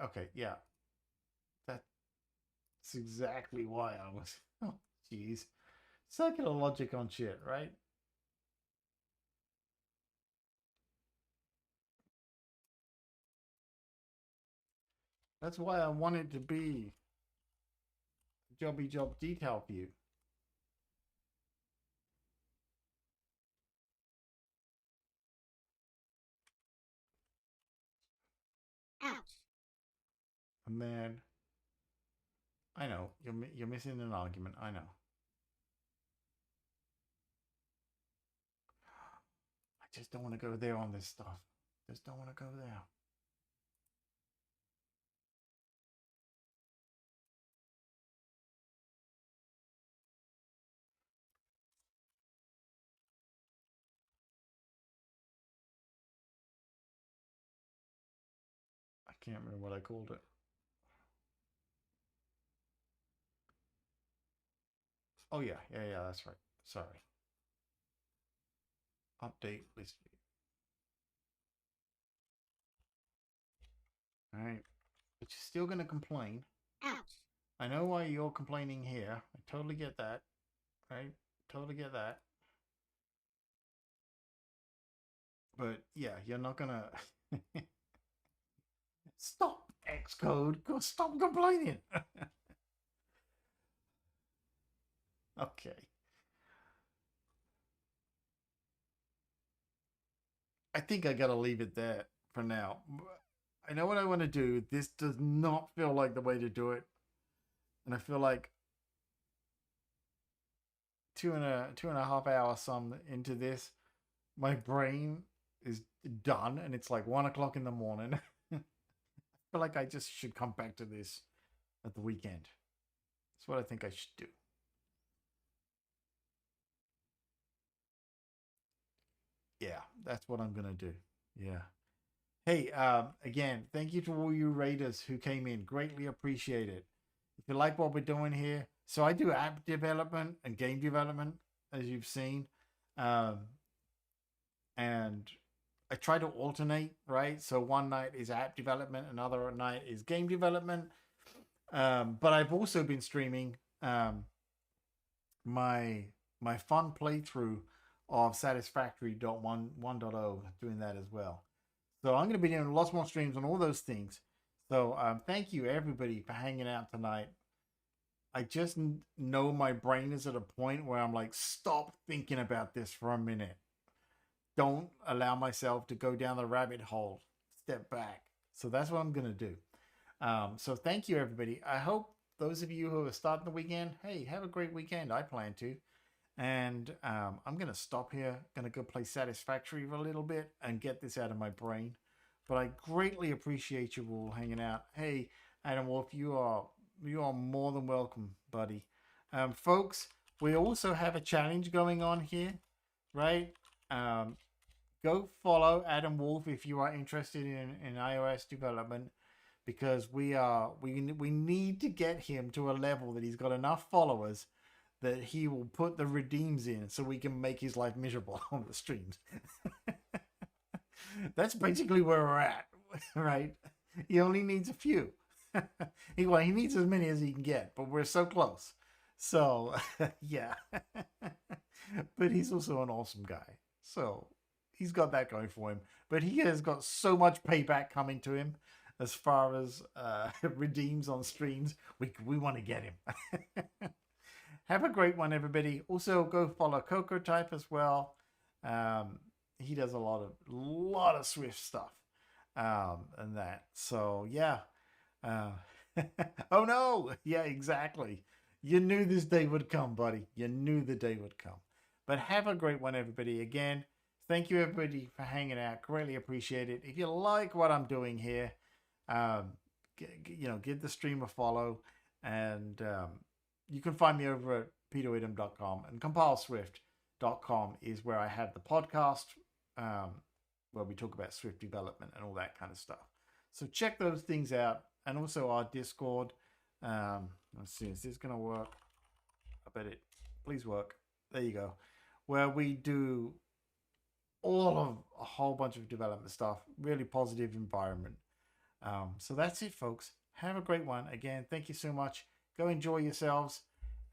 Okay, yeah. That's exactly why I was. Oh, jeez. Circular logic on shit, right? That's why I wanted to be jobby job detail view. Ouch. And then I know you're missing an argument. I know. I just don't want to go there on this stuff. Just don't want to go there. I can't remember what I called it. Oh yeah, that's right. Sorry. Update list view. All right, but you're still gonna complain. Ouch. I know why you're complaining here. I totally get that. Right? Totally get that. But yeah, you're not gonna stop Xcode. Go stop complaining. Okay. I think I gotta leave it there for now. I know what I want to do. This does not feel like the way to do it. And I feel like two and a half hour sum into this, my brain is done, and it's like 1 o'clock in the morning. I feel like I just should come back to this at the weekend. That's what I think I should do. Yeah, that's what I'm gonna do. Yeah. Hey, again, thank you to all you raiders who came in. Greatly appreciate it. If you like what we're doing here, so I do app development and game development, as you've seen, and I try to alternate, right? So one night is app development, another night is game development. But I've also been streaming my fun playthrough of Satisfactory 1.0, doing that as well. So I'm going to be doing lots more streams on all those things. So thank you everybody for hanging out tonight. I just know my brain is at a point where I'm like, stop thinking about this for a minute. Don't allow myself to go down the rabbit hole. Step back. So that's what I'm going to do. So thank you everybody. I hope those of you who are starting the weekend, hey, have a great weekend. I plan to. And I'm going to stop here. Going to go play Satisfactory for a little bit and get this out of my brain. But I greatly appreciate you all hanging out. Hey, Adam Wolf, you are more than welcome, buddy. Folks, we also have a challenge going on here, right? Go follow Adam Wolf if you are interested in iOS development, because we need to get him to a level that he's got enough followers that he will put the redeems in so we can make his life miserable on the streams. That's basically where we're at, right? He only needs a few. He needs as many as he can get, but we're so close. So, yeah. But he's also an awesome guy. So, he's got that going for him. But he has got so much payback coming to him as far as redeems on streams. We want to get him. Have a great one, everybody. Also, go follow Coco Type as well. He does a lot of Swift stuff and that. So, yeah. Oh, no. Yeah, exactly. You knew this day would come, buddy. You knew the day would come. But have a great one, everybody. Again, thank you, everybody, for hanging out. Greatly appreciate it. If you like what I'm doing here, give the stream a follow. And you can find me over at peteridham.com, and compileswift.com is where I have the podcast where we talk about Swift development and all that kind of stuff. So check those things out, and also our Discord. Let's see, is this going to work? I bet it. Please work. There you go. Where we do all of a whole bunch of development stuff. Really positive environment. So that's it, folks. Have a great one. Again, thank you so much. Go enjoy yourselves,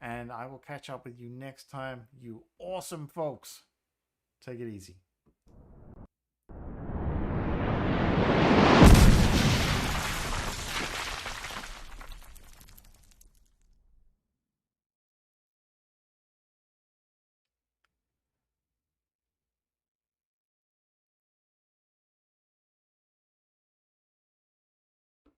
and I will catch up with you next time. You awesome folks. Take it easy.